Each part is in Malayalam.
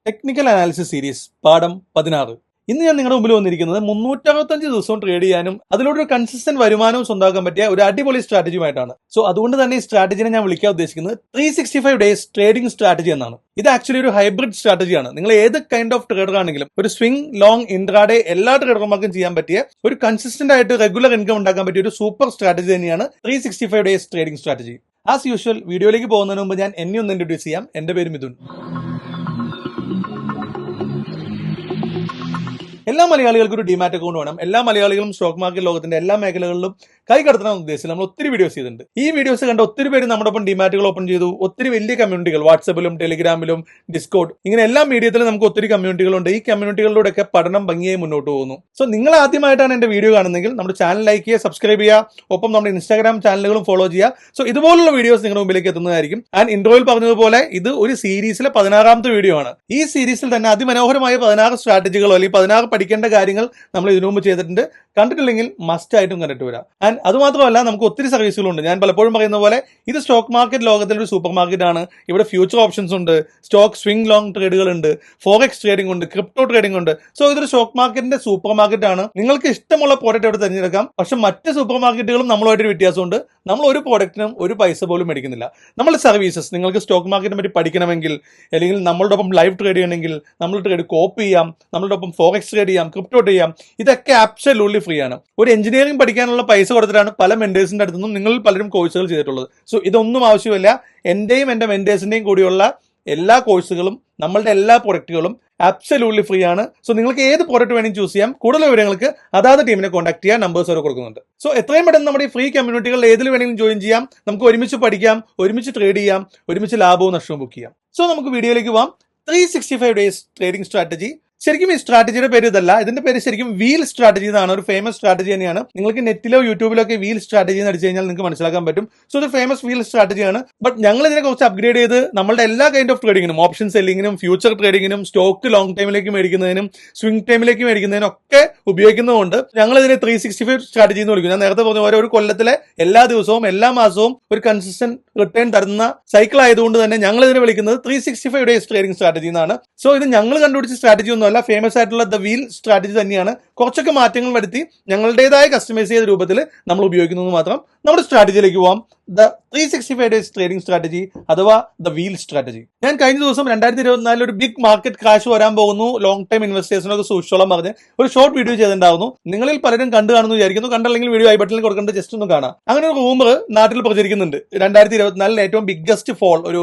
ടെക്നിക്കൽ അനാലിസിസ് സീരീസ് പാഠം 16. ഇന്ന് ഞാൻ നിങ്ങളുടെ മുമ്പിൽ വന്നിരിക്കുന്നത് 365 ദിവസവും ട്രേഡ് ചെയ്യാനും അതിലൂടെ ഒരു കൺസിസ്റ്റന്റ് വരുമാനവും സ്വന്തമാക്കാൻ പറ്റിയ ഒരു അടിപൊളി സ്ട്രാറ്റജിയുമായിട്ടാണ്. സോ അതുകൊണ്ട് തന്നെ ഈ സ്ട്രാറ്റജിനെ ഞാൻ വിളിക്കാൻ ഉദ്ദേശിക്കുന്നത് 365 ഡേയ്സ് ട്രേഡിംഗ് സ്ട്രാറ്റജി എന്നാണ്. ഇത് ആക്ച്വലി ഒരു ഹൈബ്രിഡ് സ്ട്രാറ്റജിയാണ്. നിങ്ങൾ ഏത് കൈൻഡ് ഓഫ് ട്രേഡർ ആണെങ്കിലും ഒരു സ്വിംഗ്, ലോങ്, ഇൻട്രാഡേ എല്ലാ ട്രേഡർമാർക്കും ചെയ്യാൻ പറ്റിയ ഒരു കൺസിസ്റ്റന്റ് ആയിട്ട് റെഗുലർ ഇൻകം ഉണ്ടാക്കാൻ പറ്റിയ ഒരു സൂപ്പർ സ്ട്രാറ്റജി തന്നെയാണ് 365 days trading strategy. As usual വീഡിയോയിലേക്ക് പോകുന്നതിന് മുമ്പ് ഞാൻ എന്നെ ഒന്ന് ഇൻട്രൊഡ്യൂസ് ചെയ്യാം. എന്റെ പേര് മിഥുൻ. എല്ലാ മലയാളികൾക്കും ഒരു ഡിമാറ്റ് അക്കൗണ്ട് വേണം. എല്ലാ മലയാളികളും സ്റ്റോക്ക് മാർക്കറ്റ് ലോകത്തിന്റെ എല്ലാ മേഖലകളിലും കൈ കടത്തണം ഉദ്ദേശിച്ച് നമ്മൾ ഒത്തിരി വീഡിയോസ് ചെയ്തിട്ടുണ്ട്. ഈ വീഡിയോസ് കണ്ട ഒത്തിരി പേര് നമ്മുടെ ഒപ്പം ഡിമാറ്റുകൾ ഓപ്പൺ ചെയ്തു. ഒത്തിരി വലിയ കമ്മ്യൂണിറ്റികൾ വാട്സാപ്പിലും ടെലിഗ്രാമിലും ഡിസ്കോഡ് ഇങ്ങനെ എല്ലാ മീഡിയത്തിലും നമുക്ക് ഒത്തിരി കമ്മ്യൂണിറ്റികളുണ്ട്. ഈ കമ്മ്യൂണിറ്റികളിലൂടെയൊക്കെ പഠനം ഭംഗിയായി മുന്നോട്ട് പോകുന്നു. സോ നിങ്ങൾ ആദ്യമായിട്ടാണ് എന്റെ വീഡിയോ കാണുന്നതെങ്കിൽ നമ്മുടെ ചാനൽ ലൈക്ക് ചെയ്യുക, സബ്സ്ക്രൈബ് ചെയ്യുക, ഒപ്പം നമ്മുടെ ഇൻസ്റ്റാഗ്രാം ചാനലുകളും ഫോളോ ചെയ്യുക. സോ ഇതുപോലുള്ള വീഡിയോസ് നിങ്ങളുടെ മുമ്പിലേക്ക് എത്തുന്നതായിരിക്കും. ആൻഡ് ഇൻട്രോയിൽ പറഞ്ഞതുപോലെ ഇത് ഒരു സീരീസിലെ 16ാമത്തെ വീഡിയോ ആണ്. ഈ സീരീസിൽ തന്നെ അതിമനോഹരമായ 16 സ്ട്രാറ്റജികളോ അല്ലെങ്കിൽ 16 പഠിക്കേണ്ട കാര്യങ്ങൾ നമ്മൾ ഇതിനു മുമ്പ് ചെയ്തിട്ടുണ്ട്. കണ്ടിട്ടില്ലെങ്കിൽ മസ്റ്റ് ആയിട്ടും കണ്ടിട്ട് വരാം. ആൻഡ് അതുമാത്രമല്ല നമുക്ക് ഒത്തിരി സർവീസുകളുണ്ട്. ഞാൻ പലപ്പോഴും പറയുന്ന പോലെ ഇത് സ്റ്റോക്ക് മാർക്കറ്റ് ലോകത്തിലെ ഒരു സൂപ്പർ മാർക്കറ്റ് ആണ്. ഇവിടെ ഫ്യൂച്ചർ ഓപ്ഷൻസ് ഉണ്ട്, സ്റ്റോക്ക് സ്വിംഗ് ലോങ് ട്രേഡുകൾ ഉണ്ട്, ഫോറക്സ് ട്രേഡിംഗ് ഉണ്ട്, ക്രിപ്റ്റോ ട്രേഡിംഗ് ഉണ്ട്. സോ ഇതൊരു സ്റ്റോക്ക് മാർക്കറ്റിന്റെ സൂപ്പർ മാർക്കറ്റ് ആണ്. നിങ്ങൾക്ക് ഇഷ്ടമുള്ള പ്രോഡക്റ്റ് അവിടെ തിരഞ്ഞെടുക്കാം. പക്ഷെ മറ്റ് സൂപ്പർ മാർക്കറ്റുകളും നമ്മളുമായിട്ടൊരു വ്യത്യാസമുണ്ട്. നമ്മൾ ഒരു പ്രോഡക്റ്റിനും ഒരു പൈസ പോലും മേടിക്കുന്നില്ല. നമ്മുടെ സർവീസസ് നിങ്ങൾക്ക് സ്റ്റോക്ക് മാർക്കറ്റിനെ പറ്റി പഠിക്കണമെങ്കിൽ അല്ലെങ്കിൽ നമ്മളുടെ ഒപ്പം ലൈവ് ട്രേഡ് ചെയ്യണമെങ്കിൽ നമ്മൾ ട്രേഡ് കോപ്പി ചെയ്യാം, നമ്മളുടെ ഒപ്പം ഫോറക്സ് ട്രേഡ് ചെയ്യാം, ക്രിപ്റ്റോ ചെയ്യാം. ഇതൊക്കെ ആബ്സല്യൂട്ട്ലി ഫ്രീ ആണ്. ഒരു എഞ്ചിനീയറിംഗ് പഠിക്കാനുള്ള പൈസ കൊടുത്തിട്ടാണ് പല മെന്റേഴ്സിന്റെ അടുത്തുനിന്നും നിങ്ങൾ പലരും കോഴ്സുകൾ ചെയ്തിട്ടുള്ളത്. സോ ഇതൊന്നും ആവശ്യമില്ല. എന്റെയും എന്റെ മെന്റേഴ്സിന്റെയും കൂടിയുള്ള എല്ലാ കോഴ്സുകളും നമ്മളുടെ എല്ലാ പ്രൊഡക്റ്റുകളും ആബ്സല്യൂട്ട്ലി ഫ്രീ ആണ്. സോ നിങ്ങൾക്ക് ഏത് പ്രോഡക്റ്റ് വേണമെങ്കിൽ ചൂസ് ചെയ്യാം. കൂടുതൽ വിവരങ്ങൾക്ക് അതാത് ടീമിനെ കോൺടാക്ട് ചെയ്യാൻ നമ്പേഴ്സ് വരെ കൊടുക്കുന്നുണ്ട്. സോ എത്രയും പെട്ടെന്ന് നമ്മുടെ ഈ ഫ്രീ കമ്മ്യൂണിറ്റികളിൽ ഏതിൽ വേണമെങ്കിലും ജോയിൻ ചെയ്യാം. നമുക്ക് ഒരുമിച്ച് പഠിക്കാം, ഒരുമിച്ച് ട്രേഡ് ചെയ്യാം, ഒരുമിച്ച് ലാഭവും നഷ്ടവും ബുക്ക് ചെയ്യാം. സോ നമുക്ക് വീഡിയോയിലേക്ക് പോവാം. 365 ഡേയ്സ് ട്രേഡിംഗ് സ്ട്രാറ്റജി. ശരിക്കും ഈ സ്ട്രാറ്റജിയുടെ പേര് ഇതല്ല. ഇതിന്റെ പേര് ശരിക്കും വീൽ സ്ട്രാറ്റജി എന്നാണ്. ഒരു ഫേമസ് സ്ട്രാറ്റജി തന്നെയാണ്. നിങ്ങൾക്ക് നെറ്റിലോ യൂട്യൂബിലോ ഒക്കെ വീൽ സ്ട്രാറ്റജി എന്ന് അടിച്ചു കഴിഞ്ഞാൽ നിങ്ങൾക്ക് മനസ്സിലാക്കാൻ പറ്റും. സോ ഇത് ഫേമസ് വീൽ സ്ട്രാറ്റജിയാണ്. ബട്ട് ഞങ്ങൾ ഇതിനെ കുറച്ച് അപ്ഗ്രേഡ് ചെയ്ത് നമ്മളുടെ എല്ലാ കൈൻഡ് ഓഫ് ട്രേഡിങ്ങിനും, ഓപ്ഷൻ സെല്ലിങ്ങിനും, ഫ്യൂച്ചർ ട്രേഡിങ്ങിനും, സ്റ്റോക്ക് ലോങ് ടൈമിലേക്ക് മേടിക്കുന്നതിനും, സ്വിംഗ് ടൈമിലേക്ക് മേടിക്കുന്നതിനും ഒക്കെ ഉപയോഗിക്കുന്നതുകൊണ്ട് ഞങ്ങൾ ഇതിനെ 365 സ്ട്രാറ്റജി എന്ന് വിളിക്കും. ഞാൻ നേരത്തെ പറഞ്ഞ പോലെ ഒരു കൊല്ലത്തിലെ എല്ലാ ദിവസവും എല്ലാ മാസവും ഒരു കൺസിസ്റ്റന്റ് റിട്ടേൺ തരുന്ന സൈക്കിൾ ആയതുകൊണ്ട് തന്നെ ഞങ്ങൾ ഇതിനെ വിളിക്കുന്നത് 365 ഡേയ്സ് ട്രേഡിംഗ് സ്ട്രാറ്റജി എന്നാണ്. സോ ഇത് ഞങ്ങൾ കണ്ടുപിടിച്ച സ്ട്രാറ്റജി ഒന്നും അല്ല, ഫേമസ് ആയിട്ടുള്ള ദ വീൽ സ്ട്രാറ്റജി തന്നെയാണ്. കുറച്ചൊക്കെ മാറ്റങ്ങൾ വരുത്തി ഞങ്ങളുടേതായ കസ്റ്റമൈസ് ചെയ്ത രൂപത്തിൽ നമ്മൾ ഉപയോഗിക്കുന്നത് മാത്രം. നമ്മുടെ സ്ട്രാറ്റജിയിലേക്ക് പോവാം. ദ 365 ഡേയ്സ് ട്രേഡിംഗ് സ്ട്രാറ്റജി അഥവാ ദ വീൽ സ്ട്രാറ്റജി. ഞാൻ കഴിഞ്ഞ ദിവസം 2024 ഒരു ബിഗ് മാർക്കറ്റ് ക്രാഷ് വരാൻ പോകുന്നു, ലോങ് ടൈം ഇൻവെസ്റ്റേഴ്സിനൊക്കെ സൂക്ഷിച്ചോളം പറഞ്ഞ് ഒരു ഷോർട്ട് വീഡിയോ ചെയ്തിട്ടുണ്ടായിരുന്നു. നിങ്ങളിൽ പലരും കണ്ടു കാണുന്നു വിചാരിക്കുന്നു. കണ്ടല്ലെങ്കിൽ വീഡിയോ ഐ ബട്ടണിൽ കൊടുക്കേണ്ട ജസ്റ്റ് ഒന്ന് കാണാം. അങ്ങനെ ഒരു റൂമർ നാട്ടിൽ പ്രചരിക്കുന്നുണ്ട്. 2024 ഏറ്റവും ബിഗ്ഗസ്റ്റ് ഫോൾ,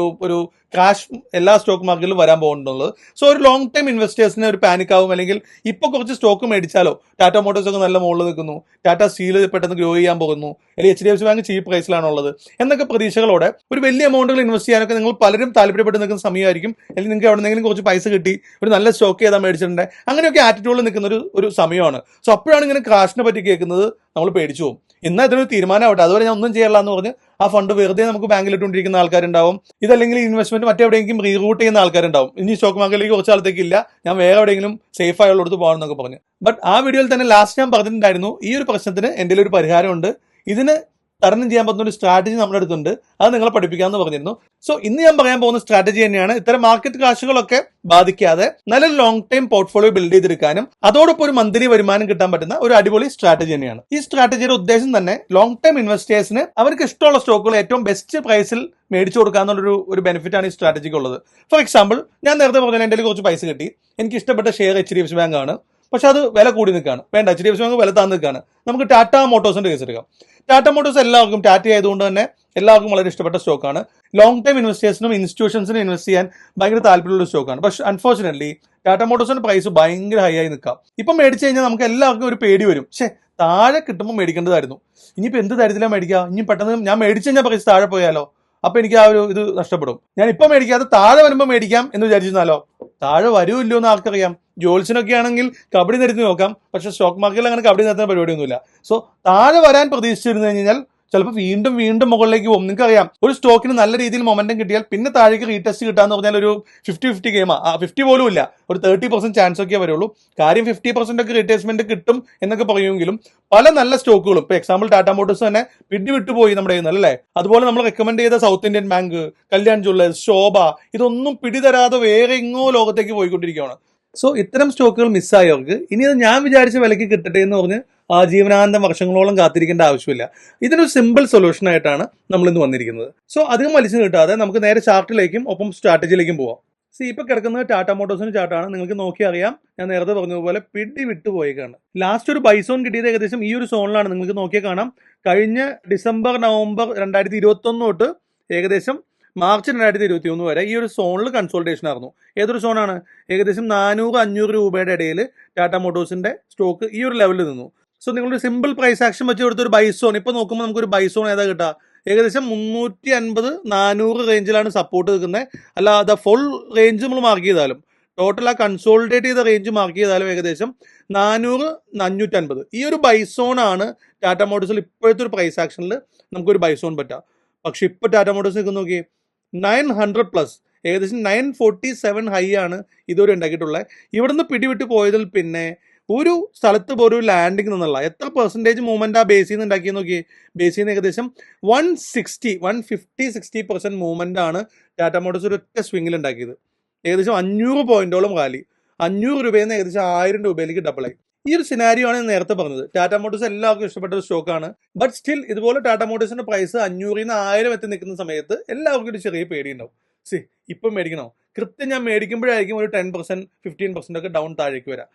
ഒരു ക്രാഷ് എല്ലാ സ്റ്റോക്ക് മാർക്കറ്റിലും വരാൻ പോകുന്നുള്ളത്. സോ ഒരു ലോങ് ടൈം ഇൻവെസ്റ്റേഴ്സിന് ഒരു പാനിക് ആവും. അല്ലെങ്കിൽ ഇപ്പൊ കുറച്ച് സ്റ്റോക്ക് മേടിച്ചാലോ, ടാറ്റ മോട്ടോഴ്സ് ഒക്കെ നല്ല മുകളിൽ നിൽക്കുന്നു, ടാറ്റ സ്റ്റീൽ പെട്ടെന്ന് ഗ്രോ ചെയ്യാൻ പോകുന്നു, അല്ലെങ്കിൽ HDFC ബാങ്ക് ചീപ്പ് പ്രൈസിലാണുള്ളത് എന്നൊക്കെ പ്രതീക്ഷകളോടെ ഒരു വലിയ എമൗണ്ടുകൾ ഇൻവെസ്റ്റ് ചെയ്യാനൊക്കെ നിങ്ങൾ പലരും താല്പര്യപ്പെട്ട് നിൽക്കുന്ന സമയമായിരിക്കും. അല്ലെങ്കിൽ നിങ്ങൾക്ക് എവിടെ നിന്നെങ്കിലും കുറച്ച് പൈസ കിട്ടി, ഒരു നല്ല സ്റ്റോക്ക് ചെയ്താൽ മേടിച്ചിട്ടുണ്ട്, അങ്ങനെയൊക്കെ ആറ്റിറ്റ്യൂഡിൽ നിൽക്കുന്ന ഒരു സമയമാണ്. സോ അപ്പോഴാണ് ഇങ്ങനെ ക്രാഷിനെ പറ്റി കേൾക്കുന്നത്, നമ്മൾ പേടിച്ചു പോകും. എന്നാൽ ഇതിനൊരു തീരുമാനമാവട്ടെ, അതുവരെ ഞാൻ ഒന്നും ചെയ്യല്ല എന്ന് പറഞ്ഞ് ആ ഫണ്ട് വെറുതെ നമുക്ക് ബാങ്കിൽ ഇട്ടുകൊണ്ടിരിക്കുന്ന ആൾക്കാരുണ്ടാവും. ഇതല്ലെങ്കിൽ ഇൻവെസ്റ്റ്മെന്റ് മറ്റെവിടെയെങ്കിലും റീറൂട്ട് ചെയ്യുന്ന ആൾക്കാരുണ്ടാവും. ഇനി സ്റ്റോക്ക് മാർക്കറ്റിലേക്ക് കുറച്ച് കാലത്തേക്ക് ഇല്ല, ഞാൻ വേറെ എവിടെയെങ്കിലും സേഫ് ആയുള്ളടത്ത് പോകണമെന്നൊക്കെ പറഞ്ഞു. ബട്ട് ആ വീഡിയോയിൽ തന്നെ ലാസ്റ്റ് ഞാൻ പറഞ്ഞിട്ടുണ്ടായിരുന്നു, ഈ ഒരു പ്രശ്നത്തിന് എൻ്റെ ഒരു പരിഹാരമുണ്ട്, ഇതിന് തരണം ചെയ്യാൻ പറ്റുന്ന ഒരു സ്ട്രാറ്റജി നമ്മുടെ അടുത്തുണ്ട്, അത് നിങ്ങളെ പഠിപ്പിക്കാമെന്ന് പറഞ്ഞിരുന്നു. സോ ഇന്ന് ഞാൻ പറയാൻ പോകുന്ന സ്ട്രാറ്റജി തന്നെയാണ് ഇത്തരം മാർക്കറ്റ് ക്രാഷുകളൊക്കെ ബാധിക്കാതെ നല്ലൊരു ലോങ് ടൈം പോർട്ട്ഫോളിയോ ബിൽഡ് ചെയ്തെടുക്കാനും അതോടൊപ്പം ഒരു മന്ത്ലി വരുമാനം കിട്ടാൻ പറ്റുന്ന ഒരു അടിപൊളി സ്ട്രാറ്റജി തന്നെയാണ്. ഈ സ്ട്രാറ്റജിയുടെ ഉദ്ദേശം തന്നെ ലോങ് ടൈം ഇൻവെസ്റ്റേഴ്സിന് അവർക്ക് ഇഷ്ടമുള്ള സ്റ്റോക്കുകൾ ഏറ്റവും ബെസ്റ്റ് പ്രൈസിൽ മേടിച്ചു കൊടുക്കാന്നുള്ളൊരു ബെനിഫിറ്റ് ആണ് ഈ സ്ട്രാറ്റജിക്ക് ഉള്ളത്. ഫോർ എക്സാമ്പിൾ, ഞാൻ നേരത്തെ പറഞ്ഞാൽ എൻ്റെ കുറച്ച് പൈസ കിട്ടി, എനിക്ക് ഇഷ്ടപ്പെട്ട ഷെയർ HDFC ബാങ്ക് ആണ്, പക്ഷെ അത് വില കൂടി നിൽക്കുകയാണ്. വേണ്ട, HDFC ബാങ്ക് വില താന്ന് നിൽക്കുകയാണ്. നമുക്ക് ടാറ്റ മോട്ടോഴ്സിന്റെ കേസ് എടുക്കാം. ടാറ്റ മോട്ടോഴ്സ് എല്ലാവർക്കും, ടാറ്റ ആയതുകൊണ്ട് തന്നെ എല്ലാവർക്കും വളരെ ഇഷ്ടപ്പെട്ട സ്റ്റോക്കാണ്. ലോങ് ടൈം ഇൻവെസ്റ്റേഴ്സിനും ഇൻസ്റ്റിറ്റ്യൂഷൻസിനും ഇൻവെസ്റ്റ് ചെയ്യാൻ ഭയങ്കര താല്പര്യമുള്ള സ്റ്റോക്കാണ്. പക്ഷെ അൺഫോർച്ചുനേറ്റ്ലി ടാറ്റ മോട്ടോഴ്സിന്റെ പ്രൈസ് ഭയങ്കര ഹൈ ആയി നിൽക്കാം. ഇപ്പം മേടിച്ചു കഴിഞ്ഞാൽ നമുക്ക് എല്ലാവർക്കും ഒരു പേടി വരും, പക്ഷേ താഴെ കിട്ടുമ്പോൾ മേടിക്കേണ്ടതായിരുന്നു. ഇനിയിപ്പോൾ എന്ത് തരത്തിലാണ് മേടിക്കുക, ഇനി പെട്ടെന്ന് ഞാൻ മേടിച്ചു കഴിഞ്ഞാൽ പ്രൈസ് താഴെ പോയാലോ, അപ്പൊ എനിക്ക് ആ ഒരു ഇത് നഷ്ടപ്പെടും. ഞാൻ ഇപ്പം മേടിക്കാതെ താഴെ വരുമ്പോൾ മേടിക്കാം എന്ന് വിചാരിച്ചിരുന്നാലോ, താഴെ വരുമല്ലോ എന്ന് ആർക്കറിയാം. ജോൽസിനൊക്കെ ആണെങ്കിൽ കബഡി നിരത്തി നോക്കാം, പക്ഷെ സ്റ്റോക്ക് മാർക്കറ്റിൽ അങ്ങനെ കബഡി നിരത്തുന്ന പരിപാടിയൊന്നുമില്ല. സോ താഴെ വരാൻ പ്രതീക്ഷിച്ചിരുന്നു കഴിഞ്ഞാൽ ചിലപ്പോൾ വീണ്ടും വീണ്ടും മുകളിലേക്ക് പോകും. നിങ്ങൾക്കറിയാം, ഒരു സ്റ്റോക്കിന് നല്ല രീതിയിൽ മൊമെന്റം കിട്ടിയാൽ പിന്നെ താഴേക്ക് റീടെസ്റ്റ് കിട്ടാന്ന് പറഞ്ഞാൽ ഒരു 50-50 ഗെയിമാ. 50 പോലും ഇല്ല, ഒരു 30% ചാൻസ് ഒക്കെ വരുള്ളൂ. കാര്യം 50% ഒക്കെ റീറ്റേസ്മെന്റ് കിട്ടും എന്നൊക്കെ പറയുമെങ്കിലും പല നല്ല സ്റ്റോക്കുകളും, ഇപ്പൊ എക്സാമ്പിൾ ടാറ്റ മോട്ടോഴ്സ് തന്നെ പിടിവിട്ടുപോയി നമ്മുടെ കയ്യിൽ നിന്ന്, അല്ലേ? അതുപോലെ നമ്മൾ റെക്കമെൻഡ് ചെയ്ത South Indian Bank, Kalyan Jewellers, Sobha, ഇതൊന്നും പിടിതരാതെ വേറെ എങ്ങോ ലോകത്തേക്ക് പോയിക്കൊണ്ടിരിക്കുകയാണ്. സോ ഇത്തരം സ്റ്റോക്കുകൾ മിസ്സായവർക്ക് ഇനി അത് ഞാൻ വിചാരിച്ച വിലയ്ക്ക് കിട്ടട്ടെ എന്ന് പറഞ്ഞ് ആജീവനാന്തം വർഷങ്ങളോളം കാത്തിരിക്കേണ്ട ആവശ്യമില്ല. ഇതിനൊരു സിമ്പിൾ സൊല്യൂഷൻ ആയിട്ടാണ് നമ്മൾ ഇന്ന് വന്നിരിക്കുന്നത്. സോ അധികം വലിച്ചു കിട്ടാതെ നമുക്ക് നേരെ ചാർട്ടിലേക്കും ഒപ്പം സ്ട്രാറ്റജിയിലേക്കും പോവാം. ഇപ്പൊ കിടക്കുന്നത് ടാറ്റ മോട്ടോഴ്സിന്റെ ചാർട്ടാണ്. നിങ്ങൾക്ക് നോക്കി അറിയാം, ഞാൻ നേരത്തെ പറഞ്ഞതുപോലെ പിടി വിട്ടു പോയേക്കാണ്. ലാസ്റ്റ് ഒരു ബൈ സോൺ കിട്ടിയത് ഏകദേശം ഈ ഒരു സോണിലാണ്. നിങ്ങൾക്ക് നോക്കിയാൽ കാണാം, കഴിഞ്ഞ ഡിസംബർ നവംബർ 2021 തൊട്ട് ഏകദേശം മാർച്ച് 2021 വരെ ഈ ഒരു സോണിൽ കൺസോൾട്ടേഷൻ ആയിരുന്നു. ഏതൊരു സോണാണ്? ഏകദേശം 400-500 രൂപയുടെ ഇടയിൽ ടാറ്റ മോട്ടോഴ്സിന്റെ സ്റ്റോക്ക് ഈ ഒരു ലെവലിൽ നിന്നു. സോ നിങ്ങളൊരു സിമ്പിൾ പ്രൈസ് ആക്ഷൻ വെച്ച് കൊടുത്തൊരു ബൈ സോൺ ഇപ്പൊ നോക്കുമ്പോൾ നമുക്കൊരു ബൈ സോൺ ഏതാ കിട്ടുക? ഏകദേശം 350-400 റേഞ്ചിലാണ് സപ്പോർട്ട് നിൽക്കുന്നത്. അല്ലാതെ ഫുൾ റേഞ്ച് നമ്മൾ മാർക്ക് ചെയ്താലും, ടോട്ടൽ ആ കൺസോളിഡേറ്റ് ചെയ്ത റേഞ്ച് മാർക്ക് ചെയ്താലും ഏകദേശം 400-550 ഈ ഒരു ബൈ സോൺ ആണ് ടാറ്റ മോട്ടോഴ്സിൽ ഇപ്പോഴത്തെ ഒരു പ്രൈസ് ആക്ഷനിൽ നമുക്കൊരു ബൈ സോൺ പറ്റാം. പക്ഷെ ഇപ്പൊ ടാറ്റ മോട്ടോഴ്സ് നിൽക്കുന്ന നോക്കി 900+, ഏകദേശം 947 ഹൈ ആണ് ഇതുവരെ ഉണ്ടാക്കിയിട്ടുള്ളത്. ഇവിടുന്ന് പിടിവിട്ട് പോയതിൽ പിന്നെ ഒരു സ്ഥലത്ത് പോലും ഒരു ലാൻഡിങ് നിന്നുള്ള എത്ര പെർസെൻറ്റേജ് മൂവ്മെന്റ് ആ ബേസിൽ നിന്ന് ഉണ്ടാക്കിയെന്ന് നോക്കി. ബേസിൽ നിന്ന് ഏകദേശം 150-60% മൂവ്മെന്റ് ആണ് ടാറ്റ മോട്ടോഴ്സ് ഒരു ഒറ്റ സ്വിങ്ങിൽ ഉണ്ടാക്കിയത്. ഏകദേശം 500 പോയിന്റോളം റാലി, 500 രൂപയിൽ നിന്ന് ഏകദേശം 1000 രൂപയിലേക്ക് ഡബിളായി. ഈ ഒരു സിനാരിയോ ആണ് ഞാൻ നേരത്തെ പറഞ്ഞത്. ടാറ്റ മോട്ടോഴ്സ് എല്ലാവർക്കും ഇഷ്ടപ്പെട്ട ഒരു സ്റ്റോക്കാണ്. ബട്ട് സ്റ്റിൽ ഇതുപോലെ ടാറ്റ മോട്ടോഴ്സിന്റെ പ്രൈസ് 500-1000 എത്തി നിൽക്കുന്ന സമയത്ത് എല്ലാവർക്കും ഒരു ചെറിയ പേടിയുണ്ടാവും. ഇപ്പം മേടിക്കണോ? കൃത്യം ഞാൻ മേടിക്കുമ്പോഴായിരിക്കും ഒരു 10%-15% ഒക്കെ ഡൗൺ താഴേക്ക് വരാം.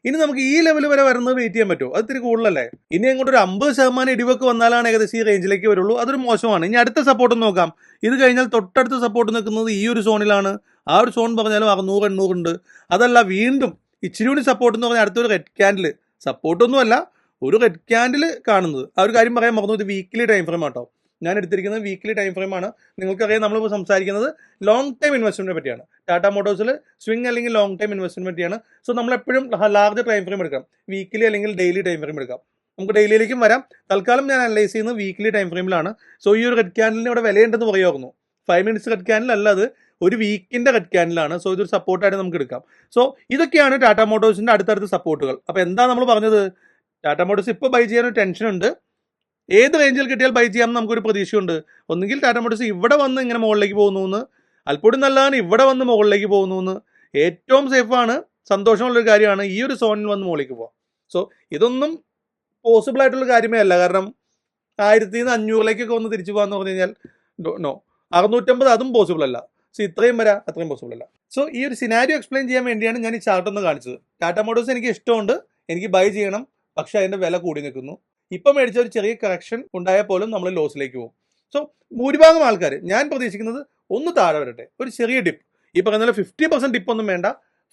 ഇനി നമുക്ക് ഈ ലെവൽ വരെ വരുന്നത് വെയിറ്റ് ചെയ്യാൻ പറ്റുമോ? അത് ഇത്തിരി കൂടുതലല്ലേ? ഇനി അങ്ങോട്ട് ഒരു 50% ഇടിവൊക്കെ വന്നാലാണ് ഏകദേശം ഈ റേഞ്ചിലേക്ക് വരുള്ളൂ. അതൊരു മോശമാണ്. ഇനി അടുത്ത സപ്പോർട്ട് നോക്കാം. ഇത് കഴിഞ്ഞാൽ തൊട്ടടുത്ത സപ്പോർട്ട് നിൽക്കുന്നത് ഈ ഒരു സോണിലാണ്. ആ ഒരു സോൺ പറഞ്ഞാലും 600-800 ഉണ്ട്. അതല്ല, വീണ്ടും ഇച്ചിരി കൂടി സപ്പോർട്ട് എന്ന് പറഞ്ഞാൽ അടുത്തൊരു റെഡ് ക്യാൻഡിൽ, സപ്പോർട്ടൊന്നും അല്ല, ഒരു റെഡ് ക്യാൻഡിൽ കാണുന്നത്. ആ ഒരു കാര്യം പറയാൻ മറന്നു, ഇത് വീക്കിലി ടൈം ഫ്രെയിം ആട്ടോ. ഞാൻ എടുത്തിരിക്കുന്നത് വീക്കിലി ടൈം ഫ്രെയിം ആണ്. നിങ്ങൾക്കറിയാം, നമ്മളിപ്പോൾ സംസാരിക്കുന്നത് ലോങ് ടൈം ഇൻവെസ്റ്റ്മെന്റിനെ പറ്റിയാണ്. ടാറ്റ മോട്ടോഴ്സിൽ സ്വിംഗ് അല്ലെങ്കിൽ ലോങ് ടൈം ഇൻവെസ്റ്റ്മെന്റ് പറ്റിയാണ്. സോ നമ്മൾ എപ്പോഴും ലാർജ് ടൈം ഫ്രെയിം എടുക്കാം. വീക്കിലി അല്ലെങ്കിൽ ഡെയിലി ടൈം ഫ്രെയിം എടുക്കാം. നമുക്ക് ഡെയിലിയിലേക്കും വരാം. തൽക്കാലം ഞാൻ അനലൈസ് ചെയ്യുന്നത് വീക്കിലി ടൈം ഫ്രെയിമിലാണ്. സോ ഈ ഒരു റെഡ് ക്യാൻഡിലിന് ഇവിടെ വിലയുണ്ടെന്ന് പറയുമായിരുന്നു. 5 മിനിറ്റ്സ് റെഡ് ക്യാൻഡിൽ അല്ല, അത് ഒരു വീക്കിന്റെ റെഡ് ക്യാൻഡിലാണ്. സോ ഇതൊരു സപ്പോർട്ടായിട്ട് നമുക്ക് എടുക്കാം. സോ ഇതൊക്കെയാണ് ടാറ്റ മോട്ടോഴ്സിന്റെ അടുത്തടുത്ത സപ്പോർട്ടുകൾ. അപ്പൊ എന്താ നമ്മൾ പറഞ്ഞത്? ടാറ്റ മോട്ടോഴ്സ് ഇപ്പോൾ ബൈ ചെയ്യാൻ ഒരു ടെൻഷൻ ഉണ്ട്. ഏത് റേഞ്ചിൽ കിട്ടിയാൽ ബൈ ചെയ്യാമെന്ന് നമുക്കൊരു പ്രതീക്ഷയുണ്ട്. ഒന്നുകിൽ ടാറ്റ മോട്ടോഴ്സ് ഇവിടെ വന്ന് ഇങ്ങനെ മുകളിലേക്ക് പോകുന്നു എന്ന്, അല്പം നല്ലതാണ് ഇവിടെ വന്ന് മുകളിലേക്ക് പോകുന്നു എന്ന്. ഏറ്റവും സേഫാണ്, സന്തോഷമുള്ളൊരു കാര്യമാണ് ഈ ഒരു സോണിൽ വന്ന് മുകളിലേക്ക് പോകാം. സോ ഇതൊന്നും പോസിബിൾ ആയിട്ടുള്ള കാര്യമേ അല്ല. കാരണം 1500 വന്ന് തിരിച്ചു പോകാന്ന് പറഞ്ഞു കഴിഞ്ഞാൽ നോ. 650 അതും പോസിബിൾ അല്ല. സോ ഇത്രയും വരാം, അത്രയും പോസിബിൾ അല്ല. സോ ഈ ഒരു സിനാരിയോ എക്സ്പ്ലെയിൻ ചെയ്യാൻ വേണ്ടിയാണ് ഞാൻ ഈ ചാർട്ട് ഒന്ന് കാണിച്ചത്. ടാറ്റ മോട്ടോഴ്സ് എനിക്ക് ഇഷ്ടമുണ്ട്, എനിക്ക് ബൈ ചെയ്യണം, പക്ഷെ അതിന്റെ വില കൂടി നിൽക്കുന്നു. ഇപ്പം മേടിച്ച ഒരു ചെറിയ കറക്ഷൻ ഉണ്ടായാൽ പോലും നമ്മൾ ലോസിലേക്ക് പോകും. സോ ഭൂരിഭാഗം ആൾക്കാർ, ഞാൻ പ്രതീക്ഷിക്കുന്നത് ഒന്ന് താഴെ വരട്ടെ, ഒരു ചെറിയ ഡിപ്പ്. ഈ പറയുന്ന 50% ഡിപ്പ് ഒന്നും വേണ്ട,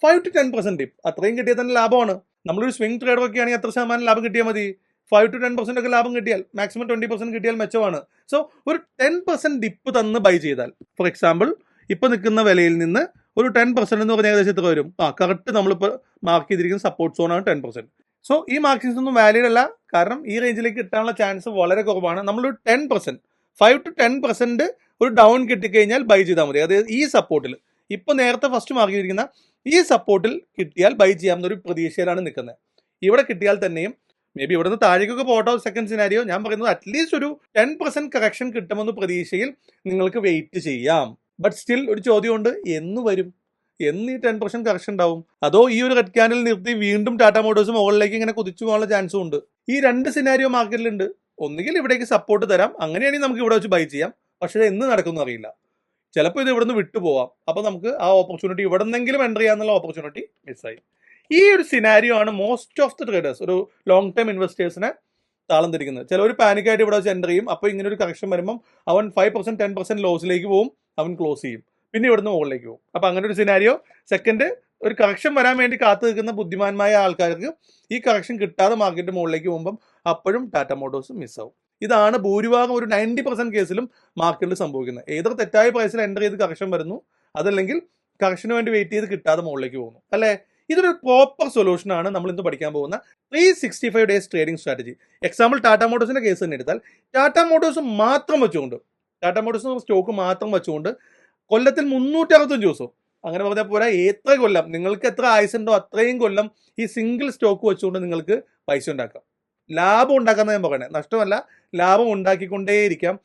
5-10% ഡിപ്പ്, അത്രയും കിട്ടിയാൽ തന്നെ ലാഭമാണ്. നമ്മളൊരു സ്വിംഗ് ട്രേഡർ ഒക്കെ ആണെങ്കിൽ എത്ര ശതമാനം ലാഭം കിട്ടിയാൽ മതി? 5-10% ഒക്കെ ലാഭം കിട്ടിയാൽ, മാക്സിമം 20% കിട്ടിയാൽ മെച്ചമാണ്. സോ ഒരു 10% ഡിപ്പ് തന്ന് ബൈ ചെയ്താൽ, ഫോർ എക്സാമ്പിൾ ഇപ്പൊ നിൽക്കുന്ന വിലയിൽ നിന്ന് ഒരു 10% എന്ന് പറഞ്ഞാൽ ഏകദേശം എത്ര വരും? കറക്റ്റ് നമ്മളിപ്പോൾ മാർക്ക് ചെയ്തിരിക്കുന്ന സപ്പോർട്ട് സോണാണ് 10%. സോ ഈ മാർക്കിങ്സ് ഒന്നും വാലിഡ് അല്ല, കാരണം ഈ റേഞ്ചിലേക്ക് കിട്ടാനുള്ള ചാൻസ് വളരെ കുറവാണ്. നമ്മളൊരു 10%, 5-10% ഒരു ഡൗൺ കിട്ടിക്കഴിഞ്ഞാൽ ബൈ ചെയ്താൽ മതി. അതായത് ഈ സപ്പോർട്ടിൽ, ഇപ്പൊ നേരത്തെ ഫസ്റ്റ് മാർക്ക് ചെയ്തിരിക്കുന്ന ഈ സപ്പോർട്ടിൽ കിട്ടിയാൽ ബൈ ചെയ്യാമെന്നൊരു പ്രതീക്ഷയിലാണ് നിൽക്കുന്നത്. ഇവിടെ കിട്ടിയാൽ തന്നെയും മേ ബി ഇവിടെ നിന്ന് താഴേക്കൊക്കെ പോട്ടോ, സെക്കൻഡ് സിനാരിയോ. ഞാൻ പറയുന്നത് അറ്റ്ലീസ്റ്റ് ഒരു 10% കറക്ഷൻ കിട്ടുമെന്ന പ്രതീക്ഷയിൽ നിങ്ങൾക്ക് വെയിറ്റ് ചെയ്യാം. ബട്ട് സ്റ്റിൽ ഒരു ചോദ്യമുണ്ട്, എന്ന് വരും? എന്ന് ഈ 10% കറക്ഷൻ ഉണ്ടാവും? അതോ ഈ ഒരു റെഡ് ക്യാൻഡിൽ നിർത്തി വീണ്ടും ടാറ്റ മോട്ടോഴ്സ് മുകളിലേക്ക് ഇങ്ങനെ കുതിച്ചു പോകാനുള്ള ചാൻസും ഉണ്ട്. ഈ രണ്ട് സിനാരിയോ മാർക്കറ്റിലുണ്ട്. ഒന്നുകിൽ ഇവിടേക്ക് സപ്പോർട്ട് തരാം, അങ്ങനെയാണെങ്കിൽ നമുക്ക് ഇവിടെ വെച്ച് ബൈ ചെയ്യാം. പക്ഷേ എന്ന് നടക്കുമെന്ന് അറിയില്ല. ചിലപ്പോൾ ഇത് ഇവിടെ നിന്ന് വിട്ടുപോവാം. അപ്പോൾ നമുക്ക് ആ ഓപ്പർച്യൂണിറ്റി ഇവിടെ നിന്നെങ്കിലും എൻ്റർ ചെയ്യാന്നുള്ള ഓപ്പർച്യൂണിറ്റി മിസ്സായി. ഈ ഒരു സിനാരിയോ ആണ് മോസ്റ്റ് ഓഫ് ദി ട്രേഡേഴ്സ്, ഒരു ലോങ് ടൈം ഇൻവെസ്റ്റേഴ്സിനെ താളം തിരിക്കുന്നത്. ചിലർ പാനിക്കായിട്ട് ഇവിടെ വെച്ച് എൻ്റർ ചെയ്യും. അപ്പോൾ ഇങ്ങനെ ഒരു കറക്ഷൻ വരുമ്പം അവൻ 5%-10% ലോസിലേക്ക് പോകും, അവൻ ക്ലോസ് ചെയ്യും, പിന്നെ ഇവിടുന്ന് മുകളിലേക്ക് പോകും. അപ്പോൾ അങ്ങനെ ഒരു സിനാരിയോ. സെക്കൻഡ്, ഒരു കറക്ഷൻ വരാൻ വേണ്ടി കാത്തു നിൽക്കുന്ന ബുദ്ധിമാന്മായ ആൾക്കാർക്ക് ഈ കറക്ഷൻ കിട്ടാതെ മാർക്കറ്റ് മുകളിലേക്ക് പോകുമ്പം അപ്പോഴും ടാറ്റ മോട്ടോഴ്സ് മിസ്സാവും. ഇതാണ് ഭൂരിഭാഗം ഒരു 90% കേസിലും മാർക്കറ്റിൽ സംഭവിക്കുന്നത്. ഏതൊരു തെറ്റായ പ്രൈസിൽ എൻ്റർ ചെയ്ത് കറക്ഷൻ വരുന്നു, അതല്ലെങ്കിൽ കറക്ഷന് വേണ്ടി വെയിറ്റ് ചെയ്ത് കിട്ടാതെ മുകളിലേക്ക് പോകുന്നു, അല്ലേ? ഇതൊരു പ്രോപ്പർ സൊല്യൂഷനാണ് നമ്മൾ ഇന്ന് പഠിക്കാൻ പോകുന്ന 365 days trading strategy. Example Tata മോട്ടോഴ്സിന്റെ കേസ് തന്നെ എടുത്താൽ ടാറ്റ മോട്ടോഴ്സ് മാത്രം വെച്ചുകൊണ്ട് ടാറ്റ മോട്ടോഴ്സ് സ്റ്റോക്ക് മാത്രം വെച്ചുകൊണ്ട് കൊല്ലത്തിൽ 365 ദിവസവും, അങ്ങനെ പറഞ്ഞാൽ പോരാ, എത്ര കൊല്ലം നിങ്ങൾക്ക് എത്ര ആയുസുണ്ടോ അത്രയും കൊല്ലം ഈ സിംഗിൾ സ്റ്റോക്ക് വെച്ചുകൊണ്ട് നിങ്ങൾക്ക് പൈസ ഉണ്ടാക്കാം. ലാഭം ഉണ്ടാക്കാമെന്ന് ഞാൻ പറയണേ, നഷ്ടമല്ല, ലാഭം ഉണ്ടാക്കിക്കൊണ്ടേയിരിക്കാം.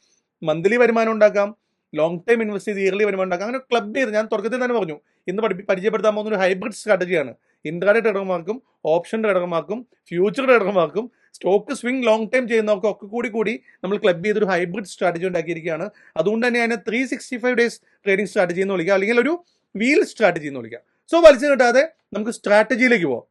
മന്ത്ലി വരുമാനം ഉണ്ടാക്കാം, ലോങ് ടൈം ഇൻവെസ്റ്റ് ചെയ്ത് ഇയർലി വരുമാനം ഉണ്ടാക്കാം. അങ്ങനെ ക്ലബ് ചെയ്ത് ഞാൻ തുടക്കത്തിൽ തന്നെ പറഞ്ഞു, ഇന്ന് പരിചയപ്പെടുത്താൻ പോകുന്ന ഒരു ഹൈബ്രിഡ് സ്ട്രാറ്റജിയാണ്. ഇൻട്രാഡേ ട്രേഡർമാർക്കും ഓപ്ഷൻ ട്രേഡർമാർക്കും ഫ്യൂച്ചർ ട്രേഡർമാർക്കും സ്റ്റോക്ക് സ്വിംഗ് ലോങ് ടൈം ചെയ്യുന്നവർക്കും ഒക്കെ കൂടി നമ്മൾ ക്ലബ് ചെയ്തൊരു ഹൈബ്രിഡ് സ്ട്രാറ്റജി ഉണ്ടാക്കിയിരിക്കുകയാണ്. അതുകൊണ്ട് തന്നെ അതിനെ 365 ഡേയ്സ് ട്രേഡിംഗ് സ്ട്രാറ്റജി എന്ന് വിളിക്കുക, അല്ലെങ്കിൽ ഒരു വീൽ സ്ട്രാറ്റജി എന്ന് വിളിക്കുക. സോ വലിച്ചു കിട്ടാതെ നമുക്ക് സ്ട്രാറ്റജിയിലേക്ക് പോവാം.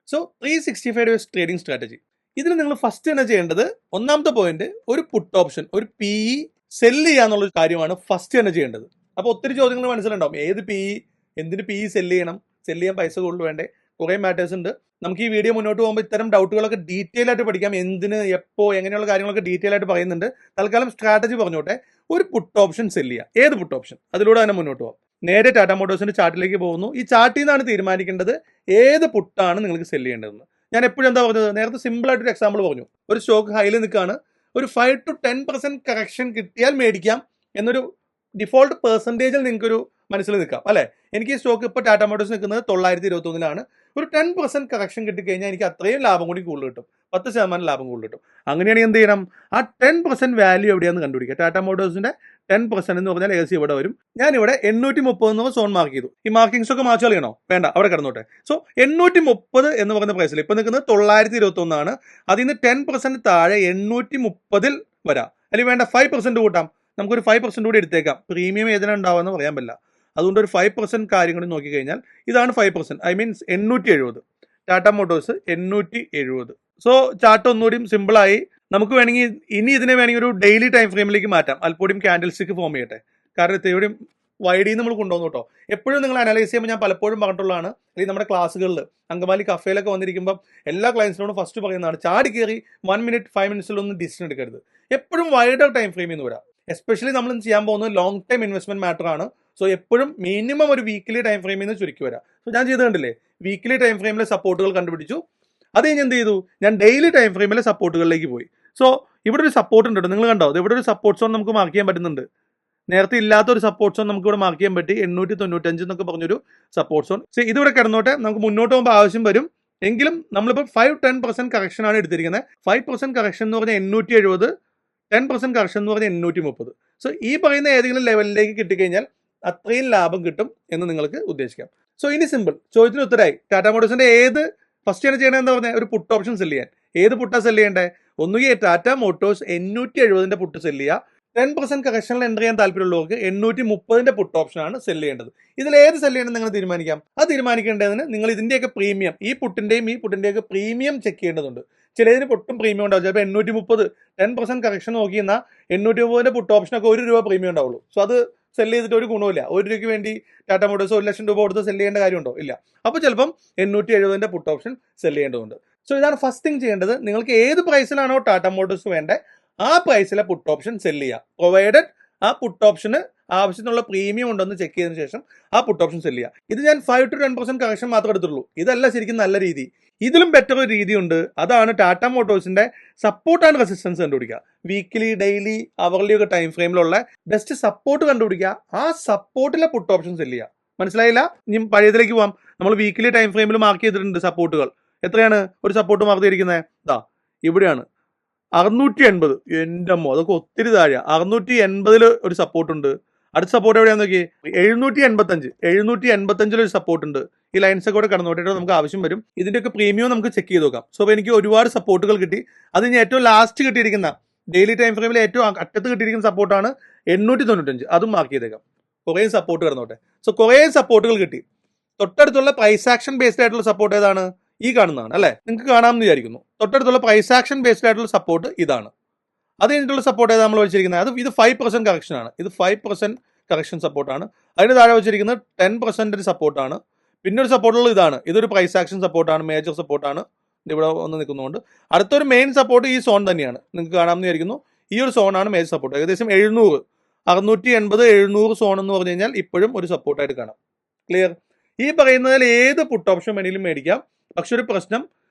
So 365 days trading strategy. ഇതിന് നിങ്ങൾ ഫസ്റ്റ് തന്നെ ചെയ്യേണ്ടത്, ഒന്നാമത്തെ പോയിന്റ്, ഒരു പുട്ട് ഓപ്ഷൻ, ഒരു PE സെല്ല് ചെയ്യാന്നുള്ള കാര്യമാണ് ഫസ്റ്റ് തന്നെ ചെയ്യേണ്ടത്. അപ്പോൾ ഒത്തിരി ചോദ്യങ്ങൾ മനസ്സിലുണ്ടാവും, ഏത് PE, എന്തിന് PE സെല്ല് ചെയ്യണം, സെല്ല് ചെയ്യാൻ പൈസ കൂടുതൽ വേണ്ടേ, കുറേ മാറ്റേഴ്സ് ഉണ്ട്. നമുക്ക് ഈ വീഡിയോ മുന്നോട്ട് പോകുമ്പോൾ ഇത്തരം ഡൗട്ടുകളൊക്കെ ഡീറ്റെയിൽ ആയിട്ട് പഠിക്കാം. എന്തിന്, എപ്പോൾ, എങ്ങനെയുള്ള കാര്യങ്ങളൊക്കെ ഡീറ്റെയിൽ ആയിട്ട് പറയുന്നുണ്ട്. തൽക്കാലം സ്ട്രാറ്റജി പറഞ്ഞോട്ടെ. ഒരു പുട്ട് ഓപ്ഷൻ സെല്ല് ചെയ്യുക, ഏത് പുട്ട് ഓപ്ഷൻ, അതിലൂടെ തന്നെ മുന്നോട്ട് പോകാം. നേരെ ടാറ്റ മോട്ടോഴ്സിന്റെ ചാർട്ടിലേക്ക് പോകുന്നു. ഈ ചാർട്ടിൽ നിന്നാണ് തീരുമാനിക്കേണ്ടത് ഏത് പുട്ടാണ് നിങ്ങൾക്ക് സെല്ല് ചെയ്യേണ്ടതെന്ന്. ഞാൻ എപ്പോഴും എന്താ പറഞ്ഞത്, നേരത്തെ സിമ്പിൾ ആയിട്ടൊരു എക്സാമ്പിൾ പറഞ്ഞു. ഒരു സ്റ്റോക്ക് ഹൈയിൽ നിൽക്കുകയാണ്, ഒരു 5 to 10% കറക്ഷൻ കിട്ടിയാൽ മേടിക്കാം എന്നൊരു ഡിഫോൾട്ട് പെർസെൻറ്റേജിൽ നിങ്ങൾക്കൊരു മനസ്സിൽ നിൽക്കാം അല്ലേ. എനിക്ക് ഈ സ്റ്റോക്ക് ഇപ്പോൾ ടാറ്റ മോട്ടോഴ്സ് നിൽക്കുന്നത് 921 ഒരു 10% കറക്ഷൻ കിട്ടിക്കഴിഞ്ഞാൽ എനിക്ക് അത്രയും ലാഭം കൂടി കൂടുതൽ കിട്ടും, 10% ലാഭം കൂടുതൽ കിട്ടും. അങ്ങനെയാണെങ്കിൽ എന്ത് ചെയ്യണം, ആ 10% വാല്യൂ എവിടെയാണെന്ന് കണ്ടുപിടിക്കുക. ടാറ്റ മോട്ടോഴ്സിന്റെ 10% എന്ന് പറഞ്ഞാൽ ഏകദേശം ഇവിടെ വരും. ഞാനിവിടെ 830 എന്ന് സോൺ മാർക്ക് ചെയ്തു. ഈ മാർക്കിങ്സ് ഒക്കെ മാച്ച് കളിയണോ, വേണ്ട, അവിടെ കിടന്നോട്ടെ. സോ 830 എന്ന് പറയുന്ന പ്രൈസിൽ ഇപ്പോൾ നിൽക്കുന്നത് 921 അതിൽ നിന്ന് 10% താഴെ 830 വരാം. അല്ലെങ്കിൽ വേണ്ട 5% കൂട്ടാം, നമുക്കൊരു 5% കൂടി എടുത്തേക്കാം. പ്രീമിയം ഏതിനാ ഉണ്ടാവുമെന്ന് പറയാൻ പറ്റില്ല. അതുകൊണ്ട് ഒരു 5% കാര്യം കൂടി നോക്കിക്കഴിഞ്ഞാൽ ഇതാണ് 5%, I means 870. Tata Motors 870. So chart ഒന്നുകൂടിയും സിമ്പിളായി. നമുക്ക് വേണമെങ്കിൽ ഇനി ഇതിനെ വേണമെങ്കിൽ ഒരു ഡെയിലി ടൈം ഫ്രെയിമിലേക്ക് മാറ്റാം. അല്പം ക്യാൻഡിൽ സ്റ്റിക്ക് ഫോം ചെയ്യട്ടെ, കാരണം ഇത്രയും വൈഡിൽ നമ്മൾ കൊണ്ടുവന്നു കേട്ടോ. എപ്പോഴും നിങ്ങൾ അനലൈസ് ചെയ്യുമ്പോൾ ഞാൻ പലപ്പോഴും പറഞ്ഞിട്ടുള്ളതാണ്, അല്ലെങ്കിൽ നമ്മുടെ ക്ലാസ്സുകളിൽ അങ്കമാലി കഫേയിലൊക്കെ വന്നിരിക്കുമ്പോൾ എല്ലാ ക്ലയൻസിനോടും ഫസ്റ്റ് പറയുന്നതാണ്, ചാടി കയറി 1 minute 5 minutesലൊന്നും ഡിസിഷൻ എടുക്കരുത്. എപ്പോഴും വൈഡർ ടൈം ഫ്രെയിമിൽ നിന്ന് വരാം. എസ്പെഷ്യലി നമ്മൾ ചെയ്യാൻ പോകുന്നത് ലോങ് ടൈം ഇൻവെസ്റ്റ്മെന്റ് മാറ്റർ ആണ്. സോ എപ്പോഴും മിനിമം ഒരു വീക്കിലി ടൈം ഫ്രെയിമിൽ നിന്ന് ചുരുക്കി വരാം. സോ ഞാൻ ചെയ്ത് കണ്ടില്ലേ, വീക്കിലി ടൈം ഫ്രെയിമിലെ സപ്പോർട്ടുകൾ കണ്ടുപിടിച്ചു. അത് കഴിഞ്ഞ് എന്ത് ചെയ്തു, ഞാൻ ഡെയിലി ടൈം ഫ്രെയിമിലെ സപ്പോർട്ടുകളിലേക്ക് പോയി. സോ ഇവിടെ ഒരു സപ്പോർട്ട് ഉണ്ട്, നിങ്ങൾ കണ്ടോ, ഇവിടെ ഒരു സപ്പോർട്ട് സോൺ നമുക്ക് മാർക്ക് ചെയ്യാൻ പറ്റുന്നുണ്ട്. നേരത്തെ ഇല്ലാത്ത ഒരു സപ്പോർട്ട് സോൺ നമുക്ക് ഇവിടെ മാർക്ക് ചെയ്യാൻ പറ്റി, 895 എന്നൊക്കെ പറഞ്ഞൊരു സപ്പോർട്ട് സോൺ. സോ ഇതിവിടെ കിടന്നോട്ടെ, നമുക്ക് മുന്നോട്ട് പോകുമ്പോൾ ആവശ്യം വരും. എങ്കിലും നമ്മളിപ്പോൾ 5-10% കറക്ഷൻ ആണ് എടുത്തിരിക്കുന്നത്. 5% കറക്ഷൻ എന്ന് പറഞ്ഞാൽ 870, 10% കറക്ഷൻ എന്ന് പറഞ്ഞാൽ 830. സോ ഈ പറയുന്ന ഏതെങ്കിലും ലെവലിലേക്ക് കിട്ടിക്കഴിഞ്ഞാൽ അത്രയും ലാഭം കിട്ടും എന്ന് നിങ്ങൾക്ക് ഉദ്ദേശിക്കാം. സോ ഇനി സിമ്പിൾ, ചോദ്യത്തിന് ഉത്തരമായി. ടാറ്റ മോട്ടോഴ്സിന്റെ ഏത് ഫസ്റ്റ് ആണ് ചെയ്യണത് എന്താ പറഞ്ഞാൽ, ഒരു പുട്ട് ഓപ്ഷൻ സെല്ല് ചെയ്യാൻ. ഏത് പുട്ടാ സെല്ല് ചെയ്യേണ്ടത്, ഒന്നുകിൽ ടാറ്റ മോട്ടോഴ്സ് 870 പുട്ട് സെല്ല് ചെയ്യുക. 10% കറക്ഷനിൽ എൻ്റർ ചെയ്യാൻ താല്പര്യമുള്ളവർക്ക് 830 പുട്ട് ഓപ്ഷൻ ആണ് സെല്ല് ചെയ്യേണ്ടത്. ഇതിൽ ഏത് സെല്ല് ചെയ്യണം നിങ്ങൾ തീരുമാനിക്കാം. അത് തീരുമാനിക്കേണ്ടതിന് നിങ്ങൾ ഇതിന്റെയൊക്കെ പ്രീമിയം, ഈ പുട്ടിന്റെയൊക്കെ പ്രീമിയം ചെക്ക് ചെയ്യേണ്ടതുണ്ട്. ചിലതിന് പൊട്ടും പ്രീമിയം ഉണ്ടാവും. ചിലപ്പോൾ 830 10% കറക്ഷൻ നോക്കി എന്നാൽ 830 പുട്ട് ഓപ്ഷനൊക്കെ ₹1 പ്രീമിയം ഉണ്ടാവുള്ളൂ. സോ അത് സെല്ല് ചെയ്തിട്ട് ഒരു ഗുണമില്ല. ₹1 വേണ്ടി ടാറ്റ മോട്ടോഴ്സ് 1 ലക്ഷം രൂപ കൊടുത്ത് സെല്ല് ചെയ്യേണ്ട കാര്യമുണ്ടോ, ഇല്ല. അപ്പോൾ ചിലപ്പം 870 പുട്ട് ഓപ്ഷൻ സെല്ല് ചെയ്യേണ്ടതുണ്ട്. സോ ഇതാണ് ഫസ്റ്റ് തിങ് ചെയ്യേണ്ടത്. നിങ്ങൾക്ക് ഏത് പ്രൈസിലാണോ ടാറ്റ മോട്ടോഴ്സ് വേണ്ടത് ആ പ്രൈസിലെ പുട്ട് ഓപ്ഷൻ സെല്ല് ചെയ്യുക. പ്രൊവൈഡഡ് ആ പുട്ട് ഓപ്ഷന് ആവശ്യത്തിനുള്ള പ്രീമിയം ഉണ്ടെന്ന് ചെക്ക് ചെയ്തതിനു ശേഷം ആ പുട്ട് ഓപ്ഷൻ സെല്ല് ചെയ്യുക. ഇത് ഞാൻ 5-10% കറക്ഷൻ മാത്രമേ എടുത്തുള്ളൂ. ഇതല്ല ശരിക്കും നല്ല രീതി. ഇതിലും ബെറ്റർ ഒരു രീതിയുണ്ട്. അതാണ് ടാറ്റ മോട്ടോഴ്സിന്റെ സപ്പോർട്ട് ആൻഡ് റെസിസ്റ്റൻസ് കണ്ടുപിടിക്കുക. വീക്കിലി, ഡെയിലി, അവർലി ഒക്കെ ടൈം ഫ്രെയിമിലുള്ള ബെസ്റ്റ് സപ്പോർട്ട് കണ്ടുപിടിക്കുക. ആ സപ്പോർട്ടിലെ പുട്ട് ഓപ്ഷൻ സെല്ല് ചെയ്യുക. മനസ്സിലായില്ല? ഇനി പഴയതിലേക്ക് പോവാം. നമ്മൾ വീക്കിലി ടൈം ഫ്രെയിമിൽ മാർക്ക് ചെയ്തിട്ടുണ്ട് സപ്പോർട്ടുകൾ. എത്രയാണ് ഒരു സപ്പോർട്ട് മാർക്ക് ചെയ്തിരിക്കുന്നത്? ഇതാ ഇവിടെയാണ് 680. എൻ്റെ അമ്മോ, അതൊക്കെ ഒത്തിരി താഴെ. 680 ഒരു സപ്പോർട്ട് ഉണ്ട്. അടുത്ത സപ്പോർട്ട് എവിടെയാന്ന് നോക്കി, 785 ഒരു സപ്പോർട്ട് ഉണ്ട്. ഈ ലൈൻസ് ഒക്കെ കൂടെ കടന്നോട്ടിട്ട് നമുക്ക് ആവശ്യം വരും. ഇതിന്റെയൊക്കെ പ്രീമിയം നമുക്ക് ചെക്ക് ചെയ്ത് നോക്കാം. സോ എനിക്ക് ഒരുപാട് സപ്പോർട്ടുകൾ കിട്ടി. അത് ഇനി ഏറ്റവും ലാസ്റ്റ് കിട്ടിയിരിക്കുന്ന ഡെയിലി ടൈം ഫ്രെയിമിൽ ഏറ്റവും അറ്റത്ത് കിട്ടിയിരിക്കുന്ന സപ്പോർട്ടാണ് 895. അതും മാർക്ക് ചെയ്തേക്കാം. കുറേ സപ്പോർട്ട് കിടന്നോട്ടെ. സോ കുറേ സപ്പോർട്ടുകൾ കിട്ടി. തൊട്ടടുത്തുള്ള പ്രൈസ് ആക്ഷൻ ബേസ്ഡ് ആയിട്ടുള്ള സപ്പോർട്ട് ഏതാണ്? ഈ കാണുന്നതാണ് അല്ലേ, നിങ്ങൾക്ക് കാണാമെന്ന് വിചാരിക്കുന്നു. തൊട്ടടുത്തുള്ള പ്രൈസ് ആക്ഷൻ ബേസ്ഡ് ആയിട്ടുള്ള സപ്പോർട്ട് ഇതാണ്. അത് കഴിഞ്ഞിട്ടുള്ള സപ്പോർട്ട് ഏതാണ് നമ്മൾ വെച്ചിരിക്കുന്നത്? ഇത് 5% കറക്ഷൻ ആണ്. ഇത് 5% കറക്ഷൻ സപ്പോർട്ടാണ്. അതിന് താഴെ വെച്ചിരിക്കുന്നത് 10% സപ്പോർട്ടാണ്. പിന്നെ ഒരു സപ്പോർട്ടുള്ളത് ഇതാണ്. ഇതൊരു പ്രൈസ് ആക്ഷൻ സപ്പോർട്ടാണ്, മേജർ സപ്പോർട്ടാണ്. ഇവിടെ ഒന്ന് നിൽക്കുന്നുണ്ട്. അടുത്തൊരു മെയിൻ സപ്പോർട്ട് ഈ സോൺ തന്നെയാണ്, നിങ്ങൾക്ക് കാണാമെന്ന് വിചാരിക്കുന്നു. ഈ ഒരു സോണാണ് മേജർ സപ്പോർട്ട്. ഏകദേശം 700, 680, 700 സോൺ എന്ന് പറഞ്ഞു കഴിഞ്ഞാൽ ഇപ്പോഴും ഒരു സപ്പോർട്ടായിട്ട് കാണാം. ക്ലിയർ? ഈ പറയുന്നതിൽ ഏത് പുട്ട് ഓപ്ഷൻ വേണമെങ്കിലും മേടിക്കാം. പക്ഷെ ഒരു പ്രശ്നം,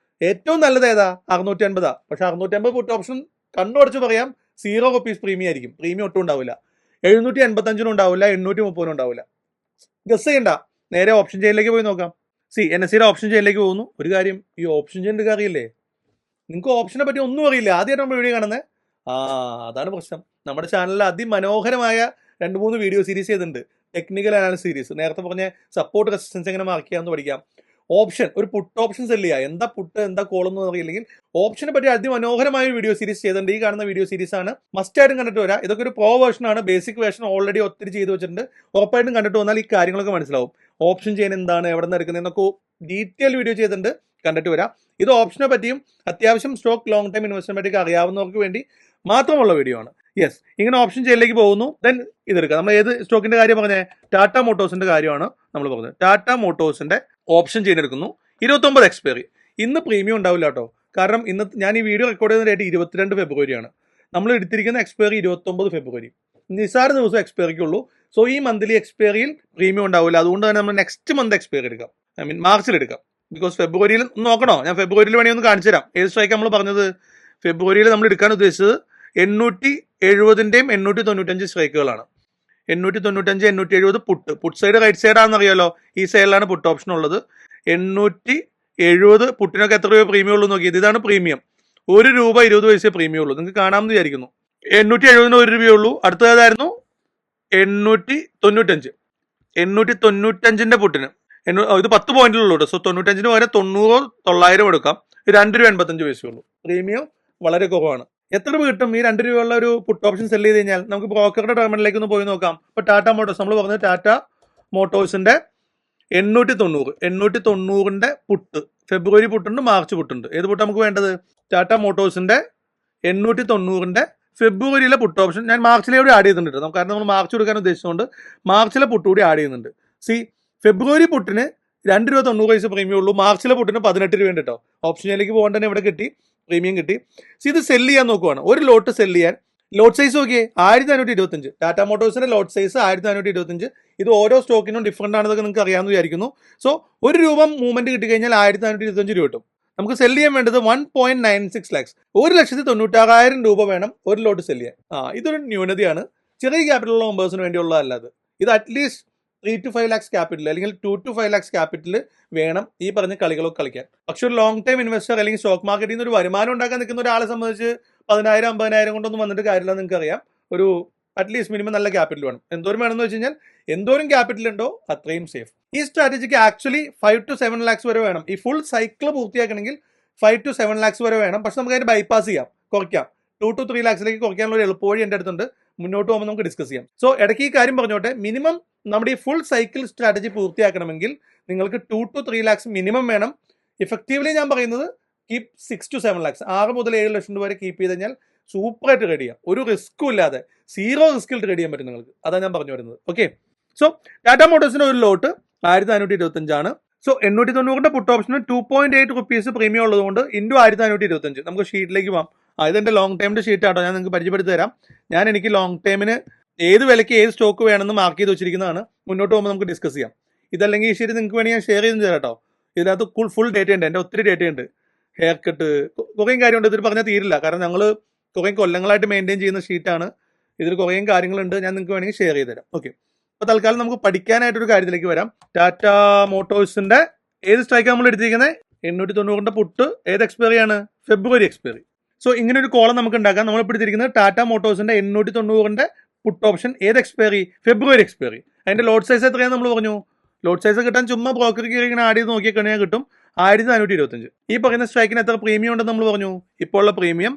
ഏറ്റവും നല്ലത് ഏതാ? 650. പക്ഷെ 650 പുട്ട് ഓപ്ഷൻ കണ്ണുടച്ച് പറയാം, 0 റുപ്പീസ് പ്രീമിയം ആയിരിക്കും. പ്രീമിയം ഒട്ടും ഉണ്ടാവില്ല. 785 ഉണ്ടാവില്ല, 830 ഉണ്ടാവില്ല. ഗസ് ചെയ്യണ്ട, നേരെ ഓപ്ഷൻ ചെയിനിലേക്ക് പോയി നോക്കാം. NSEയുടെ ഓപ്ഷൻ ചെയിനിലേക്ക് പോകുന്നു. ഒരു കാര്യം, ഈ ഓപ്ഷൻ ചെയിൻ അറിയില്ലേ? നിങ്ങൾക്ക് ഓപ്ഷനെ പറ്റി ഒന്നും അറിയില്ല, ആദ്യമായിട്ട് നമ്മൾ വീഡിയോ കാണുന്നത്. അതാണ് പ്രശ്നം. നമ്മുടെ ചാനലിൽ അതിമനോഹരമായ 2-3 വീഡിയോ സീരീസ് ചെയ്തിട്ടുണ്ട്. ടെക്നിക്കൽ അനാലിസിസ് സീരീസ്, നേരത്തെ പറഞ്ഞ സപ്പോർട്ട് റെസിസ്റ്റൻസ് എങ്ങനെ മാർക്ക് ചെയ്യാമെന്ന് പഠിക്കാം. ഓപ്ഷൻ, ഒരു പുട്ട് ഓപ്ഷൻ സെല് ചെയ്യുക, എന്താ പുട്ട് എന്താ കോൾ എന്ന് അറിയില്ലെങ്കിൽ ഓപ്ഷനെ പറ്റി അതിമനോഹരമായ വീഡിയോ സീരീസ് ചെയ്തിട്ടുണ്ട്. ഈ കാണുന്ന വീഡിയോ സീരീസ് ആണ്, മസ്റ്റ് ആയിട്ടും കണ്ടിട്ട് വരാം. ഇതൊക്കെ ഒരു പ്രോ വേർഷൻ ആണ്, ബേസിക് വേർഷൻ ഓൾറെഡി ഒത്തിരി ചെയ്ത് വെച്ചിട്ടുണ്ട്. ഉറപ്പായിട്ടും കണ്ടിട്ട് വന്നാൽ ഈ കാര്യങ്ങളൊക്കെ മനസ്സിലാവും. ഓപ്ഷൻ ചെയിൻ എന്താണ്, എവിടെ നിന്ന് എടുക്കുന്നത് എന്നൊക്കെ ഡീറ്റെയിൽ വീഡിയോ ചെയ്തിട്ടുണ്ട്, കണ്ടിട്ട് വരാം. ഇത് ഓപ്ഷനെ പറ്റിയും അത്യാവശ്യം സ്റ്റോക്ക് ലോങ് ടൈം ഇൻവെസ്റ്റ്മെന്റ് ഒക്കെ അറിയാവുന്നവർക്ക് വേണ്ടി മാത്രമുള്ള വീഡിയോ ആണ്. യെസ്, ഇങ്ങനെ ഓപ്ഷൻ ചെയിനിലേക്ക് പോകുന്നു. ദെൻ ഇതെടുക്കുക. നമ്മൾ ഏത് സ്റ്റോക്കിന്റെ കാര്യം പറഞ്ഞേ? ടാറ്റ മോട്ടോഴ്സിന്റെ കാര്യമാണ് നമ്മൾ പറഞ്ഞത്. ടാറ്റ മോട്ടോഴ്സിന്റെ ഓപ്ഷൻ ചെയിൻ എടുക്കുന്നു. 29 എക്സ്പയറി. ഇന്ന് പ്രീമിയം ഉണ്ടാവില്ല കേട്ടോ, കാരണം ഇന്ന് ഞാൻ ഈ വീഡിയോ റെക്കോർഡ് ചെയ്യുന്ന ഡേറ്റ് 22 ഫെബ്രുവരിയാണ്. നമ്മൾ എടുത്തിരിക്കുന്ന എക്സ്പയറി 29 ഫെബ്രുവരി. നിസ്സാര ദിവസം എക്സ്പയറിക്കുള്ളൂ. സോ ഈ മന്ത്ലി എക്സ്പയറിയിൽ പ്രീമിയം ഉണ്ടാവില്ല. അതുകൊണ്ട് തന്നെ നമ്മൾ നെക്സ്റ്റ് മന്ത് എക്സ്പയറി എടുക്കാം, മാർച്ചിൽ എടുക്കാം. ബിക്കോസ് ഫെബ്രുവരിയിൽ നോക്കണോ? ഞാൻ ഫെബ്രുവരിയിൽ വേണമെങ്കിൽ ഒന്ന് കാണിച്ചു തരാം. ഏത് സ്ട്രൈക്ക് നമ്മൾ പറഞ്ഞത്? ഫെബ്രുവരിയിൽ നമ്മൾ എടുക്കാൻ ഉദ്ദേശിച്ചത് 870ന്റെയും 895 സ്ട്രൈക്കുകളാണ്. 895, 870 പുട്ട് സൈഡ് റൈറ്റ് സൈഡ് ആണെന്ന് അറിയാലോ. ഈ സൈഡിലാണ് പുട്ട് ഓപ്ഷൻ ഉള്ളത്. 870 പുട്ടിനൊക്കെ എത്ര രൂപ പ്രീമിയം ഉള്ളൂ നോക്കിയത്. ഇതാണ് പ്രീമിയം. ₹1.20 പ്രീമിയം ഉള്ളൂ. നിങ്ങൾക്ക് കാണാമെന്ന് വിചാരിക്കുന്നു. 870 ₹1 ഉള്ളൂ. അടുത്തതായിരുന്നു 895. 895ന്റെ പുട്ടിന് ഇത് 10 പോയിന്റിലുള്ളൂ. സോ 95ന് പകരം 90, 900 എടുക്കാം. ₹2.85 ഉള്ളൂ. പ്രീമിയം വളരെ കുറവാണ്. എത്ര രൂപ കിട്ടും ഈ ₹2 ഒരു പുട്ട് ഓപ്ഷൻ സെല് ചെയ്ത് കഴിഞ്ഞാൽ? നമുക്ക് ബ്രോക്കറുടെ ടെർമിനലിലേക്ക് ഒന്ന് പോയി നോക്കാം. ഇപ്പൊ ടാറ്റ മോട്ടോഴ്സ് നമ്മൾ പറഞ്ഞത്, ടാറ്റ മോട്ടോഴ്സിന്റെ 890ന്റെ പുട്ട്, ഫെബ്രുവരി പുട്ടുണ്ട്, മാർച്ച് പുട്ടുണ്ട്. ഏത് പുട്ട് നമുക്ക് വേണ്ടത്? ടാറ്റ മോട്ടോഴ്സിന്റെ 890ന്റെ ഫെബ്രുവരിയിലെ പുട്ട് ഓപ്ഷൻ ഞാൻ മാർച്ചിലൂടെ ആഡ് ചെയ്തിട്ടുണ്ട്. കാരണം നമ്മൾ മാർച്ച് കൊടുക്കാൻ ഉദ്ദേശിച്ചുകൊണ്ട് മാർച്ചിലെ പുട്ട് കൂടി ആഡ് ചെയ്യുന്നുണ്ട്. ഫെബ്രുവരി പുട്ടിന് ₹2.90 പ്രീമിയം ഉള്ളൂ. മാർച്ചിലെ പുട്ടിന് ₹18 ഉണ്ട് കേട്ടോ. ഓപ്ഷനിലേക്ക് പോകാൻ തന്നെ ഇവിടെ കിട്ടി, പ്രീമിയം കിട്ടി. ഇത് സെല് ചെയ്യാൻ നോക്കുവാണ്. ഒരു ലോട്ട് സെല് ചെയ്യാൻ ലോട്ട് സൈസ് നോക്കിയേ, 1525. ടാറ്റ മോട്ടോഴ്സിന്റെ ലോട്ട് സൈസ് 1525. ഇത് ഓരോ സ്റ്റോക്കിനും ഡിഫറെന്റ് ആണെന്നൊക്കെ നിങ്ങൾക്ക് അറിയാമെന്ന് വിചാരിക്കുന്നു. സോ ₹1 മൂവ്മെന്റ് കിട്ടിക്കഴിഞ്ഞാൽ 1525 രൂപ കിട്ടും. നമുക്ക് സെല് ചെയ്യാൻ വേണ്ടത് 1.96 lakhs, 1,96,000 രൂപ വേണം ഒരു ലോട്ട് സെല് ചെയ്യാൻ. ഇതൊരു ന്യൂനതയാണ്. ചെറിയ ക്യാപിറ്റലുള്ള മെമ്പേഴ്സിന് വേണ്ടിയുള്ളതല്ല അത്. ഇത് അറ്റ്ലീസ്റ്റ് 3 to 5 lakhs ക്യാപിറ്റൽ അല്ലെങ്കിൽ 2 to 5 lakhs ക്യാപിറ്റൽ വേണം ഈ പറഞ്ഞ കളികളൊക്കെ കളിക്കാൻ. പക്ഷെ ഒരു ലോങ് ടൈം ഇൻവെസ്റ്റർ അല്ലെങ്കിൽ സ്റ്റോക്ക് മാർക്കറ്റിൽ നിന്ന് ഒരു വരുമാനം ഉണ്ടാക്കാൻ നിൽക്കുന്ന ഒരാളെ സംബന്ധിച്ച് 10,000, 50,000 കൊണ്ടൊന്നും വന്നിട്ട് കാര്യമില്ല. നിങ്ങൾക്ക് അറിയാം, ഒരു അറ്റ്ലീസ്റ്റ് മിനിമം നല്ല ക്യാപിറ്റൽ വേണം. എന്തോരം വേണമെന്ന് വെച്ച് കഴിഞ്ഞാൽ എന്തോരം ക്യാപിറ്റൽ ഉണ്ടോ അത്രയും സേഫ്. ഈ സ്ട്രാറ്റജിക്ക് ആക്ച്വലി 5 to 7 lakhs വരെ വേണം. ഈ ഫുൾ സൈക്കിൾ പൂർത്തിയാക്കണമെങ്കിൽ 5 to 7 lakhs വരെ വേണം. പക്ഷെ നമുക്ക് അതിന് ബൈപ്പാസ് ചെയ്യാം, കുറയ്ക്കാം. 2 to 3 lakhsലേക്ക് കുറയ്ക്കാനുള്ള ഒരു എളുപ്പവഴി എൻ്റെ അടുത്തുണ്ട്. മുന്നോട്ട് പോകുമ്പോൾ നമുക്ക് ഡിസ്കസ് ചെയ്യാം. സോ ഇടയ്ക്ക് ഈ കാര്യം പറഞ്ഞോട്ടെ, മിനിമം നമ്മുടെ ഈ ഫുൾ സൈക്കിൾ സ്ട്രാറ്റജി പൂർത്തിയാക്കണമെങ്കിൽ നിങ്ങൾക്ക് 2 to 3 lakhs മിനിമം വേണം. ഇഫക്റ്റീവ്ലി ഞാൻ പറയുന്നത് കീപ് 6 to 7 lakhs, 6 മുതൽ 7 ലക്ഷം രൂപ വരെ കീപ്പ് ചെയ്ത് കഴിഞ്ഞാൽ സൂപ്പറായിട്ട് ട്രേഡ് ചെയ്യാം. ഒരു റിസ്ക്കും ഇല്ലാതെ 0 റിസ്കിൽ ട്രേഡ് ചെയ്യാൻ പറ്റും നിങ്ങൾക്ക്. അതാണ് ഞാൻ പറഞ്ഞു വരുന്നത്. ഓക്കെ, സോ ടാറ്റ മോട്ടോഴ്സിന്റെ ഒരു ലോട്ട് 1525 ആണ്. സോ 890ന്റെ പുട്ട് ഓപ്ഷന് 2.8 rupees പ്രീമിയം ഉള്ളതുകൊണ്ട് ഇൻറ്റു 1525 നമുക്ക് ഷീറ്റിലേക്ക് പോകാം. ഇതെന്റെ ലോങ് ടൈമിന്റെ ഷീറ്റ് ആട്ടോ, ഞാൻ നിങ്ങൾക്ക് പരിചയപ്പെടുത്തി തരാം. എനിക്ക് ലോങ് ടൈമിന് ഏത് വിലയ്ക്ക് ഏത് സ്റ്റോക്ക് വേണമെന്ന് മാർക്ക് ചെയ്ത് വെച്ചിരിക്കുന്നതാണ്. മുന്നോട്ട് പോകുമ്പോൾ നമുക്ക് ഡിസ്കസ് ചെയ്യാം. ഇതല്ലെങ്കിൽ ഈ ഷീറ്റ് നിങ്ങൾക്ക് വേണമെങ്കിൽ ഞാൻ ഷെയർ ചെയ്ത് തരാം കേട്ടോ. ഇതിനകത്ത് ഫുൾ ഡേറ്റ ഉണ്ട്, എൻ്റെ ഒത്തിരി ഡേറ്റ ഉണ്ട്. ഹെയർ കട്ട് കുറേയും കാര്യമുണ്ട്. ഇതിൽ പറഞ്ഞാൽ തീരില്ല, കാരണം ഞങ്ങൾ കുറേ കൊല്ലങ്ങളായിട്ട് മെയിൻറ്റെയിൻ ചെയ്യുന്ന ഷീറ്റാണ്. ഇതിൽ കുറേയും കാര്യങ്ങളുണ്ട്, ഞാൻ നിങ്ങൾക്ക് വേണമെങ്കിൽ ഷെയർ ചെയ്ത് തരാം. ഓക്കെ, അപ്പോൾ തൽക്കാലം നമുക്ക് പഠിക്കാനായിട്ടൊരു കാര്യത്തിലേക്ക് വരാം. ടാറ്റ മോട്ടോഴ്സിന്റെ ഏത് സ്ട്രൈക്കാണ് നമ്മൾ എടുത്തിരിക്കുന്നത്? 890ന്റെ പുട്ട് ഏത് എക്സ്പയറിയാണ്? ഫെബ്രുവരി എക്സ്പയറി. സോ ഇങ്ങനെ ഒരു കോളം നമുക്ക് ഉണ്ടാക്കാം. നമ്മളിപ്പോൾ എടുത്തിരിക്കുന്നത് ടാറ്റ മോട്ടോഴ്സിന്റെ 890ന്റെ പുട്ട് ഓപ്ഷൻ ഏത് എക്സ്പയറി? ഫെബ്രുവരി എക്സ്പയറി. അതിന്റെ ലോട്ട് സൈസ് എത്രയാണ് നമ്മൾ പറഞ്ഞു? ലോട്ട് സൈസ് കിട്ടാൻ ചുമ്മാ ബ്രോക്കർക്ക് ഇങ്ങനെ ആഡ് ചെയ്ത് നോക്കിക്കഴിഞ്ഞാൽ കിട്ടും 1525. ഈ പറയുന്ന സ്ട്രൈക്കിന് എത്ര പ്രീമിയം ഉണ്ടെന്ന് നമ്മൾ പറഞ്ഞു? ഇപ്പോൾ ഉള്ള പ്രീമിയം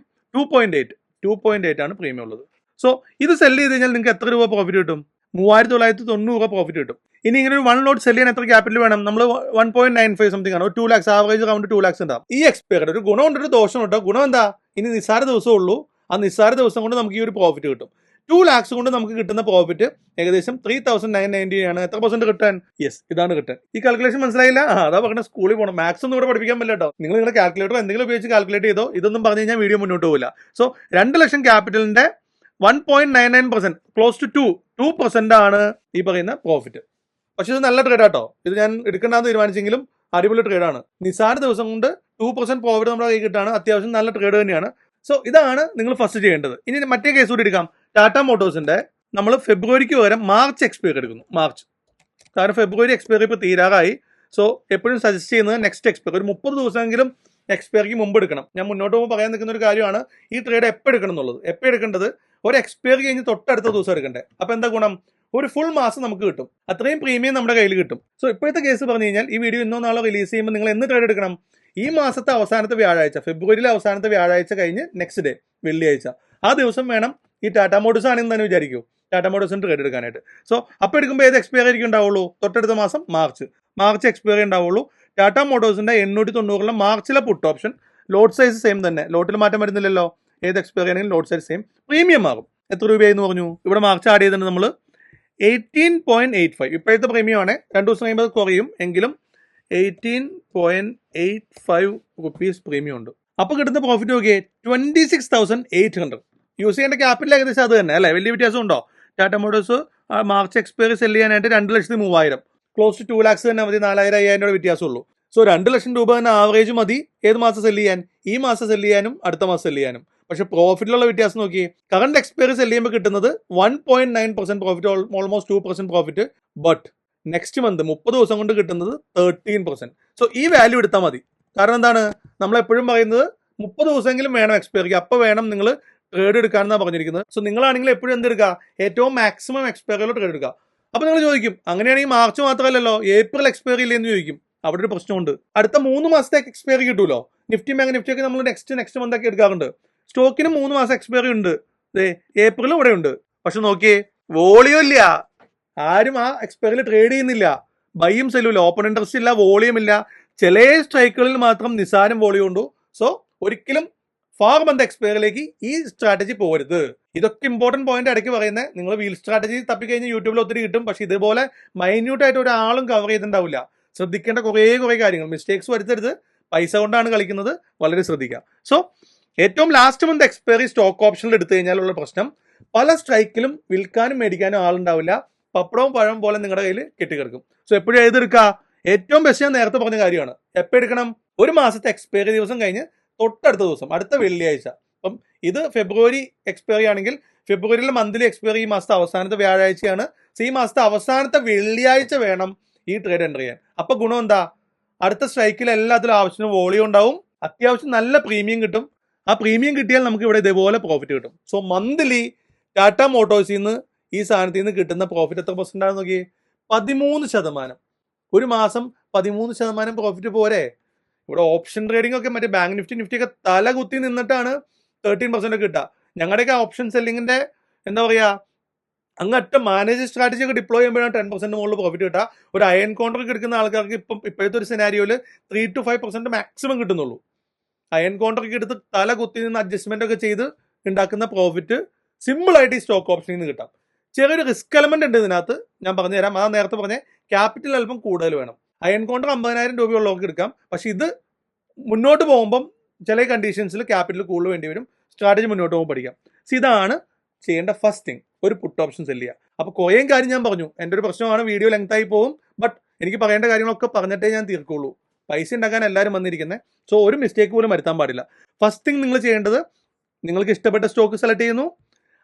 2.8 ആണ് പ്രീമിയം ഉള്ളത്. സോ ഇത് സെല് ചെയ്ത് കഴിഞ്ഞാൽ നിങ്ങൾക്ക് എത്ര രൂപ പ്രോഫിറ്റ് കിട്ടും? 3,990 പ്രോഫിറ്റ് കിട്ടും. ഇനി ഇങ്ങനെ ഒരു 1 ലോട്ട് സെല് ചെയ്യാൻ എത്ര ക്യാപിറ്റൽ വേണം? നമ്മൾ 1.95 സംതിങ് ആണ്, 2 lakhs, ആവറേജ് റൗണ്ട് 2 lakhs ഉണ്ടാവും. ഈ എക്സ്പയർഡ് ഒരു ഗുണമുണ്ട്, ഒരു ദോഷം കേട്ടോ. ഗുണം എന്താ? ഇനി നിസ്സാര ദിവസമേ ഉള്ളൂ. ആ നിസ്സാര ദിവസം കൊണ്ട് നമുക്ക് ഈ ഒരു പ്രോഫിറ്റ് കിട്ടും. 2 lakhs കൊണ്ട് നമുക്ക് കിട്ടുന്ന പ്രോഫിറ്റ് ഏകദേശം 3,990 ആണ്. എത്ര % റിട്ടേൺ? യെസ്, ഇതാണ് റിട്ടേൺ. ഈ കാൽക്കുലേഷൻ മനസ്സിലായില്ല? അതാ പറഞ്ഞ സ്കൂളിൽ പോകണം. മാത്സ് ഒന്നും ഇവിടെ പഠിപ്പിക്കാൻ പറ്റില്ല കേട്ടോ. നിങ്ങൾ നിങ്ങളുടെ കാൽക്കുലേറ്റർ എന്തെങ്കിലും ഉപയോഗിച്ച് കാൽക്കുലേറ്റ് ചെയ്തോ. ഇതൊന്നും പറഞ്ഞു കഴിഞ്ഞാൽ വീഡിയോ മുന്നോട്ട് പോകില്ല. സോ 2 ലക്ഷം ക്യാപിറ്റലിന്റെ 1.99%, ക്ലോസ് ടു 2% ആണ് ഈ പറയുന്ന പ്രോഫിറ്റ്. പക്ഷെ ഇത് നല്ല ട്രേഡ് ആട്ടോ. ഇത് ഞാൻ എടുക്കണ്ടെന്ന് തീരുമാനിച്ചെങ്കിലും അടിപൊളി ട്രേഡാണ്. നിസാര ദിവസം കൊണ്ട് 2% പ്രോഫിറ്റ് നമ്മുടെ കൈ കിട്ടാണ്. അത്യാവശ്യം നല്ല ട്രേഡ് തന്നെയാണ്. സോ ഇതാണ് നിങ്ങൾ ഫസ്റ്റ് ചെയ്യേണ്ടത്. ഇനി മറ്റേ കേസ് കൂടി എടുക്കാം. ടാറ്റ മോട്ടോഴ്സിന്റെ നമ്മൾ ഫെബ്രുവരിക്ക് പകരം മാർച്ച് എക്സ്പയറി എടുക്കുന്നു. മാർച്ച്, കാരണം ഫെബ്രുവരി എക്സ്പയറി ഇപ്പോൾ തീരാറായി. സോ എപ്പോഴും സജസ്റ്റ് ചെയ്യുന്നത് നെക്സ്റ്റ് എക്സ്പയറി ഒരു 30 ദിവസമെങ്കിലും എക്സ്പയറിക്ക് മുമ്പ് എടുക്കണം. ഞാൻ മുന്നോട്ട് പോകുമ്പോൾ പറയാൻ നിൽക്കുന്ന ഒരു കാര്യമാണ് ഈ ട്രേഡ് എപ്പോൾ എടുക്കണം എന്നുള്ളത്. എപ്പോൾ എടുക്കേണ്ടത്, ഒരു എക്സ്പയറി കഴിഞ്ഞ് തൊട്ടടുത്ത ദിവസം എടുക്കണ്ടേ. അപ്പോൾ എന്താ ഗുണം, ഒരു ഫുൾ മാസം നമുക്ക് കിട്ടും. അത്രയും പ്രീമിയം നമ്മുടെ കയ്യിൽ കിട്ടും. സോ ഇപ്പോഴത്തെ കേസ് പറഞ്ഞു കഴിഞ്ഞാൽ ഈ വീഡിയോ ഇന്നോ നാളെ റിലീസ് ചെയ്യുമ്പോൾ നിങ്ങൾ എന്ന് ട്രേഡ് എടുക്കണം, ഈ മാസത്തെ അവസാനത്തെ വ്യാഴാഴ്ച, ഫെബ്രുവരിയിലെ അവസാനത്തെ വ്യാഴാഴ്ച കഴിഞ്ഞ് നെക്സ്റ്റ് ഡേ വെള്ളിയാഴ്ച, ആ ദിവസം വേണം ഈ ടാറ്റ മോട്ടോഴ്സ് ആണെന്ന് തന്നെ വിചാരിക്കൂ ടാറ്റ മോട്ടോഴ്സിന് ട്രേഡ് എടുക്കാനായിട്ട്. സോ അപ്പോൾ എടുക്കുമ്പോൾ ഏത് എക്സ്പയറി ആയിരിക്കും ഉണ്ടാവുള്ളൂ, തൊട്ടടുത്ത മാസം മാർച്ച് എക്സ്പയറി ഉണ്ടാവുള്ളൂ. ടാറ്റ മോട്ടോഴ്സിന്റെ 890 മാർച്ചിലെ put option, lot size same തന്നെ, ലോട്ടിൽ മാറ്റം വരുന്നില്ലല്ലോ. ഏത് എക്സ്പയറി ആണെങ്കിലും ലോട്ട് സൈസ് സെയിം, പ്രീമിയം മാറും. എത്ര രൂപയെന്ന് പറഞ്ഞു, ഇവിടെ മാർച്ച് ആഡ് ചെയ്തിട്ടുണ്ട് നമ്മൾ 18.85. ഇപ്പോഴത്തെ പ്രീമിയം ആണ്, 2 ദിവസം കഴിയുമ്പോൾ കുറയും, എങ്കിലും 18.85 റുപ്പീസ് പ്രീമിയം ഉണ്ട്. അപ്പോൾ കിട്ടുന്ന പ്രോഫിറ്റ് നോക്കിയേ 26,800. യൂസ് ചെയ്യേണ്ട ക്യാപിറ്റൽ ഏകദേശം അത് തന്നെ അല്ലേ, വലിയ വ്യത്യാസം ഉണ്ടോ? Tata Motors March expiry sell ചെയ്യാനായിട്ട് 2,03,000, ക്ലോസ് ടു 2 lakhs തന്നെ മതി, 4,000-5,000 രൂപ വ്യത്യാസമുള്ളൂ. സോ 2 ലക്ഷം രൂപ തന്നെ ആവറേജ് മതി ഏത് മാസം സെല് ചെയ്യാൻ, ഈ മാസം സെല് ചെയ്യാനും അടുത്ത മാസം സെല് ചെയ്യാനും. പക്ഷെ പ്രോഫിറ്റിലുള്ള വ്യത്യാസം നോക്കി, കറണ്ട് എക്സ്പയറി സെല് ചെയ്യുമ്പോൾ കിട്ടുന്നത് 1.9% profit, almost 2% profit. But next month 30 ദിവസം കൊണ്ട് കിട്ടുന്നത് 13%. സോ ഈ വാല്യൂ എടുത്താൽ മതി. കാരണം എന്താണ്, നമ്മളെപ്പോഴും പറയുന്നത് 30 ദിവസമെങ്കിലും വേണം എക്സ്പയറിക്ക്, അപ്പോൾ വേണം നിങ്ങൾ ട്രേഡ് എടുക്കാമെന്നാണ് പറഞ്ഞിരിക്കുന്നത്. സോ നിങ്ങളാണെങ്കിൽ എപ്പോഴും എന്തെടുക്കുക, ഏറ്റവും മാക്സിമം എക്സ്പയറിയിലോ ട്രേഡ് എടുക്കുക. അപ്പോൾ നിങ്ങൾ ചോദിക്കും, അങ്ങനെയാണെങ്കിൽ മാർച്ച് മാത്രമല്ലല്ലോ ഏപ്രിൽ എക്സ്പയറി ഇല്ലെന്ന് ചോദിക്കും. അവിടെ ഒരു പ്രശ്നമുണ്ട്, അടുത്ത 3 മാസത്തെ എക്സ്പയറി കിട്ടുമല്ലോ. നിഫ്റ്റി ബാങ്ക് നിഫ്റ്റിയൊക്കെ നമ്മൾ നെക്സ്റ്റ് മന്ത് ഒക്കെ എടുക്കാറുണ്ട്. സ്റ്റോക്കിന് 3 മാസം എക്സ്പയറി ഉണ്ട്, ഏപ്രിലും ഇവിടെ ഉണ്ട്. പക്ഷെ നോക്കിയേ, വോളിയം ഇല്ല, ആരും ആ എക്സ്പയറിൽ ട്രേഡ് ചെയ്യുന്നില്ല. ബൈയും സെല്ലും ഇല്ല, ഓപ്പൺ ഇൻട്രസ്റ്റ് ഇല്ല, വോളിയം ഇല്ല. ചില സ്ട്രൈക്കുകളിൽ മാത്രം നിസാരം വോളിയം ഉണ്ട്. സോ ഒരിക്കലും 4 മന്ത് എക്സ്പയറിലേക്ക് ഈ സ്ട്രാറ്റജി പോകരുത്. ഇതൊക്കെ ഇമ്പോർട്ടന്റ് പോയിന്റ് ഇടയ്ക്ക് പറയുന്നത്. നിങ്ങൾ വീൽ സ്ട്രാറ്റജി തപ്പിക്കഴിഞ്ഞാൽ യൂട്യൂബിൽ ഒത്തിരി കിട്ടും, പക്ഷെ ഇതുപോലെ മൈന്യൂട്ട് ആയിട്ട് ഒരാളും കവർ ചെയ്തിട്ടുണ്ടാവില്ല. ശ്രദ്ധിക്കേണ്ട കുറേ കാര്യങ്ങൾ, മിസ്റ്റേക്സ് വരുത്തരുത്. പൈസ കൊണ്ടാണ് കളിക്കുന്നത്, വളരെ ശ്രദ്ധിക്കുക. സോ ഏറ്റവും ലാസ്റ്റ് മന്ത് എക്സ്പയറി സ്റ്റോക്ക് ഓപ്ഷനിൽ എടുത്തു കഴിഞ്ഞാലുള്ള പ്രശ്നം, പല സ്ട്രൈക്കിലും വിൽക്കാനും മേടിക്കാനും ആളുണ്ടാവില്ല. പപ്പടവും പഴവും പോലെ നിങ്ങളുടെ കയ്യിൽ കെട്ടിക്കിടക്കും. സോ എപ്പോഴും ഏതെടുക്കുക, ഏറ്റവും ബെസ്റ്റ് ഞാൻ നേരത്തെ പറഞ്ഞ കാര്യമാണ്. എപ്പോൾ എടുക്കണം, ഒരു മാസത്തെ എക്സ്പയറി ദിവസം കഴിഞ്ഞ് തൊട്ടടുത്ത ദിവസം, അടുത്ത വെള്ളിയാഴ്ച. അപ്പം ഇത് ഫെബ്രുവരി എക്സ്പയറി ആണെങ്കിൽ ഫെബ്രുവരിയിലെ മന്ത്ലി എക്സ്പയറി ഈ മാസത്തെ അവസാനത്തെ വ്യാഴാഴ്ചയാണ്. സോ ഈ മാസത്തെ അവസാനത്തെ വെള്ളിയാഴ്ച വേണം ഈ ട്രേഡ് എൻ്റർ ചെയ്യാൻ. അപ്പോൾ ഗുണം എന്താ, അടുത്ത സ്ട്രൈക്കിൽ എല്ലാത്തിലും ആവശ്യത്തിന് വോളിയം ഉണ്ടാവും, അത്യാവശ്യം നല്ല പ്രീമിയം കിട്ടും. ആ പ്രീമിയം കിട്ടിയാൽ നമുക്ക് ഇവിടെ ഇതേപോലെ പ്രോഫിറ്റ് കിട്ടും. സോ മന്ത്ലി ടാറ്റ മോട്ടോഴ്സിൽ നിന്ന് ഈ സാധനത്തിൽ നിന്ന് കിട്ടുന്ന പ്രോഫിറ്റ് എത്ര % ആണെന്ന് നോക്കി, 13%. ഒരു മാസം 13% പ്രോഫിറ്റ് പോരെ. ഇവിടെ ഓപ്ഷൻ ട്രേഡിംഗ് ഒക്കെ മറ്റേ ബാങ്ക് നിഫ്റ്റി ഒക്കെ തല കുത്തി നിന്നിട്ടാണ് 13% ഒക്കെ കിട്ടുക. ഞങ്ങളുടെയൊക്കെ ഓപ്ഷൻ സെല്ലിങ്ങിന്റെ എന്താ പറയുക, അങ്ങറ്റ മാനേജ് സ്ട്രാറ്റജി ഒക്കെ ഡിപ്ലോയ് ചെയ്യുമ്പോഴാണ് 10% മുകളിൽ പ്രോഫിറ്റ് കിട്ടുക. ഒരു അയൺ കോൺട്രാക്ട് എടുക്കുന്ന ആൾക്കാർക്ക് ഇപ്പോഴത്തെ ഒരു സിനാരിയോയിൽ 3 to 5% മാക്സിമം കിട്ടുന്നുള്ളൂ. അയൺ കോൺട്രാക്ട് എടുത്ത് തല കുത്തി നിന്ന് അഡ്ജസ്റ്റ്മെന്റ് ഒക്കെ ചെയ്ത് ഉണ്ടാക്കുന്ന പ്രോഫിറ്റ് സിമ്പിളായിട്ട് ഈ സ്റ്റോക്ക് ഓപ്ഷനിൽ നിന്ന് കിട്ടാം. ചെറിയൊരു റിസ്ക് എലമെന്റ് ഉണ്ട് ഇതിനകത്ത്, ഞാൻ പറഞ്ഞുതരാം. അതാ നേരത്തെ പറഞ്ഞ ക്യാപിറ്റൽ അല്പം കൂടുതൽ വേണം. അയൺ കോൺട്രാക്ട് 50,000 രൂപയുള്ളവർക്ക് എടുക്കാം. പക്ഷെ ഇത് മുന്നോട്ട് പോകുമ്പം ചില കണ്ടീഷൻസിൽ ക്യാപിറ്റൽ കൂടുതൽ വേണ്ടി വരും. സ്ട്രാറ്റജി മുന്നോട്ട് പോകുമ്പോൾ പഠിക്കാം. സോ ഇതാണ് ചെയ്യേണ്ട ഫസ്റ്റ് തിങ്, ഒരു പുട്ട് ഓപ്ഷൻ സെല് ചെയ്യുക. അപ്പോൾ കുറേ കാര്യം ഞാൻ പറഞ്ഞു, എൻ്റെ ഒരു പ്രശ്നമാണ് വീഡിയോ ലെങ്ത് ആയി പോകും. ബട്ട് എനിക്ക് പറയേണ്ട കാര്യങ്ങളൊക്കെ പറഞ്ഞിട്ടേ ഞാൻ തീർക്കുള്ളൂ. പൈസ ഉണ്ടാക്കാൻ എല്ലാവരും വന്നിരിക്കുന്നത്. സോ ഒരു മിസ്റ്റേക്ക് പോലും വരുത്താൻ പാടില്ല. ഫസ്റ്റ് തിങ് നിങ്ങൾ ചെയ്യേണ്ടത്, നിങ്ങൾക്ക് ഇഷ്ടപ്പെട്ട സ്റ്റോക്ക് സെലക്ട് ചെയ്യുന്നു,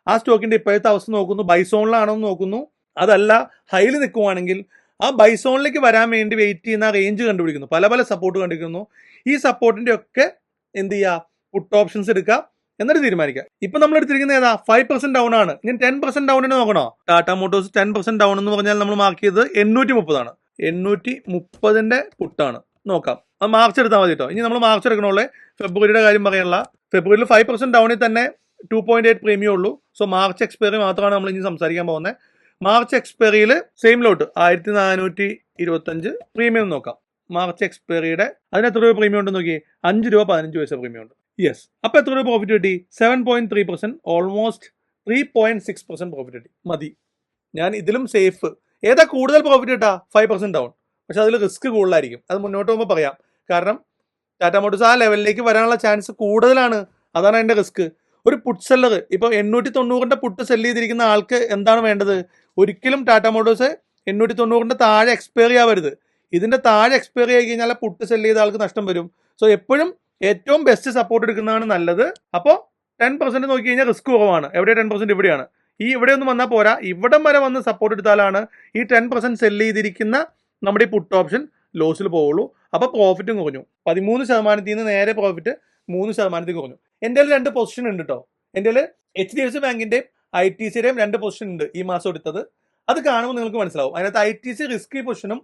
ആ സ്റ്റോക്കിന്റെ ഇപ്പോഴത്തെ അവസ്ഥ നോക്കുന്നു, ബൈസോണിലാണോ എന്ന് നോക്കുന്നു. അതല്ല ഹൈയിൽ നിൽക്കുവാണെങ്കിൽ ആ ബൈസോണിലേക്ക് വരാൻ വേണ്ടി വെയിറ്റ് ചെയ്യുന്ന റേഞ്ച് കണ്ടുപിടിക്കുന്നു, പല സപ്പോർട്ട് കണ്ടുപിടിക്കുന്നു. ഈ സപ്പോർട്ടിന്റെ ഒക്കെ എന്ത് ചെയ്യുക, പുട്ട് ഓപ്ഷൻസ് എടുക്കുക, എന്നിട്ട് തീരുമാനിക്കുക. ഇപ്പൊ നമ്മൾ എടുത്തിരിക്കുന്നത് ഏതാ, 5% ഡൗൺ ആണ്. ഇനി 10% ഡൗണിന് നോക്കണോ? ടാറ്റ മോട്ടോഴ്സ് 10% ഡൗൺ എന്ന് പറഞ്ഞാൽ നമ്മൾ മാർക്ക് ചെയ്തത് 830 ആണ്. 830ന്റെ പുട്ടാണ്. നോക്കാം, അത് മാർച്ച് എടുത്താൽ മതി കേട്ടോ. ഇനി നമ്മൾ മാർച്ച് എടുക്കണുള്ളേ, ഫെബ്രുവരിയുടെ കാര്യം പറയാനുള്ള. ഫെബ്രുവരിയിൽ 5% ഡൗണിൽ തന്നെ 2.8 പ്രീമിയം ഉള്ളൂ. സോ മാർച്ച് എക്സ്പയറി മാത്രമാണ് നമ്മൾ ഇനി സംസാരിക്കാൻ പോകുന്നത്. മാർച്ച് എക്സ്പയറിയിൽ സെയിം ലോട്ട് 1425 പ്രീമിയം നോക്കാം. മാർച്ച് എക്സ്പയറിയുടെ അതിന് എത്ര രൂപ പ്രീമിയം ഉണ്ടെന്ന് നോക്കി, 5 രൂപ 15 പൈസ പ്രീമിയം ഉണ്ട്. യെസ്, അപ്പോൾ എത്ര രൂപ പ്രോഫിറ്റ് കിട്ടി? 7.3%, ഓൾമോസ്റ്റ് 3.6% പ്രോഫിറ്റ് കിട്ടി. മതി. ഞാൻ ഇതിലും സേഫ്. ഏതാ കൂടുതൽ പ്രോഫിറ്റ് കിട്ടാ? 5% ഡൗൺ. പക്ഷെ അതിൽ റിസ്ക് കൂടുതലായിരിക്കും. അത് മുന്നോട്ട് പോകുമ്പോൾ പറയാം. കാരണം ടാറ്റ മോട്ടോഴ്സ് ആ ലെവലിലേക്ക് വരാനുള്ള ചാൻസ് കൂടുതലാണ്. അതാണ് അതിൻ്റെ റിസ്ക്. ഒരു പുട്ട് സെല്ലർ ഇപ്പോൾ 890ന്റെ പുട്ട് സെല്ല് ചെയ്തിരിക്കുന്ന ആൾക്ക് എന്താണ് വേണ്ടത്? ഒരിക്കലും ടാറ്റ മോട്ടോഴ്സ് 890 താഴെ എക്സ്പയറി ആവരുത്. ഇതിന്റെ താഴെ എക്സ്പയറി ആയി കഴിഞ്ഞാൽ പുട്ട് സെല് ചെയ്ത ആൾക്ക് നഷ്ടം വരും. സോ എപ്പോഴും ഏറ്റവും ബെസ്റ്റ് സപ്പോർട്ട് എടുക്കുന്നതാണ് നല്ലത്. അപ്പോൾ 10% നോക്കി കഴിഞ്ഞാൽ റിസ്ക് കുറവാണ്. എവിടെ 10% ഇവിടെയാണ്. ഇവിടെ ഒന്നും വന്നാൽ പോരാ, ഇവിടം വരെ വന്ന് സപ്പോർട്ട് എടുത്താലാണ് ഈ 10% സെല് ചെയ്തിരിക്കുന്ന നമ്മുടെ ഈ പുട്ട് ഓപ്ഷൻ ലോസിൽ പോവുള്ളൂ. അപ്പോൾ പ്രോഫിറ്റും കുറഞ്ഞു. 13% നിന്ന് നേരെ പ്രോഫിറ്റ് 3% കുറഞ്ഞു. എൻ്റെ 2 പൊസിഷൻ ഉണ്ട് കേട്ടോ. എൻ്റെ HDFC ബാങ്കിന്റെയും ITCയുടെയും 2 പൊസിഷൻ ഉണ്ട് ഈ മാസം എടുത്തത്. അത് കാണുമ്പോൾ നിങ്ങൾക്ക് മനസ്സിലാവും. അതിനകത്ത് ITC റിസ്കി പൊസിഷനും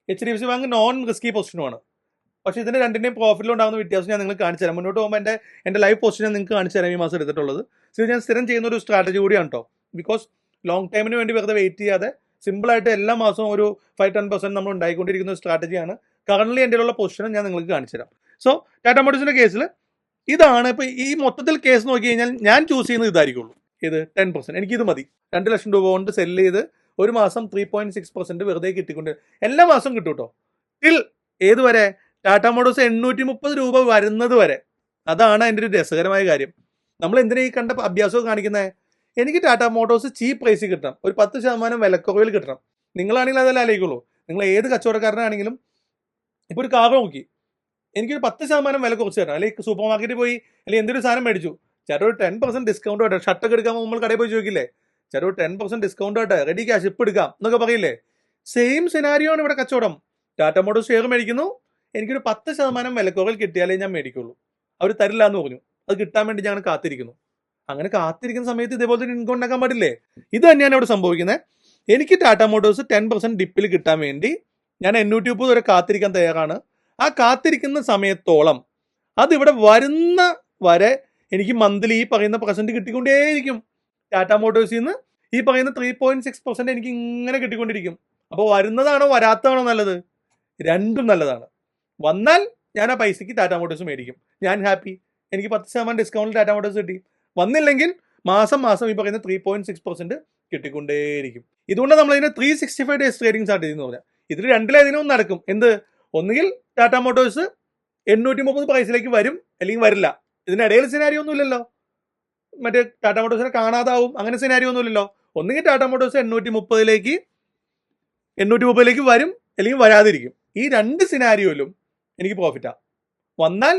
HDFC ബാങ്ക് നോൺ റിസ്കി പൊസിഷനുമാണ്. പക്ഷേ ഇതിന്റെ രണ്ടിന്റെയും പ്രോഫിറ്റിലുണ്ടാകുന്ന വ്യത്യാസം ഞാൻ നിങ്ങൾക്ക് കാണിച്ചു തരാം. മുന്നോട്ട് പോകുമ്പോൾ എൻ്റെ ലൈവ് പൊസിഷൻ ഞാൻ നിങ്ങൾക്ക് കാണിച്ചു തരാം ഈ മാസം എടുത്തിട്ടുള്ളത്. ഇത് ഞാൻ സ്ഥിരം ചെയ്യുന്ന ഒരു സ്ട്രാറ്റജി കൂടിയാണ് കേട്ടോ. ബിക്കോസ് ലോങ് ടൈമിന് വേണ്ടി വെറുതെ വെയിറ്റ് ചെയ്യാതെ സിമ്പിളായിട്ട് എല്ലാ മാസവും ഒരു 5-10% നമ്മൾ ഉണ്ടായിക്കൊണ്ടിരിക്കുന്ന ഒരു സ്ട്രാറ്റജിയാണ്. കറന്റ് എൻ്റെ ഉള്ള പൊസിഷനും ഞാൻ നിങ്ങൾക്ക് കാണിച്ചു തരാം. സോ ടാറ്റ മോട്ടോഴ്സിന്റെ കേസിൽ ഇതാണ്. ഇപ്പോൾ ഈ മൊത്തത്തിൽ കേസ് നോക്കി കഴിഞ്ഞാൽ ഞാൻ ചൂസ് ചെയ്യുന്നത് ഇതായിരിക്കുള്ളൂ. ഇത് 10%. എനിക്കിത് മതി. 2 ലക്ഷം രൂപ കൊണ്ട് സെല്ല് ചെയ്ത് ഒരു മാസം 3.6% വെറുതെ കിട്ടിക്കൊണ്ട് എല്ലാ മാസവും കിട്ടും കേട്ടോ. ടിൽ ഏതുവരെ? ടാറ്റ മോട്ടോഴ്സ് 830 രൂപ വരുന്നത് വരെ. അതാണ് അതിൻ്റെ ഒരു രസകരമായ കാര്യം. നമ്മൾ എന്തിനാ ഈ കണ്ട അഭ്യാസമൊക്കെ കാണിക്കുന്നത്? എനിക്ക് ടാറ്റ മോട്ടോഴ്സ് ചീപ്പ് പ്രൈസിൽ കിട്ടണം, ഒരു 10% വിലക്കുറവിൽ കിട്ടണം. നിങ്ങളാണെങ്കിലും അതല്ല ആലോചിക്കുള്ളൂ. നിങ്ങൾ ഏത് കച്ചവടക്കാരനാണെങ്കിലും ഇപ്പോൾ ഒരു കാർ നോക്കി എനിക്കൊരു 10% വില കുറച്ച് തരണം. അല്ലെങ്കിൽ സൂപ്പർ മാർക്കറ്റിൽ പോയി അല്ലെങ്കിൽ എന്തൊരു സാധനം മേടിച്ചു, ചേട്ടാ ഒരു 10% ഡിസ്കൗണ്ട് ആട്ടെ. ഷർട്ടൊക്കെ എടുക്കാൻ നമ്മൾ കടയിൽ പോയി ചോദിക്കില്ലേ, ചേട്ടാ ഒരു 10% ഡിസ്കൗണ്ട് ആട്ടെ, റെഡി ക്യാഷ് ഇപ്പം എടുക്കാം എന്നൊക്കെ പറയില്ലേ? സെയിം സിനാരിയോ ആണ് ഇവിടെ കച്ചവടം. ടാറ്റ മോട്ടോഴ്സ് ഷെയർ മേടിക്കുന്നു, എനിക്കൊരു 10% വിലക്കുറവിൽ കിട്ടിയാലേ ഞാൻ മേടിക്കുള്ളൂ. അവർ തരില്ല എന്ന് പറഞ്ഞു. അത് കിട്ടാൻ വേണ്ടി ഞാൻ കാത്തിരിക്കുന്നു. അങ്ങനെ കാത്തിരിക്കുന്ന സമയത്ത് ഇതേപോലെ തന്നെ ഇൻകം ഉണ്ടാക്കാൻ പാടില്ലേ? ഇത് തന്നെയാണ് ഇവിടെ സംഭവിക്കുന്നത്. എനിക്ക് ടാറ്റ മോട്ടോഴ്സ് 10% ഡിപ്പിൽ കിട്ടാൻ വേണ്ടി ഞാൻ 830 വരെ കാത്തിരിക്കാൻ തയ്യാറാണ്. ആ കാത്തിരിക്കുന്ന സമയത്തോളം അതിവിടെ വരുന്ന വരെ എനിക്ക് മന്ത്ലി ഈ പറയുന്ന % കിട്ടിക്കൊണ്ടേയിരിക്കും. ടാറ്റ മോട്ടോഴ്സിൽ നിന്ന് ഈ പറയുന്ന 3.6% എനിക്ക് ഇങ്ങനെ കിട്ടിക്കൊണ്ടിരിക്കും. അപ്പോൾ വരുന്നതാണോ വരാത്തതാണോ നല്ലത്? രണ്ടും നല്ലതാണ്. വന്നാൽ ഞാൻ ആ പൈസയ്ക്ക് ടാറ്റ മോട്ടോഴ്സ് മേടിക്കും, ഞാൻ ഹാപ്പി. എനിക്ക് 10% ഡിസ്കൗണ്ടിൽ ടാറ്റ മോട്ടോഴ്സ് കിട്ടി. വന്നില്ലെങ്കിൽ മാസം ഈ പറയുന്ന 3.6% കിട്ടിക്കൊണ്ടേയിരിക്കും. ഇതുകൊണ്ടാണ് നമ്മൾ ഇതിനെ 365 ഡേയ്സ് ട്രേഡിംഗ് സ്റ്റാർട്ട് ചെയ്യുന്നത് പറഞ്ഞാൽ. ഇതിൽ രണ്ടിലേതിനും നടക്കും. എന്ത്? ഒന്നുകിൽ ടാറ്റ മോട്ടോഴ്സ് 830 പ്രൈസിലേക്ക് വരും, അല്ലെങ്കിൽ വരില്ല. ഇതിനിടയിൽ സിനാരിയോ ഒന്നും ഇല്ലല്ലോ. മറ്റേ ടാറ്റ മോട്ടോഴ്സിനെ കാണാതാവും, അങ്ങനെ സിനാരിയോ ഒന്നും ഇല്ലല്ലോ. ഒന്നുകിൽ ടാറ്റ മോട്ടോഴ്സ് 830ലേക്ക് വരും, അല്ലെങ്കിൽ വരാതിരിക്കും. ഈ 2 സിനാരിയോയിലും എനിക്ക് പ്രോഫിറ്റാണ്. വന്നാൽ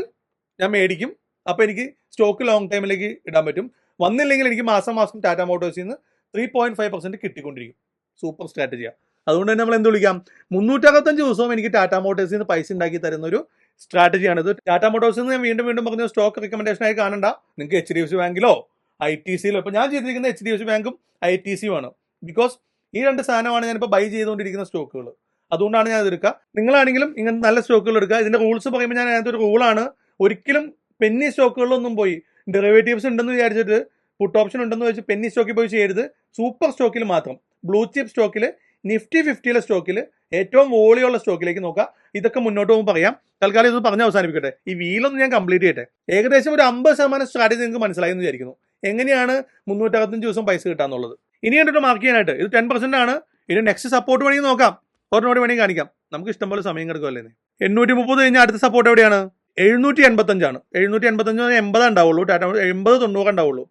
ഞാൻ മേടിക്കും, അപ്പോൾ എനിക്ക് സ്റ്റോക്ക് ലോങ് ടൈമിലേക്ക് ഇടാൻ പറ്റും. വന്നില്ലെങ്കിൽ എനിക്ക് മാസം ടാറ്റ മോട്ടോഴ്സിൽ നിന്ന് 3.5% കിട്ടിക്കൊണ്ടിരിക്കും. സൂപ്പർ സ്ട്രാറ്റജിയാണ്. അതുകൊണ്ട് തന്നെ നമ്മൾ എന്ത് വിളിക്കാം, 365 ദിവസവും എനിക്ക് ടാറ്റ മോട്ടോഴ്സിൽ നിന്ന് പൈസ ഉണ്ടാക്കി തരുന്ന ഒരു സ്ട്രാറ്റജിയാണിത്. ടാറ്റ മോട്ടോഴ്സിൽ നിന്ന് ഞാൻ വീണ്ടും പറഞ്ഞ സ്റ്റോക്ക് റെക്കമെൻഡേഷനായി കാണണ്ട. നിങ്ങൾക്ക് HDFC ബാങ്കിലോ ITCയിലോ, ഇപ്പോൾ ഞാൻ ചെയ്തിരിക്കുന്ന HDFC ബാങ്കും ITCയുമാണ്. ബിക്കോസ് ഈ 2 സാധനമാണ് ഞാനിപ്പോൾ ബൈ ചെയ്തുകൊണ്ടിരിക്കുന്ന സ്റ്റോക്കുകൾ. അതുകൊണ്ടാണ് ഞാൻ എടുക്കുക. നിങ്ങളാണെങ്കിലും ഇങ്ങനെ നല്ല സ്റ്റോക്കുകൾ എടുക്കുക. ഇതിന്റെ റൂൾസ് പറയുമ്പോൾ ഞാൻ അതിനകത്തൊരു റൂളാണ്, ഒരിക്കലും പെന്നി സ്റ്റോക്കുകളിലൊന്നും പോയി ഡെറിവേറ്റീവ്സ് ഉണ്ടെന്ന് വിചാരിച്ചിട്ട് പുട്ട് ഓപ്ഷൻ ഉണ്ടെന്ന് വെച്ച് പെന്നി സ്റ്റോക്കിൽ പോയി ചെയ്യരുത്. സൂപ്പർ സ്റ്റോക്കിൽ മാത്രം, ബ്ലൂ ചിപ്പ് സ്റ്റോക്കിൽ, നിഫ്റ്റി 50യിലെ സ്റ്റോക്കിൽ, ഏറ്റവും വോളിയുള്ള സ്റ്റോക്കിലേക്ക് നോക്കുക. ഇതൊക്കെ മുന്നോട്ട് പോകുമ്പോൾ പറയാം. തൽക്കാലം ഇത് പറഞ്ഞ് അവസാനിപ്പിക്കട്ടെ. ഈ വീലൊന്ന് ഞാൻ കംപ്ലീറ്റ് ചെയ്യട്ടെ. ഏകദേശം ഒരു 50% സ്ട്രാറ്റജി നിങ്ങൾക്ക് മനസ്സിലായി എന്ന് വിചാരിക്കുന്നു. എങ്ങനെയാണ് 365 ദിവസം പൈസ കിട്ടാന്നുള്ളത്. ഇനി കണ്ടിട്ട് മാർക്ക് ചെയ്യാനായിട്ട് ഇത് 10% ആണ്. ഇനി നെക്സ്റ്റ് സപ്പോർട്ട് വേണമെങ്കിൽ നോക്കാം, ഒരെണ്ണോട് വേണമെങ്കിൽ കാണിക്കാം. നമുക്ക് ഇഷ്ടംപോലെ സമയം കിടക്കുമല്ലേ. 830 കഴിഞ്ഞാൽ അടുത്ത സപ്പോർട്ട് എവിടെയാണ്? 785 ആണ്. 785 80 ഉണ്ടാവുള്ളൂ. ടാറ്റ 80-90 ഉണ്ടാവുള്ളൂ.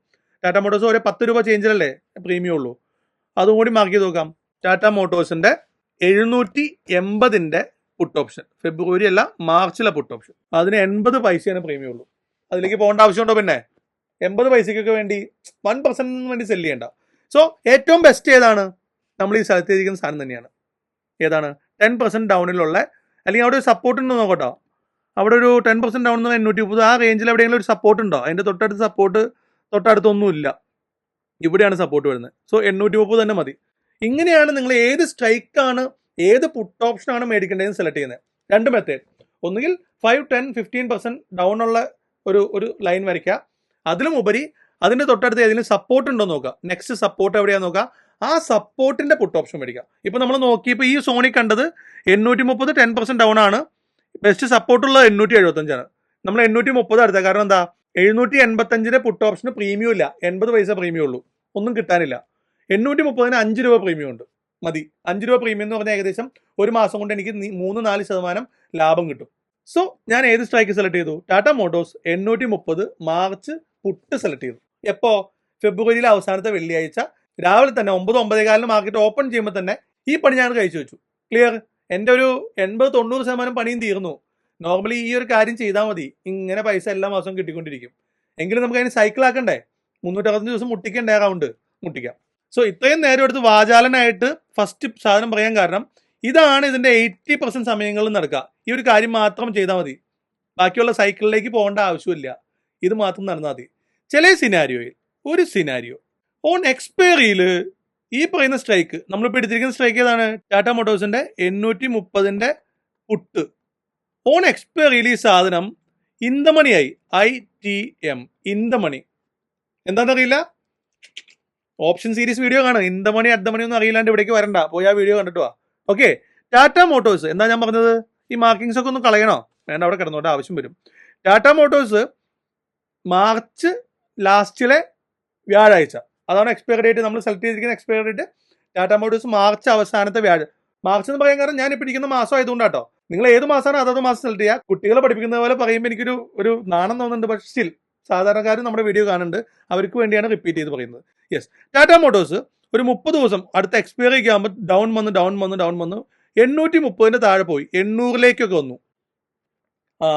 ടാറ്റ മോട്ടോഴ്സ് ഒരു 10 രൂപ ചേഞ്ചിലല്ലേ പ്രീമിയം ഉള്ളൂ. അതും കൂടി മാർക്ക് ചെയ്ത് നോക്കാം. ടാറ്റ മോട്ടോഴ്സിന്റെ 780ന്റെ പുട്ട് ഓപ്ഷൻ, ഫെബ്രുവരി അല്ല മാർച്ചിലെ പുട്ട് ഓപ്ഷൻ, അതിന് 80 പൈസയാണ് പ്രീമിയം ഉള്ളൂ. അതിലേക്ക് പോകേണ്ട ആവശ്യമുണ്ടോ? പിന്നെ 80 പൈസയ്ക്കൊക്കെ വേണ്ടി 1% വേണ്ടി സെല് ചെയ്യേണ്ട. സോ ഏറ്റവും ബെസ്റ്റ് ഏതാണ്? നമ്മൾ ഈ സ്ഥലത്ത് ഇരിക്കുന്ന സാധനം തന്നെയാണ്. ഏതാണ്? 10% ഡൗണിലുള്ള, അല്ലെങ്കിൽ അവിടെ ഒരു സപ്പോർട്ട് ഉണ്ടോ നോക്കട്ടോ. അവിടെ ഒരു 10% ഡൗൺ എന്ന് 830 ആ റേഞ്ചിൽ എവിടെയെങ്കിലും ഒരു സപ്പോർട്ട് ഉണ്ടോ? അതിന്റെ തൊട്ടടുത്തൊന്നുമില്ല. ഇവിടെയാണ് സപ്പോർട്ട് വരുന്നത്. സോ 830 തന്നെ മതി. ഇങ്ങനെയാണ് നിങ്ങൾ ഏത് സ്ട്രൈക്കാണ്, ഏത് പുട്ട് ഓപ്ഷനാണ് മേടിക്കേണ്ടതെന്ന് സെലക്ട് ചെയ്യുന്നത്. 2 മെത്തേഡ്. ഒന്നുകിൽ 5, 10, 15% ഡൗൺ ഉള്ള ഒരു ലൈൻ വരയ്ക്കുക. അതിലും ഉപരി അതിന്റെ തൊട്ടടുത്ത് ഏതെങ്കിലും സപ്പോർട്ട് ഉണ്ടോ നോക്കുക. നെക്സ്റ്റ് സപ്പോർട്ട് എവിടെയാണെന്ന് നോക്കുക. ആ സപ്പോർട്ടിന്റെ പുട്ട് ഓപ്ഷൻ മേടിക്കുക. ഇപ്പൊ നമ്മൾ നോക്കിയപ്പോൾ ഈ സോണിൽ കണ്ടത് 830 10% ഡൗൺ ആണ്. ബെസ്റ്റ് സപ്പോർട്ടുള്ളത് 875 ആണ്. നമ്മൾ 830 എടുത്തത്. കാരണം എന്താ? 785ന്റെ പുട്ട് ഓപ്ഷന് പ്രീമിയം ഇല്ല, 80 പൈസ പ്രീമിയം ഉള്ളൂ, ഒന്നും കിട്ടാനില്ല. 830ന് 5 രൂപ പ്രീമിയം ഉണ്ട്, മതി. 5 രൂപ പ്രീമിയം എന്ന് പറഞ്ഞാൽ ഏകദേശം ഒരു മാസം കൊണ്ട് എനിക്ക് 3-4% ലാഭം കിട്ടും. സോ ഞാൻ ഏത് സ്ട്രൈക്ക് സെലക്ട് ചെയ്തു? Tata Motors 830 March put select ചെയ്തു. എപ്പോ? ഫെബ്രുവരിയിലെ അവസാനത്തെ വെള്ളിയാഴ്ച രാവിലെ തന്നെ 9-9:15 മാർക്കറ്റ് ഓപ്പൺ ചെയ്യുമ്പോൾ തന്നെ ഈ പണി ഞാൻ കഴിച്ചു വെച്ചു. ക്ലിയർ? എൻ്റെ ഒരു 80-90% പണിയും തീർന്നു. നോർമലി ഈ ഒരു കാര്യം ചെയ്താൽ മതി, ഇങ്ങനെ പൈസ എല്ലാ മാസവും കിട്ടിക്കൊണ്ടിരിക്കും. എങ്കിലും നമുക്ക് അതിന് സൈക്കിൾ ആക്കണ്ടേ? 365 ദിവസം മുട്ടിക്കണ്ടേ അക്കൗണ്ട്? മുട്ടിക്കാം. സോ ഇത്രയും നേരം എടുത്ത് വാചാലനായിട്ട് ഫസ്റ്റ് സാധനം പറയാൻ കാരണം ഇതാണ് ഇതിന്റെ 80% സമയങ്ങളിൽ നടക്കുക. ഈ ഒരു കാര്യം മാത്രം ചെയ്താൽ മതി, ബാക്കിയുള്ള സൈക്കിളിലേക്ക് പോകേണ്ട ആവശ്യമില്ല. ഇത് മാത്രം നടന്നാൽ മതി. ചില സിനാരിയോയിൽ ഒരു സിനാരിയോ ഓൺ എക്സ്പയറിയിൽ ഈ പറയുന്ന സ്ട്രൈക്ക്, നമ്മളിപ്പോൾ എടുത്തിരിക്കുന്ന സ്ട്രൈക്ക് ഏതാണ്? ടാറ്റ മോട്ടോഴ്സിന്റെ 830 പുട്ട്. ഓൺ എക്സ്പയറിയിൽ ഈ സാധനം ഇന്ദമണിയായി. ITM ഇന്ദമണി എന്താണെന്നറിയില്ല, ഓപ്ഷൻ സീരീസ് വീഡിയോ കാണും. ഇന്ദമണി അഡ്ഡമണി ഒന്നും അറിയില്ലാണ്ട് ഇവിടേക്ക് വരണ്ട, പോയി ആ വീഡിയോ കണ്ടിട്ട് വാ. ഓക്കെ, ടാറ്റ മോട്ടോഴ്സ് എന്താ ഞാൻ പറഞ്ഞത്? ഈ മാർക്കിങ്സ് ഒക്കെ ഒന്ന് കളയണോ? വേണ്ട, അവിടെ കിടന്നോട്ടെ, ആവശ്യം വരും. ടാറ്റ മോട്ടോഴ്സ് മാർച്ച് ലാസ്റ്റിലെ വ്യാഴാഴ്ച, അതാണ് എക്സ്പയറി ഡേറ്റ്. നമ്മൾ സെലക്ട് ചെയ്തിരിക്കുന്ന expiry date Tata Motors March അവസാനത്തെ വ്യാഴം. മാർച്ച് എന്ന് പറയാൻ കാരണം ഞാൻ ഇരിക്കുന്ന മാസം ആയതുകൊണ്ടാട്ടോ. നിങ്ങൾ ഏത് മാസമാണ് അതത് മാസം സെലക്ട് ചെയ്യുക. കുട്ടികളെ പഠിപ്പിക്കുന്ന പോലെ പറയുമ്പോൾ എനിക്കൊരു നാണം തോന്നുന്നുണ്ട്, പക്ഷേ സ്റ്റിൽ സാധാരണക്കാരും നമ്മുടെ വീഡിയോ കാണുന്നുണ്ട്, അവർക്ക് വേണ്ടിയാണ് റിപ്പീറ്റ് ചെയ്ത് പറയുന്നത്. യെസ്, ടാറ്റ മോട്ടോഴ്സ് ഒരു 30 ദിവസം അടുത്ത എക്സ്പയറി ഒക്കെ ആകുമ്പോൾ ഡൗൺ വന്ന് 830 താഴെ പോയി 800 വന്നു.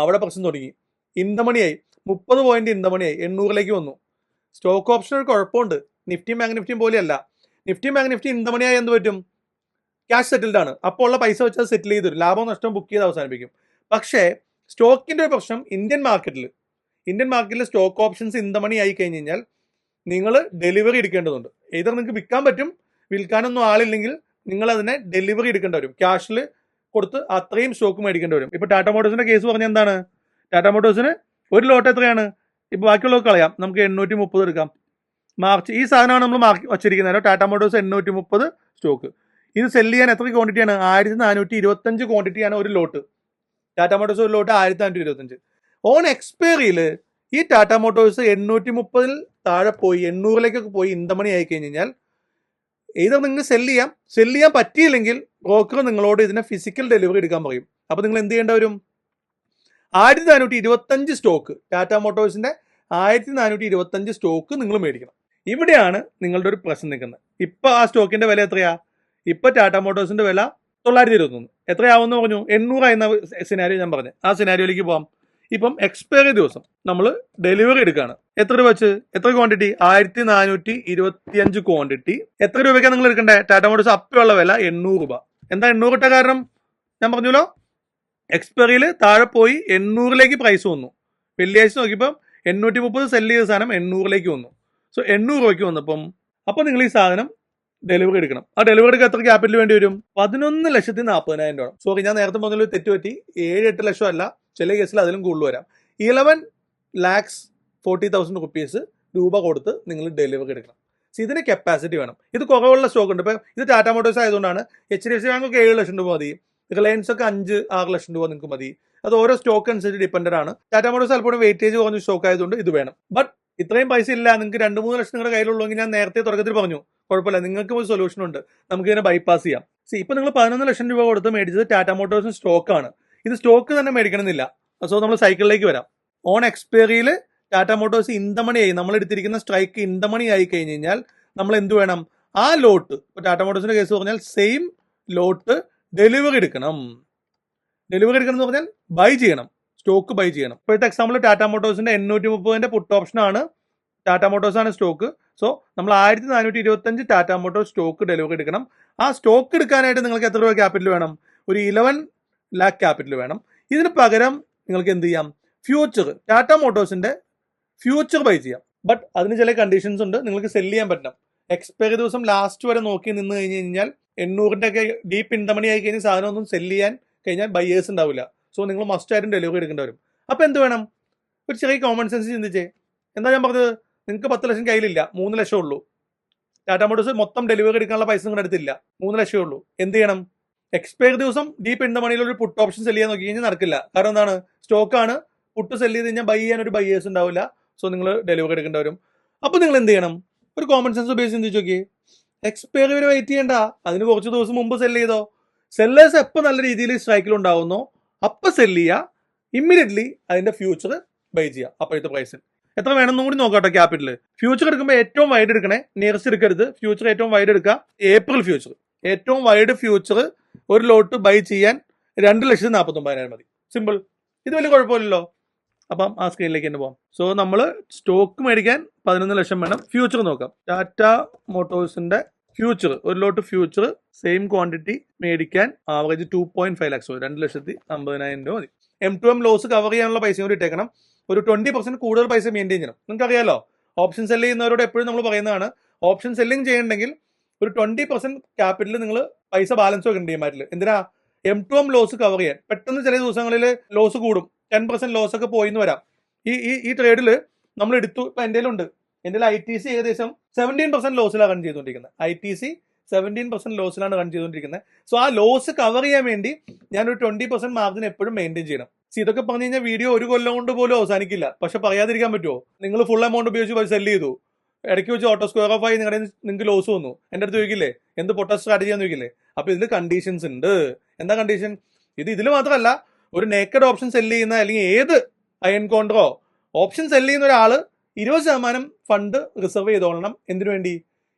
അവിടെ പ്രശ്നം തുടങ്ങി. ഇന്ദമണിയായി 30 പോയിന്റ് ഇന്ദമണിയായി 800 വന്നു. സ്റ്റോക്ക് ഓപ്ഷൻ ഒരു കുഴപ്പമുണ്ട്, നിഫ്റ്റിയും ബാങ്ക് നിഫ്റ്റിയും പോലെയല്ല. നിഫ്റ്റിയും ബാങ്ക് നിഫ്റ്റി ഇന്ദമണിയായി എന്ത് പറ്റും? ക്യാഷ് സെറ്റിൽഡ് ആണ്. അപ്പോൾ ഉള്ള പൈസ വെച്ചാൽ സെറ്റിൽ ചെയ്ത് തരും, ലാഭവും നഷ്ടവും ബുക്ക് ചെയ്ത് അവസാനിപ്പിക്കും. പക്ഷേ സ്റ്റോക്കിന്റെ ഒരു പ്രശ്നം, ഇന്ത്യൻ മാർക്കറ്റിൽ സ്റ്റോക്ക് ഓപ്ഷൻസ് ഇന്ദമണി ആയി കഴിഞ്ഞ് കഴിഞ്ഞാൽ നിങ്ങൾ ഡെലിവറി എടുക്കേണ്ടതുണ്ട്. ഏതർ നിങ്ങൾക്ക് വിൽക്കാൻ പറ്റും, വിൽക്കാനൊന്നും ആളില്ലെങ്കിൽ നിങ്ങൾ അതിനെ ഡെലിവറി എടുക്കേണ്ടി വരും, ക്യാഷിൽ കൊടുത്ത് അത്രയും സ്റ്റോക്ക് മേടിക്കേണ്ടി വരും. ഇപ്പൊ ടാറ്റ മോട്ടോഴ്സിന്റെ കേസ് പറഞ്ഞാൽ എന്താണ്? ടാറ്റ മോട്ടോഴ്സിന് ഒരു ലോട്ട് എത്രയാണ്? ഇപ്പൊ ബാക്കിയുള്ളവർക്ക് കളയാം, നമുക്ക് 830 എടുക്കാം. മാർച്ച് ഈ സാധനമാണ് നമ്മൾ മാർക്ക് വച്ചിരിക്കുന്നത്. Tata Motors 830 stock. ഇത് സെല് ചെയ്യാൻ എത്ര ക്വാണ്ടിറ്റിയാണ്? 1425 ക്വാണ്ടിറ്റിയാണ് ഒരു ലോട്ട്. ടാറ്റ മോട്ടോഴ്സ് ഒരു ലോട്ട് 1425. ഓൺ എക്സ്പയറിയിൽ ഈ ടാറ്റ മോട്ടോഴ്സ് 830 താഴെ പോയി 800 പോയി ഇന്ദമണി ആയി കഴിഞ്ഞ് കഴിഞ്ഞാൽ ഏതോ നിങ്ങൾക്ക് സെല് ചെയ്യാൻ പറ്റിയില്ലെങ്കിൽ ബ്രോക്കർ നിങ്ങളോട് ഇതിനെ ഫിസിക്കൽ ഡെലിവറി എടുക്കാൻ പറയും. അപ്പൊ നിങ്ങൾ എന്ത് ചെയ്യേണ്ട വരും? 1425 സ്റ്റോക്ക്, ടാറ്റ മോട്ടോഴ്സിന്റെ 1425 സ്റ്റോക്ക് നിങ്ങൾ മേടിക്കണം. ഇവിടെയാണ് നിങ്ങളുടെ ഒരു പ്രശ്നം നിൽക്കുന്നത്. ഇപ്പൊ ആ സ്റ്റോക്കിന്റെ വില എത്രയാ? ഇപ്പൊ ടാറ്റ മോട്ടോഴ്സിന്റെ വില 921. എത്രയാവുമെന്ന് പറഞ്ഞു? 800 എന്ന സിനാരിയോ ഞാൻ പറഞ്ഞു. ആ സിനാരിയോയിലേക്ക് പോകാം. ഇപ്പം എക്സ്പയറി ദിവസം നമ്മൾ ഡെലിവറി എടുക്കുകയാണ്. എത്ര രൂപ വെച്ച്? എത്ര ക്വാണ്ടിറ്റി? 1425 ക്വാണ്ടിറ്റി. എത്ര രൂപയ്ക്കാണ് നിങ്ങൾ എടുക്കേണ്ടത്? ടാറ്റ മോട്ടോഴ്സ് അപ്പുള്ള വില 800 രൂപ. എന്താ 800 ഇട്ട കാരണം? ഞാൻ പറഞ്ഞല്ലോ, എക്സ്പയറിയിൽ താഴെ പോയി 800 പ്രൈസ് വന്നു. വെള്ളിയാഴ്ച നോക്കിയപ്പം 830 സെല് ചെയ്ത സാധനം 800 വന്നു. സോ 800 രൂപയ്ക്ക് വന്നപ്പം അപ്പോൾ നിങ്ങൾ ഈ സാധനം ഡെലിവറി എടുക്കണം. ആ ഡെലിവറി എടുക്കാൻ എത്ര ക്യാപിറ്റൽ വേണ്ടി വരും? 11,40,000 രൂപ. സോറി, ഞാൻ നേരത്തെ പറഞ്ഞൊരു തെറ്റുപറ്റി. 7-8 ലക്ഷം അല്ല, ചില കേസിൽ അതിലും കൂടുതൽ വരാം. 11,40,000 റുപ്പീസ് രൂപ കൊടുത്ത് നിങ്ങൾ ഡെലിവറി എടുക്കണം. ഇതിന് കപ്പാസിറ്റി വേണം. ഇത് കുറവുള്ള സ്റ്റോക്ക് ഉണ്ട്. ഇപ്പം ഇത് ടാറ്റ മോട്ടോഴ്സ് ആയതുകൊണ്ടാണ്. HDFC ബാങ്ക് ഒക്കെ 7 ലക്ഷം രൂപ മതി, റിലയൻസ് ഒക്കെ 5-6 ലക്ഷം രൂപ നിങ്ങൾക്ക് മതി. അത് ഓരോ സ്റ്റോക്ക് അനുസരിച്ച് ഡിപ്പെൻഡഡ് ആണ്. ടാറ്റ മോട്ടോഴ്സ് അല്പം വെയിറ്റേജ് കുറഞ്ഞ സ്റ്റോക്ക് ആയതുകൊണ്ട് ഇത് വേണം. ബട്ട് ഇത്രയും പൈസ ഇല്ല, നിങ്ങൾക്ക് 2-3 ലക്ഷം നിങ്ങളുടെ കയ്യിലുള്ളെങ്കിൽ ഞാൻ നേരത്തെ തുടക്കത്തിൽ പറഞ്ഞു, കുഴപ്പമില്ല, നിങ്ങൾക്ക് ഒരു സൊല്യൂഷൻ ഉണ്ട്, നമുക്ക് ഇതിനെ ബൈപ്പാസ് ചെയ്യാം. ഇപ്പൊ നിങ്ങൾ 11 ലക്ഷം രൂപ കൊടുത്ത് മേടിച്ചത് ടാറ്റ മോട്ടോഴ്സിന് സ്റ്റോക്കാണ്. ഇത് സ്റ്റോക്ക് തന്നെ മേടിക്കണമെന്നില്ല. സോ നമ്മൾ സൈക്കിളിലേക്ക് വരാം. ഓൺ എക്സ്പയറിയിൽ ടാറ്റ മോട്ടോഴ്സ് ഇന്ദമണിയായി, നമ്മൾ എടുത്തിരിക്കുന്ന സ്ട്രൈക്ക് ഇന്ദമണി ആയി കഴിഞ്ഞ് കഴിഞ്ഞാൽ നമ്മൾ എന്ത് വേണം? ആ ലോട്ട്, ഇപ്പൊ ടാറ്റ മോട്ടോഴ്സിന്റെ കേസ് പറഞ്ഞാൽ സെയിം ലോട്ട് ഡെലിവറി എടുക്കണം. ഡെലിവറി എടുക്കണം എന്ന് പറഞ്ഞാൽ ബൈ ചെയ്യണം, സ്റ്റോക്ക് ബൈ ചെയ്യണം. ഇപ്പോഴത്തെ എക്സാമ്പിൾ ടാറ്റ മോട്ടോഴ്സിന്റെ 830 പുട്ട് ഓപ്ഷൻ ആണ്. ടാറ്റ മോട്ടോഴ്സ് ആണ് സ്റ്റോക്ക്. സോ നമ്മൾ 1425 ടാറ്റ മോട്ടോഴ്സ് സ്റ്റോക്ക് ഡെലിവറി എടുക്കണം. ആ സ്റ്റോക്ക് എടുക്കാനായിട്ട് നിങ്ങൾക്ക് എത്ര രൂപ ക്യാപിറ്റൽ വേണം? ഒരു 11 lakh ക്യാപിറ്റൽ വേണം. ഇതിന് പകരം നിങ്ങൾക്ക് എന്ത് ചെയ്യാം? ഫ്യൂച്ചർ, ടാറ്റ മോട്ടോഴ്സിന്റെ ഫ്യൂച്ചർ ബൈ ചെയ്യാം. ബട്ട് അതിന് ചില കണ്ടീഷൻസ് ഉണ്ട്. നിങ്ങൾക്ക് സെല് ചെയ്യാൻ പറ്റണം. എക്സ്പയറി ദിവസം ലാസ്റ്റ് വരെ നോക്കി നിന്ന് കഴിഞ്ഞ് കഴിഞ്ഞാൽ 800 ഒക്കെ ഡീപ്പ് ഇന്ദമണി ആയി കഴിഞ്ഞാൽ സാധനം ഒന്നും സെല് ചെയ്യാൻ കഴിഞ്ഞാൽ ബയേഴ്സ് ഉണ്ടാവില്ല. സോ നിങ്ങൾ മസ്റ്റ് ആയിട്ടും ഡെലിവറി എടുക്കേണ്ടി വരും. അപ്പൊ എന്ത് വേണം? ഒരു ചെറിയ കോമൺ സെൻസ് ചിന്തിച്ചേ. എന്താ ഞാൻ പറഞ്ഞത്? നിങ്ങൾക്ക് 10 ലക്ഷം കയ്യിലില്ല, 3 ലക്ഷം ഉള്ളൂ. ടാറ്റ മോട്ടോഴ്സ് മൊത്തം ഡെലിവറി എടുക്കാനുള്ള പൈസ നിങ്ങളുടെ അടുത്തില്ല, 3 ലക്ഷം ഉള്ളൂ. എന്ത് ചെയ്യണം? എക്സ്പയറി ദിവസം ഡീപ്പ് ഇന്ദമണിയിൽ ഒരു പുട്ട് ഓപ്ഷൻ സെല് ചെയ്യാൻ നോക്കി കഴിഞ്ഞാൽ നടക്കില്ല. കാരണം എന്താണ്? സ്റ്റോക്കാണ്. പുട്ട് സെല് ചെയ്ത് കഴിഞ്ഞാൽ ബൈ ചെയ്യാൻ ഒരു ബയേഴ്സ് ഉണ്ടാവില്ല. സോ നിങ്ങൾ ഡെലിവറി എടുക്കേണ്ടി വരും. അപ്പൊ നിങ്ങൾ എന്ത് ചെയ്യണം? ഒരു കോമൺ സെൻസ് ഉപയോഗിച്ച് ചിന്തിച്ച് നോക്കിയേ. എക്സ്പയറി വരെ വെയിറ്റ് ചെയ്യണ്ട, അതിന് കുറച്ച് ദിവസം മുമ്പ് സെല് ചെയ്തോ. സെല്ലേഴ്സ് എപ്പോൾ നല്ല രീതിയിൽ സ്ട്രൈക്കിൽ ഉണ്ടാവുന്നോ അപ്പം സെല് ചെയ്യുക. ഇമ്മീഡിയറ്റ്ലി അതിന്റെ ഫ്യൂച്ചർ ബൈ ചെയ്യുക അപ്പോഴത്തെ പ്രൈസിൽ. എത്ര വേണമെന്നും കൂടി നോക്കാട്ടോ ക്യാപിറ്റൽ. ഫ്യൂച്ചർ എടുക്കുമ്പോൾ ഏറ്റവും വൈഡ് എടുക്കണേ, നിയറസ്റ്റ് എടുക്കരുത്. ഫ്യൂച്ചർ ഏറ്റവും വൈഡ് എടുക്കുക. April future. ഏറ്റവും വൈഡ് ഫ്യൂച്ചർ ഒരു ലോട്ട് ബൈ ചെയ്യാൻ 2,49,000 മതി. സിമ്പിൾ. ഇത് വലിയ കുഴപ്പമില്ലല്ലോ. അപ്പം ആ സ്ക്രീനിലേക്ക് തന്നെ പോകാം. സോ നമ്മൾ സ്റ്റോക്ക് മേടിക്കാൻ 11 ലക്ഷം വേണം. ഫ്യൂച്ചർ നോക്കാം. ടാറ്റ മോട്ടോഴ്സിന്റെ ഫ്യൂച്ചർ, ഒരു ലോട്ട് ഫ്യൂച്ചർ സെയിം ക്വാണ്ടിറ്റി മേടിക്കാൻ ആവറേജ് 2.5 lakhs, 2,50,000 രൂപ മതി. M2M ലോസ് കവർ ചെയ്യാനുള്ള പൈസയും കൂടി ഇട്ടേക്കണം. ഒരു 20% കൂടുതൽ പൈസ മെയിൻറ്റെയിൻ ചെയ്യണം. നിങ്ങൾക്ക് അറിയാലോ, ഓപ്ഷൻ സെല്ല് ചെയ്യുന്നവരോട് എപ്പോഴും നമ്മൾ പറയുന്നതാണ്, ഓപ്ഷൻ സെല്ലിംഗ് ചെയ്യണമെങ്കിൽ ഒരു 20% ക്യാപിറ്റൽ നിങ്ങൾ പൈസ ബാലൻസ് വെക്കണം ഡിമാറ്റിൽ. എന്തിനാ? M2M ലോസ് കവർ ചെയ്യാൻ. പെട്ടെന്ന് ചില ദിവസങ്ങളിൽ ലോസ് കൂടും, 10% ലോസ് ഒക്കെ പോയിന്ന് വരാം. ഈ ട്രേഡിൽ നമ്മൾ എടുത്തു. ഇപ്പൊ എൻ്റെ ഉണ്ട്, എൻ്റെ ITC ഏകദേശം 17% ലോസിലാണ് റൺ ചെയ്തുകൊണ്ടിരിക്കുന്നത്. ITC 17% ലോസിലാണ് റൺ ചെയ്തുകൊണ്ടിരിക്കുന്നത്. സോ ആ ലോസ് കവർ ചെയ്യാൻ വേണ്ടി ഞാനൊരു 20% മാർജിൻ എപ്പോഴും മെയിൻറ്റെയിൻ ചെയ്യണം. ഇതൊക്കെ പറഞ്ഞു കഴിഞ്ഞാൽ വീഡിയോ ഒരു കൊല്ലം കൊണ്ട് പോലും അവസാനിക്കില്ല. പക്ഷെ പറയാതിരിക്കാൻ പറ്റുമോ? നിങ്ങൾ ഫുൾ എമൗണ്ട് ഉപയോഗിച്ച് സെല് ചെയ്തു, ഇടയ്ക്ക് വെച്ച് ഓട്ടോ സ്ക്വയർ ഓഫ് ആയി നിങ്ങൾക്ക് ലോസ് വന്നു, എൻ്റെ അടുത്ത് ചോദിക്കില്ലേ എന്ത് പൊട്ട സ്ട്രാറ്റജിയാന്ന് ചോദിക്കില്ലേ? അപ്പൊ ഇതിൽ കണ്ടീഷൻസ് ഉണ്ട്. എന്താ കണ്ടീഷൻ? ഇതിൽ മാത്രമല്ല, ഒരു നേക്കഡ് ഓപ്ഷൻ സെല് ചെയ്യുന്ന അല്ലെങ്കിൽ ഏത് അയൺ കോൺട്രോ ഓപ്ഷൻ സെല് ചെയ്യുന്ന ഒരാള് 20% ഫണ്ട് റിസർവ് ചെയ്തോളണം. എന്തിനു വേണ്ടി?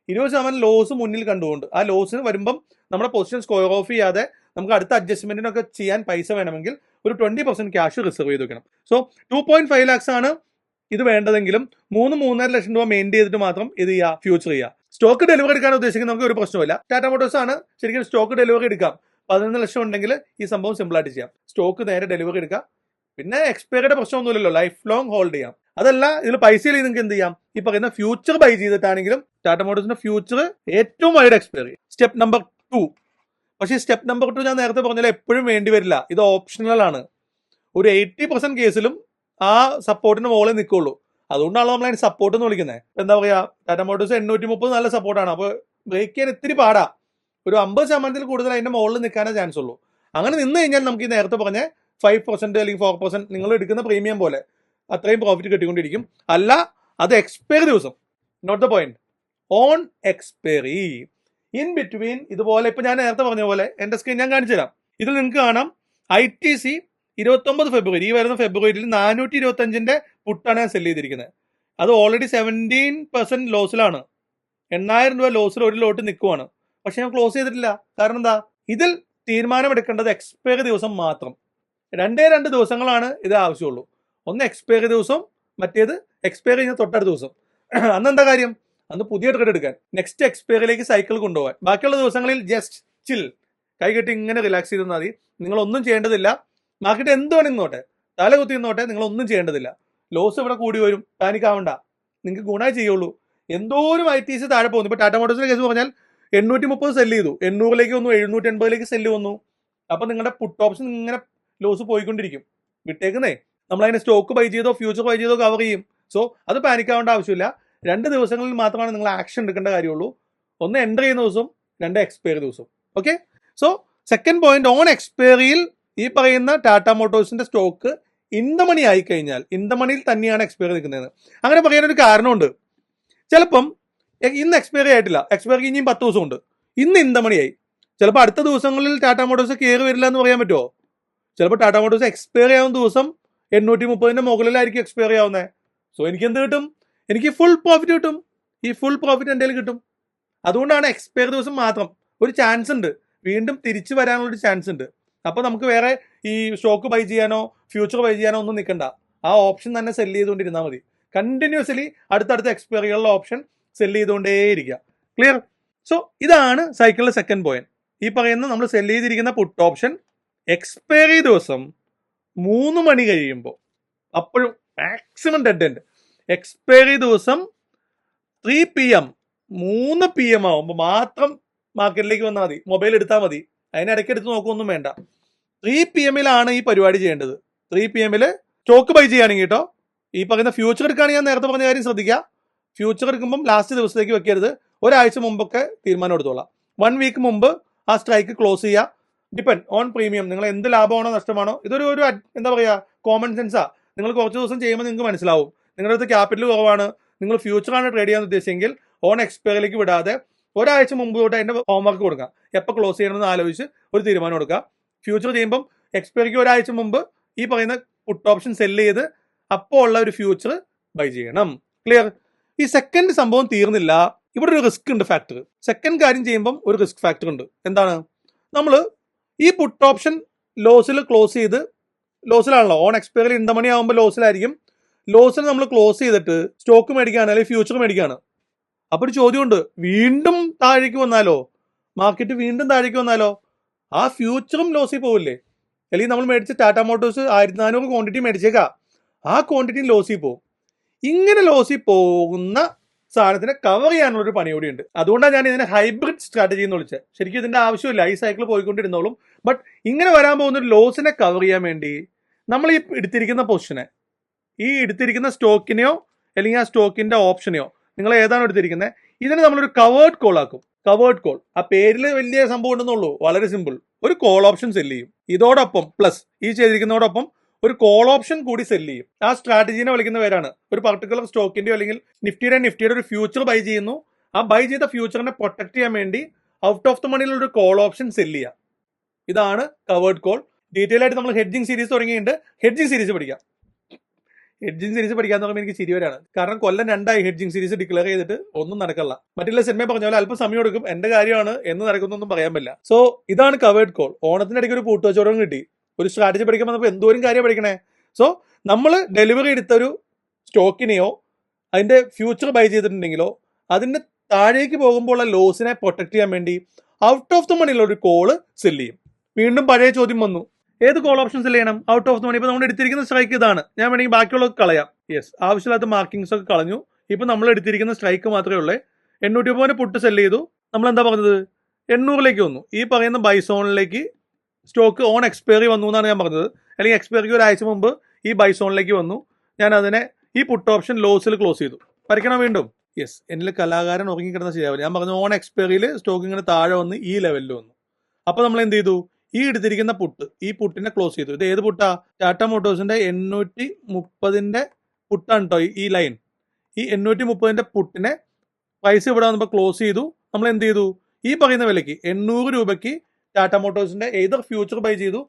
20% ലോസ് മുന്നിൽ കണ്ടുകൊണ്ട്. ആ ലോസിന് വരുമ്പം നമ്മുടെ പൊസിഷൻ സ്ക്വയർ ഓഫ് ചെയ്യാതെ നമുക്ക് അടുത്ത അഡ്ജസ്റ്റ്മെന്റിനൊക്കെ ചെയ്യാൻ പൈസ വേണമെങ്കിൽ ഒരു 20% ക്യാഷ് റിസർവ് ചെയ്ത് വെക്കണം. സോ 2.5 lakhs ആണ് ഇത് വേണ്ടതെങ്കിലും 3-3.5 ലക്ഷം രൂപ മെയിൻറ്റെയിൻ ചെയ്തിട്ട് മാത്രം ഇത് ചെയ്യുക, ഫ്യൂച്ചർ ചെയ്യുക. സ്റ്റോക്ക് ഡെലിവറി എടുക്കാൻ ഉദ്ദേശിക്കുന്ന നമുക്ക് ഒരു പ്രശ്നമില്ല. ടാറ്റ മോട്ടോഴ്സ് ആണ് ശരിക്കും സ്റ്റോക്ക് ഡെലിവറി എടുക്കാം. 11 ലക്ഷം ഉണ്ടെങ്കിൽ ഈ സംഭവം സിമ്പിൾ ആയിട്ട് ചെയ്യാം. സ്റ്റോക്ക് നേരെ ഡെലിവറി എടുക്കാം. പിന്നെ എക്സ്പയറിയുടെ പ്രശ്നമൊന്നുമില്ലല്ലോ, ലൈഫ് ലോങ് ഹോൾഡ് ചെയ്യാം. അതല്ല, ഇതിൽ പൈസയിൽ നിങ്ങൾക്ക് എന്ത് ചെയ്യാം? ഈ പറയുന്ന ഫ്യൂച്ചർ ബൈ ചെയ്തിട്ടാണെങ്കിലും ടാറ്റ മോട്ടോഴ്സിന്റെ ഫ്യൂച്ചർ ഏറ്റവും വൈഡ് എക്സ്പയറി. Step number 2. പക്ഷേ സ്റ്റെപ്പ് നമ്പർ 2 ഞാൻ നേരത്തെ പറഞ്ഞാൽ എപ്പോഴും വേണ്ടി വരില്ല. ഇത് ഓപ്ഷണൽ ആണ്. ഒരു 80% കേസിലും ആ സപ്പോർട്ടിന് മുകളിൽ നിൽക്കുള്ളൂ. അതുകൊണ്ടാണ് നമ്മൾ അതിന് സപ്പോർട്ട് എന്ന് വിളിക്കുന്നത്. എന്താ പറയാ, ടാറ്റ മോട്ടോഴ്സ് 830 നല്ല സപ്പോർട്ടാണ്. അപ്പോൾ ബ്രേക്ക് ചെയ്യാൻ ഇത്തിരി പാടാ. ഒരു 50% കൂടുതൽ അതിന്റെ മുകളിൽ നിൽക്കാനേ ചാൻസ് ഉള്ളൂ. അങ്ങനെ നിന്ന് കഴിഞ്ഞാൽ നമുക്ക് ഈ നേരത്തെ പറഞ്ഞ 5% അല്ലെങ്കിൽ 4% നിങ്ങൾ എടുക്കുന്ന പ്രീമിയം പോലെ അത്രയും പ്രോഫിറ്റ് കിട്ടിക്കൊണ്ടിരിക്കും. അല്ല, അത് എക്സ്പയറി ദിവസം, not the point, on expiry in between. ഇതുപോലെ ഇപ്പൊ ഞാൻ നേരത്തെ പറഞ്ഞ പോലെ എന്റെ സ്ക്രീൻ ഞാൻ കാണിച്ചു തരാം. ഇതിൽ നിങ്ങൾക്ക് കാണാം ITC 29 ഫെബ്രുവരി, ഈ വരുന്ന ഫെബ്രുവരിയിൽ 425ന്റെ പുട്ടാണ് ഞാൻ സെല് ചെയ്തിരിക്കുന്നത്. അത് ഓൾറെഡി 17% ലോസിലാണ്. 8,000 രൂപ ലോസിൽ ഒരു ലോട്ട് നിൽക്കുവാണ്. പക്ഷെ ഞാൻ ക്ലോസ് ചെയ്തിട്ടില്ല. കാരണം എന്താ? ഇതിൽ തീരുമാനമെടുക്കേണ്ടത് എക്സ്പയറി ദിവസം മാത്രം. 2 ദിവസങ്ങളാണ് ഇത് ആവശ്യമുള്ളൂ. ഒന്ന് എക്സ്പയറി ദിവസം, മറ്റേത് എക്സ്പയറി കഴിഞ്ഞ തൊട്ടടുത്ത ദിവസം. അന്ന് എന്താ കാര്യം? അന്ന് പുതിയ ട്രേഡ് എടുക്കാൻ, നെക്സ്റ്റ് എക്സ്പയറിയിലേക്ക് സൈക്കിൾ കൊണ്ടുപോകാൻ. ബാക്കിയുള്ള ദിവസങ്ങളിൽ ജസ്റ്റ് ചിൽ, കൈകെട്ടി ഇങ്ങനെ റിലാക്സ് ചെയ്താൽ മതി. നിങ്ങളൊന്നും ചെയ്യേണ്ടതില്ല. മാർക്കറ്റ് എന്ത് വേണം ഇന്നോട്ടെ, തല കുത്തി നിന്നോട്ടെ, നിങ്ങളൊന്നും ചെയ്യേണ്ടതില്ല. ലോസ് ഇവിടെ കൂടി വരും, പാനിക് ആവണ്ട. നിങ്ങൾക്ക് ഗുണമേ ചെയ്യുള്ളൂ. എന്തോരം ITC താഴെ പോകുന്നു. ഇപ്പൊ ടാറ്റ മോട്ടോഴ്സിന്റെ കേസ് പറഞ്ഞാൽ 830 സെല്ല് ചെയ്തു, 800ലേക്ക് വന്നു, 780ലേക്ക് സെല്ല് വന്നു. അപ്പൊ നിങ്ങളുടെ പുട്ട് ഓപ്ഷൻ ഇങ്ങനെ ലോസ് പോയിക്കൊണ്ടിരിക്കും. വിട്ടേക്കുന്നേ, നമ്മളതിനെ സ്റ്റോക്ക് ബൈ ചെയ്തോ ഫ്യൂച്ചർ ബൈ ചെയ്തോ കവർ ചെയ്യും. സോ അത് പാനിക് ആവേണ്ട ആവശ്യമില്ല. 2 ദിവസങ്ങളിൽ മാത്രമാണ് നിങ്ങൾ ആക്ഷൻ എടുക്കേണ്ട കാര്യമുള്ളൂ. ഒന്ന് എൻ്റർ ചെയ്യുന്ന ദിവസം, 2 എക്സ്പയറി ദിവസം. Okay. So second point, on എക്സ്പയറിയിൽ ഈ പറയുന്ന ടാറ്റ മോട്ടോഴ്സിന്റെ സ്റ്റോക്ക് ഇൻ ദ മണി ആയി കഴിഞ്ഞാൽ, ഇൻ ദ മണിയിൽ തന്നെയാണ് എക്സ്പയറി നിൽക്കുന്നത്. അങ്ങനെ പറയാനൊരു കാരണമുണ്ട്. ചിലപ്പം ഇന്ന് എക്സ്പയറി ആയിട്ടില്ല, എക്സ്പയറി ഇനിയും 10 ദിവസമുണ്ട്, ഇന്ന് ഇൻ ദ മണിയായി. ചിലപ്പോൾ അടുത്ത ദിവസങ്ങളിൽ ടാറ്റ മോട്ടോഴ്സ് കയറി വരില്ല എന്ന് പറയാൻ പറ്റുമോ? ചിലപ്പോൾ ടാറ്റ മോട്ടോഴ്സ് എക്സ്പയറി ആവുന്ന ദിവസം 830ന്റെ മുകളിലായിരിക്കും എക്സ്പയറി ആവുന്നത്. സോ എനിക്ക് എന്ത് കിട്ടും? എനിക്ക് ഫുൾ പ്രോഫിറ്റ് കിട്ടും. ഈ ഫുൾ പ്രോഫിറ്റ് എൻ്റെ കയ്യിൽ കിട്ടും. അതുകൊണ്ടാണ് എക്സ്പയറി ദിവസം മാത്രം. ഒരു ചാൻസ് ഉണ്ട്, വീണ്ടും തിരിച്ചു വരാനുള്ളൊരു ചാൻസ് ഉണ്ട്. അപ്പോൾ നമുക്ക് വേറെ ഈ സ്റ്റോക്ക് ബൈ ചെയ്യാനോ ഫ്യൂച്ചർ ബൈ ചെയ്യാനോ ഒന്നും നിൽക്കണ്ട. ആ ഓപ്ഷൻ തന്നെ സെല്ല് ചെയ്തുകൊണ്ടിരുന്നാൽ മതി. കണ്ടിന്യൂസ്ലി അടുത്തടുത്ത എക്സ്പയറികളുടെ ഓപ്ഷൻ സെല്ല് ചെയ്തുകൊണ്ടേയിരിക്കുക. ക്ലിയർ? സോ ഇതാണ് സൈക്കിളിലെ സെക്കൻഡ് പോയിന്റ്. ഈ പറയുന്ന നമ്മൾ സെല്ല് ചെയ്തിരിക്കുന്ന പുട്ട് ഓപ്ഷൻ എക്സ്പയറി ദിവസം 3 മണി കഴിയുമ്പോൾ, അപ്പോഴും മാക്സിമം ഡെഡ് എൻഡ്. എക്സ്പയറി ദിവസം 3 PM 3 PM ആവുമ്പോൾ മാത്രം മാർക്കറ്റിലേക്ക് വന്നാൽ മതി. മൊബൈൽ എടുത്താൽ മതി, അതിനിടയ്ക്ക് എടുത്ത് നോക്കുകയൊന്നും വേണ്ട. 3 PM ഈ പരിപാടി ചെയ്യേണ്ടത്. 3 PM സ്റ്റോക്ക് ബൈ ചെയ്യുകയാണെങ്കിൽ കേട്ടോ, ഈ പറയുന്ന ഫ്യൂച്ചർ എടുക്കുകയാണെങ്കിൽ ഞാൻ നേരത്തെ പറഞ്ഞ കാര്യം ശ്രദ്ധിക്കുക. ഫ്യൂച്ചർ എടുക്കുമ്പം ലാസ്റ്റ് ദിവസത്തേക്ക് വെക്കരുത്. ഒരാഴ്ച മുമ്പൊക്കെ തീരുമാനം എടുത്തോളാം. 1 വീക്ക് മുമ്പ് ആ സ്ട്രൈക്ക് ക്ലോസ് ചെയ്യുക. ഡിപ്പെൻഡ് ഓൺ പ്രീമിയം, നിങ്ങൾ എന്ത് ലാഭമാണോ നഷ്ടമാണോ. ഇതൊരു എന്താ പറയുക, കോമൺ സെൻസാ. നിങ്ങൾ കുറച്ച് ദിവസം ചെയ്യുമ്പോൾ നിങ്ങൾക്ക് മനസ്സിലാവും. നിങ്ങളുടെ അടുത്ത് ക്യാപിറ്റൽ കുറവാണ്, നിങ്ങൾ ഫ്യൂച്ചറാണ് ട്രേഡ് ചെയ്യാൻ ഉദ്ദേശിച്ചെങ്കിൽ ഓൺ എക്സ്പയറിലേക്ക് വിടാതെ ഒരാഴ്ച മുമ്പ് തൊട്ട് അതിന്റെ ഹോംവർക്ക് കൊടുക്കുക. എപ്പോൾ ക്ലോസ് ചെയ്യണമെന്ന് ആലോചിച്ച് ഒരു തീരുമാനം എടുക്കുക. ഫ്യൂച്ചർ ചെയ്യുമ്പം എക്സ്പയറിക്ക് ഒരാഴ്ച മുമ്പ് ഈ പറയുന്ന പുട്ട് ഓപ്ഷൻ സെല്ല് ചെയ്ത് അപ്പോൾ ഉള്ള ഒരു ഫ്യൂച്ചർ ബൈ ചെയ്യണം. ക്ലിയർ? ഈ സെക്കൻഡ് സംഭവം തീർന്നില്ല. ഇവിടെ ഒരു റിസ്ക് ഉണ്ട് ഫാക്ടർ. സെക്കൻഡ് കാര്യം ചെയ്യുമ്പം ഒരു റിസ്ക് ഫാക്ടർ ഉണ്ട്. എന്താണ്? നമ്മൾ ഈ പുട്ട് ഓപ്ഷൻ ലോസിൽ ക്ലോസ് ചെയ്ത്, ലോസിലാണല്ലോ, on expiry in the money ആകുമ്പോൾ ലോസിലായിരിക്കും. ലോസിൽ നമ്മൾ ക്ലോസ് ചെയ്തിട്ട് സ്റ്റോക്ക് മേടിക്കുകയാണ് അല്ലെങ്കിൽ ഫ്യൂച്ചർ മേടിക്കുകയാണ്. അപ്പോൾ ഒരു ചോദ്യമുണ്ട്, വീണ്ടും താഴേക്ക് വന്നാലോ, മാർക്കറ്റ് വീണ്ടും താഴേക്ക് വന്നാലോ ആ ഫ്യൂച്ചറും ലോസിൽ പോവില്ലേ? അല്ലെങ്കിൽ നമ്മൾ മേടിച്ച ടാറ്റ മോട്ടോഴ്സ് 1400 ക്വാണ്ടിറ്റി മേടിച്ചേക്കാം, ആ ക്വാണ്ടിറ്റി ലോസിൽ പോകും. ഇങ്ങനെ ലോസിൽ പോകുന്ന സാധനത്തിനെ കവർ ചെയ്യാനുള്ളൊരു പണി കൂടി ഉണ്ട്. അതുകൊണ്ടാണ് ഞാൻ ഇതിനെ ഹൈബ്രിഡ് സ്ട്രാറ്റജി എന്ന് വിളിച്ചത്. ശരിക്കും ഇതിന്റെ ആവശ്യമില്ല, ഈ സൈക്കിൾ പോയിക്കൊണ്ടിരുന്നോളും. ബട്ട് ഇങ്ങനെ വരാൻ പോകുന്ന ഒരു ലോസിനെ കവർ ചെയ്യാൻ വേണ്ടി നമ്മൾ ഈ എടുത്തിരിക്കുന്ന പൊസിഷനെ, ഈ എടുത്തിരിക്കുന്ന സ്റ്റോക്കിനെയോ അല്ലെങ്കിൽ ആ സ്റ്റോക്കിന്റെ ഓപ്ഷനെയോ, നിങ്ങൾ ഏതാണ് എടുത്തിരിക്കുന്നത്, ഇതിനെ നമ്മളൊരു കവേർഡ് കോൾ ആക്കും. കവേർഡ് കോൾ, ആ പേരിൽ വലിയ സംഭവം ഉണ്ടെന്നുള്ളൂ, വളരെ സിമ്പിൾ. ഒരു കോൾ ഓപ്ഷൻ സെല്ല് ചെയ്യും. ഇതോടൊപ്പം പ്ലസ് ഈ ചെയ്തിരിക്കുന്നതോടൊപ്പം ഒരു കോൾ ഓപ്ഷൻ കൂടി സെല്ല് ചെയ്യും. ആ സ്ട്രാറ്റജീനെ വിളിക്കുന്ന പേരാണ്, ഒരു പർട്ടിക്കുലർ സ്റ്റോക്കിന്റെയോ അല്ലെങ്കിൽ നിഫ്റ്റിയുടെ ഒരു ഫ്യൂച്ചർ ബൈ ചെയ്യുന്നു. ആ ബൈ ചെയ്ത ഫ്യൂച്ചറിനെ പ്രൊട്ടക്ട് ചെയ്യാൻ വേണ്ടി ഔട്ട് ഓഫ് ദ മണിയിലുള്ള ഒരു കോൾ ഓപ്ഷൻ സെല്ല് ചെയ്യുക. ഇതാണ് കവേർഡ് കോൾ. ഡീറ്റെയിൽ ആയിട്ട് നമ്മൾ ഹെഡ്ജിങ് സീരീസ് തുടങ്ങിയിട്ടുണ്ട്. ഹെഡ്ജിങ് സീരീസ് പഠിക്കാം. ഹെഡ്ജിങ് സീരീസ് പഠിക്കാൻ തുടങ്ങുമ്പോൾ എനിക്ക് ചിരി വരാണ്. കാരണം കൊല്ലം 2 ഹെഡ്ജിങ് സീരീസ് ഡിക്ലെയർ ചെയ്തിട്ട് ഒന്നും നടക്കില്ല. മറ്റുള്ള സിനിമ പറഞ്ഞ പോലെ അല്പം സമയം എടുക്കും. എന്റെ കാര്യമാണ്, എന്ന് നടക്കുന്നൊന്നും പറയാൻ പറ്റില്ല. സോ ഇതാണ് കവേർഡ് കോൾ. ഓണത്തിനിടയ്ക്ക് ഒരു പൂട്ടുവച്ചോടം കിട്ടി. ഒരു സ്ട്രാറ്റജി പഠിക്കാൻ വന്നപ്പോൾ എന്തോരം കാര്യം പഠിക്കണേ. സോ നമ്മൾ ഡെലിവറി എടുത്തൊരു സ്റ്റോക്കിനെയോ അതിന്റെ ഫ്യൂച്ചർ ബൈ ചെയ്തിട്ടുണ്ടെങ്കിലോ അതിന്റെ താഴേക്ക് പോകുമ്പോൾ ലോസിനെ പ്രൊട്ടക്ട് ചെയ്യാൻ വേണ്ടി ഔട്ട് ഓഫ് ദ മണിയുള്ള ഒരു കോള് സെല്ല് ചെയ്യും. വീണ്ടും പഴയ ചോദ്യം വന്നു, ഏത് കോൾ ഓപ്ഷൻ സെല്ല് ചെയ്യണം? Out of the money. ഇപ്പൊ നമ്മൾ എടുത്തിരിക്കുന്ന സ്ട്രൈക്ക് ഇതാണ്. ഞാൻ വേണമെങ്കിൽ ബാക്കിയുള്ളത് കളയാം. യെസ്, ആവശ്യമില്ലാത്ത മാർക്കിങ്സ് ഒക്കെ കളഞ്ഞു. ഇപ്പൊ നമ്മൾ എടുത്തിരിക്കുന്ന സ്ട്രൈക്ക് മാത്രമേ ഉള്ളൂ. 830 പുട്ട് സെല്ല് ചെയ്തു. നമ്മൾ എന്താ പറഞ്ഞത്? 800ലേക്ക് വന്നു. ഈ പറയുന്ന ബൈസോണിലേക്ക് സ്റ്റോക്ക് ഓൺ എക്സ്പയറി വന്നു എന്നാണ് ഞാൻ പറഞ്ഞത്. അല്ലെങ്കിൽ എക്സ്പയറിക്ക് ഒരാഴ്ച മുമ്പ് ഈ ബൈസോണിലേക്ക് വന്നു. ഞാൻ അതിനെ ഈ പുട്ട് ഓപ്ഷൻ ലോസിൽ ക്ലോസ് ചെയ്തു. വരയ്ക്കണം വീണ്ടും. യെസ്, എന്നിൽ കലാകാരൻ ഉറങ്ങിക്കിടന്ന ശരിയാവില്ല. ഞാൻ പറഞ്ഞു ഓൺ എക്സ്പയറിയിൽ സ്റ്റോക്ക് ഇങ്ങനെ താഴെ വന്ന് ഈ ലെവലിൽ വന്നു. അപ്പൊ നമ്മൾ എന്ത് ചെയ്തു? ഈ എടുത്തിരിക്കുന്ന പുട്ട്, ഈ പുട്ടിനെ ക്ലോസ് ചെയ്തു. ഇത് ഏത് പുട്ടാ? ടാറ്റ മോട്ടോഴ്സിന്റെ 830 പുട്ടാണ് കേട്ടോ ഈ ലൈൻ. ഈ 830 പുട്ടിനെ പ്രൈസ് ഇവിടെ വന്നപ്പോൾ ക്ലോസ് ചെയ്തു. നമ്മൾ എന്ത് ചെയ്തു? ഈ പറയുന്ന വിലയ്ക്ക് 800 രൂപയ്ക്ക് ടാറ്റ മോട്ടോഴ്സിന്റെ ഏതൊരു ഫ്യൂച്ചർ ബൈ ചെയ്തു.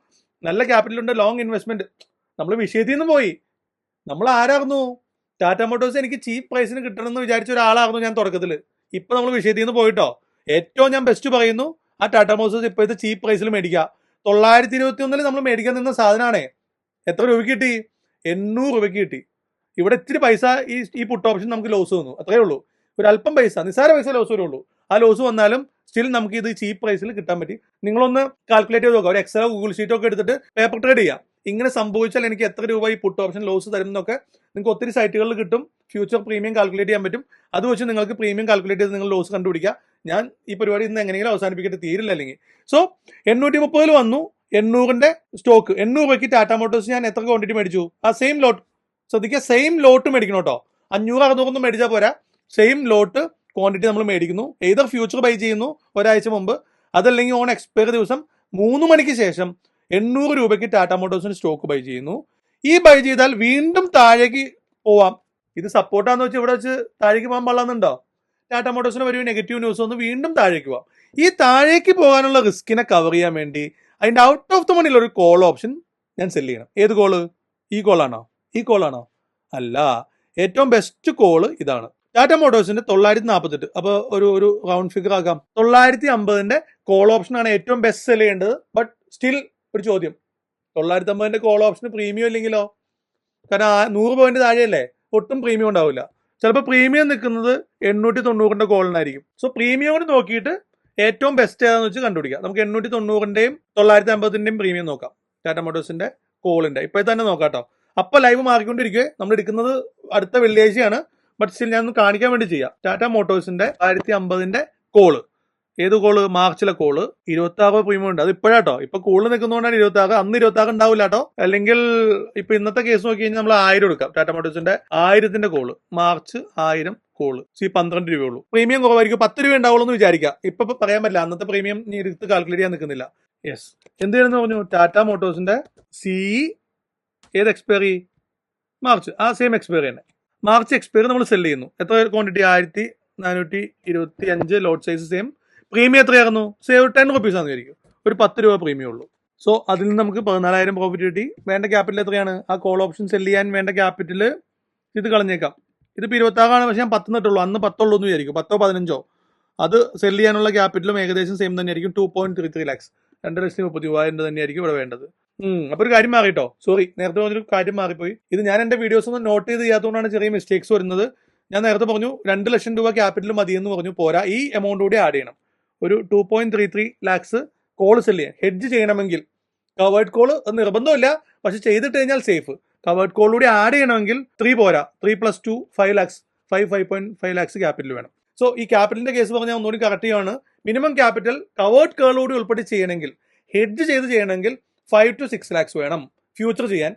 നല്ല ക്യാപിറ്റലുണ്ട്, ലോങ് ഇൻവെസ്റ്റ്മെന്റ്. നമ്മൾ വിഷയത്തിൽ നിന്ന് പോയി. നമ്മൾ ആരായിരുന്നു? ടാറ്റ മോട്ടോഴ്സ് എനിക്ക് ചീപ്പ് പ്രൈസിന് കിട്ടണമെന്ന് വിചാരിച്ച ഒരാളായിരുന്നു ഞാൻ തുടക്കത്തിൽ. ഇപ്പൊ നമ്മൾ വിഷയത്തിൽ നിന്ന് പോയിട്ടോ. ഏറ്റവും ഞാൻ ബെസ്റ്റ് പറയുന്നു, ആ ടാറ്റ മോട്ടോഴ്സ് ഇപ്പോഴത്തെ ചീപ്പ് പ്രൈസിൽ മേടിക്കുക. 921 നമ്മൾ മേടിക്കാൻ നിന്ന സാധനമാണേ. എത്ര രൂപയ്ക്ക് കിട്ടി? 800 രൂപയ്ക്ക് കിട്ടി. ഇവിടെ ഇത്തിരി പൈസ ഈ പുട്ട് ഓപ്ഷൻ നമുക്ക് ലോസ് വന്നു, അത്രേ ഉള്ളൂ. ഒരു അല്പം പൈസ, നിസ്സാര പൈസ ലോസ് വരുള്ളൂ. ആ ലോസ് വന്നാലും സ്റ്റിൽ നമുക്ക് ഇത് ചീപ്പ് പ്രൈസിൽ കിട്ടാൻ പറ്റി. നിങ്ങളൊന്ന് കാൽക്കുലേറ്റ് ചെയ്ത് നോക്കാം. ഒരു എക്സലോ ഗൂഗിൾ ഷീറ്റോ ഒക്കെ എടുത്തിട്ട് പേപ്പർ ട്രേഡ് ചെയ്യാം. ഇങ്ങനെ സംഭവിച്ചാൽ എനിക്ക് എത്ര രൂപ ഈ പുട്ട് ഓപ്ഷൻ ലോസ് തരുന്നൊക്കെ നിങ്ങൾക്ക് ഒത്തിരി സൈറ്റുകളിൽ കിട്ടും. ഫ്യൂച്ചർ പ്രീമിയം കാൽക്കുലേറ്റ് ചെയ്യാൻ പറ്റും. അത് വെച്ച് നിങ്ങൾക്ക് പ്രീമിയം കാൽക്കുലേറ്റ് ചെയ്ത് നിങ്ങൾ ലോസ് കണ്ടുപിടിക്കുക. ഞാൻ ഈ പരിപാടി ഇന്ന് എങ്ങനെയെങ്കിലും അവസാനിപ്പിച്ചിട്ട് തീരില്ല അല്ലെങ്കിൽ. സോ 830 വന്നു. 800ന്റെ സ്റ്റോക്ക് 800 രൂപയ്ക്ക് ടാറ്റ മോട്ടോഴ്സ് ഞാൻ എത്ര ക്വാണ്ടിറ്റി മേടിച്ചു? ആ സെയിം ലോട്ട് ശ്രദ്ധിക്കുക, സെയിം ലോട്ട് മേടിക്കണം കേട്ടോ. 500-600 മേടിച്ചാൽ പോരാ, സെയിം ലോട്ട് ക്വാണ്ടിറ്റി നമ്മൾ മേടിക്കുന്നു. ഏതർ ഫ്യൂച്ചർ ബൈ ചെയ്യുന്നു ഒരാഴ്ച മുമ്പ്, അതല്ലെങ്കിൽ ഓൺ എക്സ്പയറി ദിവസം 3 മണിക്ക് ശേഷം 800 രൂപയ്ക്ക് ടാറ്റ മോട്ടോഴ്സിന് സ്റ്റോക്ക് ബൈ ചെയ്യുന്നു. ഈ ബൈ ചെയ്താൽ വീണ്ടും താഴേക്ക് പോവാം. ഇത് സപ്പോർട്ടാന്ന് വെച്ച് ഇവിടെ വെച്ച് താഴേക്ക് പോകാൻ പാടില്ലെന്നുണ്ടോ? ടാറ്റ മോട്ടോഴ്സിന് ഒരു നെഗറ്റീവ് ന്യൂസ് വന്ന് വീണ്ടും താഴേക്ക് പോവാം. ഈ താഴേക്ക് പോകാനുള്ള റിസ്കിനെ കവർ ചെയ്യാൻ വേണ്ടി അതിന്റെ ഔട്ട് ഓഫ് ദ മണിയുള്ള ഒരു കോൾ ഓപ്ഷൻ ഞാൻ സെല്ല് ചെയ്യണം. ഏത് കോള്? ഈ കോളാണോ? ഈ കോളാണോ? അല്ല, ഏറ്റവും ബെസ്റ്റ് കോള് ഇതാണ്. ടാറ്റ മോട്ടോഴ്സിന്റെ 948. അപ്പൊ ഒരു റൗണ്ട് ഫിഗർ ആക്കാം. 950ന്റെ കോൾ ഓപ്ഷനാണ് ഏറ്റവും ബെസ്റ്റ് സെല് ചെയ്യേണ്ടത്. ബട്ട് സ്റ്റിൽ ഒരു ചോദ്യം, 950ന്റെ കോൾ ഓപ്ഷന് പ്രീമിയം ഇല്ലെങ്കിലോ? കാരണം 100 പോയിന്റ് താഴെയല്ലേ, ഒട്ടും പ്രീമിയം ഉണ്ടാവില്ല. ചിലപ്പോൾ പ്രീമിയം നിൽക്കുന്നത് 890ന്റെ കോളിനായിരിക്കും. സോ പ്രീമിയം കൂടി നോക്കിയിട്ട് ഏറ്റവും ബെസ്റ്റ് ഏതാന്ന് വെച്ച് കണ്ടുപിടിക്കാം. നമുക്ക് 890ന്റെയും 950ന്റെയും പ്രീമിയം നോക്കാം. ടാറ്റ മോട്ടോഴ്സിന്റെ കോളിന്റെ ഇപ്പോഴെ തന്നെ നോക്കാം കേട്ടോ. അപ്പൊ ലൈവ് മാറിക്കൊണ്ടിരിക്കുക. നമ്മൾ എടുക്കുന്നത് അടുത്ത വെള്ളിയാഴ്ചയാണ്. ബട്ട് സ്റ്റിൽ ഞാൻ ഒന്ന് കാണിക്കാൻ വേണ്ടി ചെയ്യാം. ടാറ്റ മോട്ടോഴ്സിന്റെ 950ന്റെ കോള്. ഏത് കോള്? മാർച്ചിലെ കോള്. 26 പ്രീമിയം ഉണ്ട്. അത് ഇപ്പോഴാട്ടോ. ഇപ്പൊ കൂടുതൽ നിൽക്കുന്നതുകൊണ്ടാണ് 26. അന്ന് 26 ഉണ്ടാവില്ല കേട്ടോ. അല്ലെങ്കിൽ ഇപ്പൊ ഇന്നത്തെ കേസ് നോക്കി കഴിഞ്ഞാൽ നമ്മൾ 1000 എടുക്കാം. ടാറ്റ മോട്ടോഴ്സിന്റെ 1000ന്റെ കോള്, മാർച്ച് 1000 കോള്. 12 രൂപയുള്ളൂ. പ്രീമിയം കുറവായിരിക്കും, 10 രൂപ ഉണ്ടാവുള്ളൂ എന്ന് വിചാരിക്കാം. ഇപ്പൊ പറയാൻ പറ്റില്ല, അന്നത്തെ പ്രീമിയം നീ എടുത്ത് കാൽക്കുലേറ്റ് ചെയ്യാൻ നിൽക്കുന്നില്ല. യെസ്, എന്ത് ചെയ്യുന്നു പറഞ്ഞു? ടാറ്റ മോട്ടോഴ്സിന്റെ ഏത് എക്സ്പയറി? മാർച്ച്. ആ സെയിം എക്സ്പയറി തന്നെ. മാർച്ച് എക്സ്പയറി നമ്മൾ സെല് ചെയ്യുന്നു. എത്ര ക്വാണ്ടിറ്റി? 1425 ലോട്ട് സൈസ് സെയിം. പ്രീമിയം എത്രയായിരുന്നു? സേവ് 10 റുപ്പീസ് ആണെന്ന് വിചാരിക്കും. ഒരു 10 രൂപ പ്രീമിയം ഉള്ളൂ. സോ അതിൽ നിന്ന് നമുക്ക് 14,000 പ്രോഫിറ്റ് കിട്ടി. വേണ്ട ക്യാപിറ്റൽ എത്രയാണ്? ആ കോൾ ഓപ്ഷൻ സെല് ചെയ്യാൻ വേണ്ട ക്യാപിറ്റൽ ഇത് കളഞ്ഞേക്കാം. ഇതിപ്പോൾ 26 പക്ഷേ ഞാൻ 10 ഇട്ടുള്ളൂ, അന്ന് 10 ഉള്ളൂ എന്ന് വിചാരിക്കും, 10 15 അത് സെല് ചെയ്യാനുള്ള ക്യാപിറ്റലും ഏകദേശം സെയിം തന്നെയായിരിക്കും. 2.33 lakhs, 2,30,000 തന്നെയായിരിക്കും ഇവിടെ വേണ്ടത്. അപ്പൊ ഒരു കാര്യം മാറിട്ടോ, സോറി നേരത്തെ പറഞ്ഞൊരു കാര്യം മാറിപ്പോയി. ഇത് ഞാൻ എന്റെ വീഡിയോസ് ഒന്നും നോട്ട് ചെയ്ത് ചെയ്യാത്തതുകൊണ്ടാണ് ചെറിയ മിസ്റ്റേക്സ് വരുന്നത്. ഞാൻ നേരത്തെ പറഞ്ഞു 2 ലക്ഷം രൂപ ക്യാപിറ്റൽ മതിയെന്ന് പറഞ്ഞു, പോരാ, ഈ എമൗണ്ട് കൂടി ആഡ് ചെയ്യണം. ഒരു 2.33 lakhs കോൾ സെല് ചെയ്യാൻ. ഹെഡ്ജ് ചെയ്യണമെങ്കിൽ കവേർഡ് കോൾ നിർബന്ധമില്ല, പക്ഷെ ചെയ്തിട്ട് കഴിഞ്ഞാൽ സേഫ്. കവേർഡ് കോൾ കൂടി ആഡ് ചെയ്യണമെങ്കിൽ 3 പോരാ, 3 + 2 5 lakhs, 5.5 lakhs ക്യാപിറ്റൽ വേണം. സോ ഈ ക്യാപിറ്റലിന്റെ കേസ് പറഞ്ഞാൽ ഒന്നുകൂടി കറക്റ്റ് ചെയ്യാണ്. മിനിമം ക്യാപിറ്റൽ കവേർഡ് കേൾ കൂടി ഉൾപ്പെടെ ചെയ്യണമെങ്കിൽ, ഹെഡ്ജ് ചെയ്യണമെങ്കിൽ 5 to 6 lakhs വേണം. ഫ്യൂച്ചർ ചെയ്യാൻ,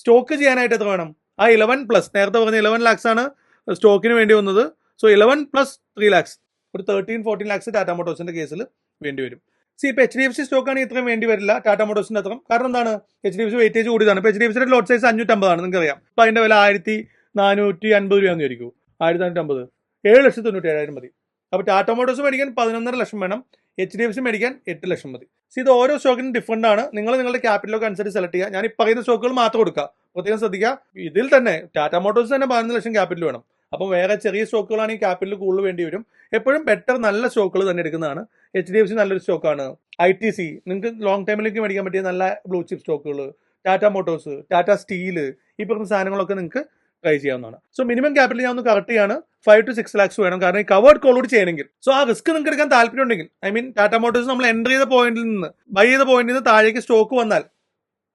സ്റ്റോക്ക് ചെയ്യാനായിട്ട് എത്ര വേണം? ആ 11+, നേരത്തെ പറഞ്ഞ 11 lakhs ആണ് സ്റ്റോക്കിന് വേണ്ടി വന്നത്. സോ 11 + 3 lakhs, ഒരു 13-14 lakhs ടാറ്റ മോട്ടോഴ്സിന്റെ കേസിൽ വേണ്ടി വരും. ഇപ്പൊ HDFC സ്റ്റോക്കാണ് ഇത്രയും വേണ്ടി വരില്ല ടാറ്റ മോട്ടോഴ്സിന്റെ അത്ര. കാരണം എന്താണ്? HDFC വെയിറ്റേജ് കൂടിയതാണ്. ഇപ്പൊ HDFCയുടെ ലോട്ട് സൈസ് 550 നിങ്ങൾക്ക് അറിയാം. അപ്പൊ അതിന്റെ വില 1,450 രൂപയെന്ന് വിചാരിക്കും. 1,450, 7,97,000 മതി. അപ്പൊ ടാറ്റ മോട്ടോഴ്സ് മേടിക്കാൻ 11.5 ലക്ഷം വേണം, HDFC മേടിക്കാൻ 8 ലക്ഷം മതി. ഇത് ഓരോ സ്റ്റോക്കിനും ഡിഫറെന്റ് ആണ്. നിങ്ങൾ നിങ്ങളുടെ ക്യാപിറ്റലൊക്കെ അനുസരിച്ച് സെലക്ട് ചെയ്യുക. ഞാൻ ഈ പറയുന്ന സ്റ്റോക്കുകൾ മാത്രം കൊടുക്കുക, പ്രത്യേകം ശ്രദ്ധിക്കുക. ഇതിൽ തന്നെ ടാറ്റ മോട്ടോഴ്സ് തന്നെ 11 ലക്ഷം ക്യാപിറ്റൽ വേണം. അപ്പം വേറെ ചെറിയ സ്റ്റോക്കുകളാണെങ്കിൽ ക്യാപിറ്റൽ കൂടുതൽ വേണ്ടി വരും. എപ്പോഴും ബെറ്റർ നല്ല സ്റ്റോക്കുകൾ തന്നെ എടുക്കുന്നതാണ്. HDFC നല്ലൊരു സ്റ്റോക്കാണ്. ITC നിങ്ങൾക്ക് ലോങ് ടൈമിലേക്ക് മേടിക്കാൻ പറ്റിയ നല്ല ബ്ലൂ ചിപ്പ് സ്റ്റോക്കുകൾ, ടാറ്റ മോട്ടോഴ്സ്, ടാറ്റ സ്റ്റീല്, ഈ പറഞ്ഞ സാധനങ്ങളൊക്കെ നിങ്ങൾക്ക് ട്രൈ ചെയ്യാവുന്നതാണ്. സോ മിനിമം ക്യാപിറ്റൽ ഞാൻ ഒന്ന് കറക്റ്റ് ചെയ്യാണ്, 5 to 6 lakhs വേണം. കാരണം ഈ കവേർഡ് കോൾ കൂടി ചെയ്യണമെങ്കിൽ. സോ ആ റിസ്ക് നിങ്ങൾക്ക് എടുക്കാൻ താല്പര്യം ഉണ്ടെങ്കിൽ, ഐ മീൻ ടാറ്റ മോട്ടോഴ്സ് നമ്മൾ എൻ്റർ ചെയ്ത പോയിന്റിൽ നിന്ന്, ബൈ ചെയ്ത പോയിന്റിൽ നിന്ന് താഴേക്ക് സ്റ്റോക്ക് വന്നാൽ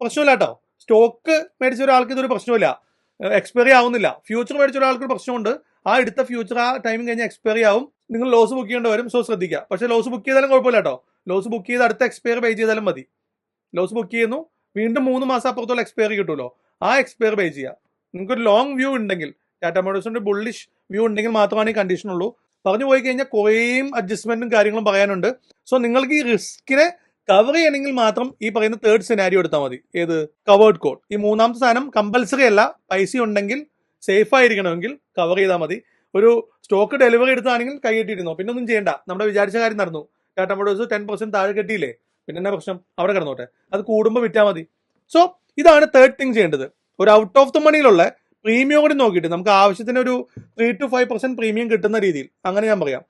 പ്രശ്നമില്ല കേട്ടോ. സ്റ്റോക്ക് മേടിച്ച ഒരാൾക്ക് ഇതൊരു പ്രശ്നമില്ല, എക്സ്പയറി ആവുന്നില്ല. ഫ്യൂച്ചർ മേടിച്ച ഒരാൾക്കൊരു പ്രശ്നമുണ്ട്, ആ എടുത്ത ഫ്യൂച്ചർ ആ ടൈമിൽ കഴിഞ്ഞ് എക്സ്പയറി ആവും, നിങ്ങൾ ലോസ് ബുക്ക് ചെയ്യേണ്ടി വരും. സോ ശ്രദ്ധിക്കുക. പക്ഷേ ലോസ് ബുക്ക് ചെയ്താലും കുഴപ്പമില്ല കേട്ടോ. ലോസ് ബുക്ക് ചെയ്ത് അടുത്ത എക്സ്പയർ പേ ചെയ്താലും മതി. ലോസ് ബുക്ക് ചെയ്യുന്നു, വീണ്ടും 3 മാസം അപ്പുറത്തുള്ള എക്സ്പയറി കിട്ടുമല്ലോ, ആ എക്സ്പയർ പേ ചെയ്യുക. നിങ്ങൾക്കൊരു ലോങ് വ്യൂ ഉണ്ടെങ്കിൽ, ടാറ്റ മോട്ടോഴ്സിന്റെ ബുള്ളിഷ് വ്യൂ ഉണ്ടെങ്കിൽ മാത്രമാണ് ഈ കണ്ടീഷൻ ഉള്ളൂ. പറഞ്ഞു പോയി കഴിഞ്ഞാൽ കുറേയും അഡ്ജസ്റ്റ്മെന്റും കാര്യങ്ങളും പറയാനുണ്ട്. സോ നിങ്ങൾക്ക് ഈ റിസ്കിനെ കവർ ചെയ്യണമെങ്കിൽ മാത്രം ഈ പറയുന്ന തേർഡ് സിനാരിയോ എടുത്താൽ മതി. ഏത്? Covered call. ഈ മൂന്നാമത്തെ സാധനം കമ്പൽസറി അല്ല, പൈസ ഉണ്ടെങ്കിൽ സേഫ് ആയിരിക്കണമെങ്കിൽ കവർ ചെയ്താൽ മതി. ഒരു സ്റ്റോക്ക് ഡെലിവറി എടുത്താണെങ്കിൽ കൈ കെട്ടിയിരുന്നോ, പിന്നെ ഒന്നും ചെയ്യണ്ട, നമ്മുടെ വിചാരിച്ച കാര്യം നടന്നു. ടാറ്റ മോട്ടോഴ്സ് 10% താഴെ കെട്ടിയില്ലേ, പിന്നെ എന്നാ പ്രശ്നം? അവിടെ കിടന്നോട്ടെ, അത് കൂടുമ്പോൾ വിറ്റാൽ മതി. സോ ഇതാണ് തേർഡ് തിങ് ചെയ്യേണ്ടത്. ഒരു ഔട്ട് ഓഫ് ദ മണിയിലുള്ള പ്രീമിയം കൂടി നോക്കിയിട്ട് നമുക്ക് ആവശ്യത്തിന് ഒരു 3 to 5% പ്രീമിയം കിട്ടുന്ന രീതിയിൽ, അങ്ങനെ ഞാൻ പറയാം.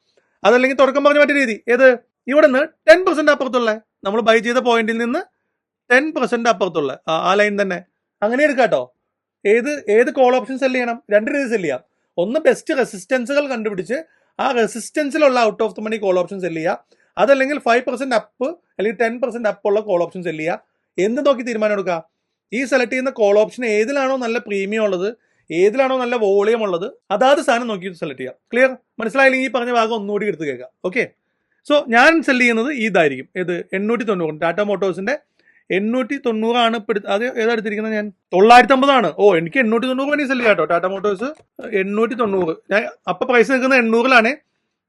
അതല്ലെങ്കിൽ തുടക്കം പറഞ്ഞ മറ്റേ രീതി, ഏത്? ഇവിടെ നിന്ന് 10% അപ്പുറത്തുള്ള, നമ്മൾ ബൈ ചെയ്ത പോയിന്റിൽ നിന്ന് 10% അപ്പുറത്തുള്ള ആ ലൈൻ തന്നെ, അങ്ങനെ എടുക്കാട്ടോ. ഏത് കോൾ ഓപ്ഷൻ സെല് ചെയ്യണം? 2 രീതി സെല് ചെയ്യാം. ഒന്ന് ബെസ്റ്റ് റെസിസ്റ്റൻസുകൾ കണ്ടുപിടിച്ച് ആ റെസിസ്റ്റൻസിലുള്ള out of the money call option sell ചെയ്യുക. അതല്ലെങ്കിൽ 5% അപ്പ് അല്ലെങ്കിൽ 10% അപ്പ് ഉള്ള കോൾ ഓപ്ഷൻ സെല് ചെയ്യുക. എന്ത് നോക്കി തീരുമാനം എടുക്കുക? ഈ സെലക്ട് ചെയ്യുന്ന കോൾ ഓപ്ഷൻ ഏതിലാണോ നല്ല പ്രീമിയം ഉള്ളത്, ഏതിലാണോ നല്ല വോളിയം ഉള്ളത്, അതാത് സാധനം നോക്കി സെലക്ട് ചെയ്യുക. ക്ലിയർ? മനസ്സിലായില്ലെങ്കിൽ ഈ പറഞ്ഞ ഭാഗം ഒന്നുകൂടി എടുത്ത് കേൾക്കാം. ഓക്കെ. സോ ഞാൻ സെല് ചെയ്യുന്നത് ഇതായിരിക്കും. ഏത്? 890, ടാറ്റ മോട്ടോഴ്സിന്റെ 890 ആണ്. അത് ഏതാ എടുത്തിരിക്കുന്നത്? ഞാൻ 950 ആണ്. ഓ, എനിക്ക് 890 വേണ്ടി സെല് ചെയ്യാം കേട്ടോ. ടാറ്റ മോട്ടോഴ്സ് 890. ഞാൻ അപ്പൊ പ്രൈസ് നിൽക്കുന്നത് 800-ലാണ്.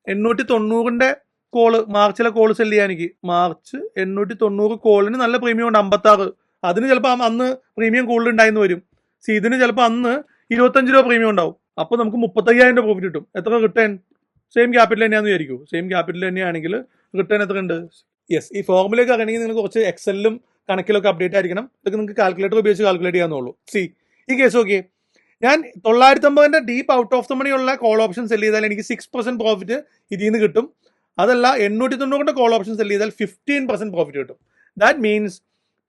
890ന്റെ കോള്, മാർച്ചിലെ കോള് സെല് ചെയ്യാൻ എനിക്ക്. മാർച്ച് 890 കോളിന് നല്ല പ്രീമിയം ഉണ്ട്, 56. അതിന് ചിലപ്പോൾ അന്ന് പ്രീമിയം കൂടുതൽ ഉണ്ടായിരുന്നു വരും. ഇതിന് ചിലപ്പോൾ അന്ന് 25 രൂപ പ്രീമിയം ഉണ്ടാവും. അപ്പോൾ നമുക്ക് 35,000 രൂപ പ്രോഫിറ്റ് കിട്ടും. എത്ര റിട്ടേൺ? സെയിം ക്യാപിറ്റൽ തന്നെയാണെന്ന് വിചാരിക്കൂ. സെയിം ക്യാപിറ്റൽ തന്നെയാണെങ്കിൽ റിട്ടേൺ എത്ര ഉണ്ട്? യെസ്, ഈ ഫോർമുലയൊക്കെ അറിയണമെങ്കിൽ നിങ്ങൾ കുറച്ച് എക്സലിലും കണക്കിലൊക്കെ അപ്ഡേറ്റ് ആയിരിക്കണം. ഇതൊക്കെ നിങ്ങൾക്ക് കാൽക്കുലേറ്റർ ഉപയോഗിച്ച് കാൽക്കുലേറ്റ് ചെയ്യാവുന്നുള്ളൂ. ഈ കേസ് ഓക്കെ. ഞാൻ 950ന്റെ deep out of the money ഉള്ള കോൾ ഓപ്ഷൻ സെല് ചെയ്താൽ എനിക്ക് 6% പ്രോഫിറ്റ് ഇതിൽ നിന്ന് കിട്ടും. അതല്ല 890ന്റെ കോൾ ഓപ്ഷൻ സെല് ചെയ്താൽ 15% പ്രോഫിറ്റ് കിട്ടും. ദാറ്റ് മീൻസ്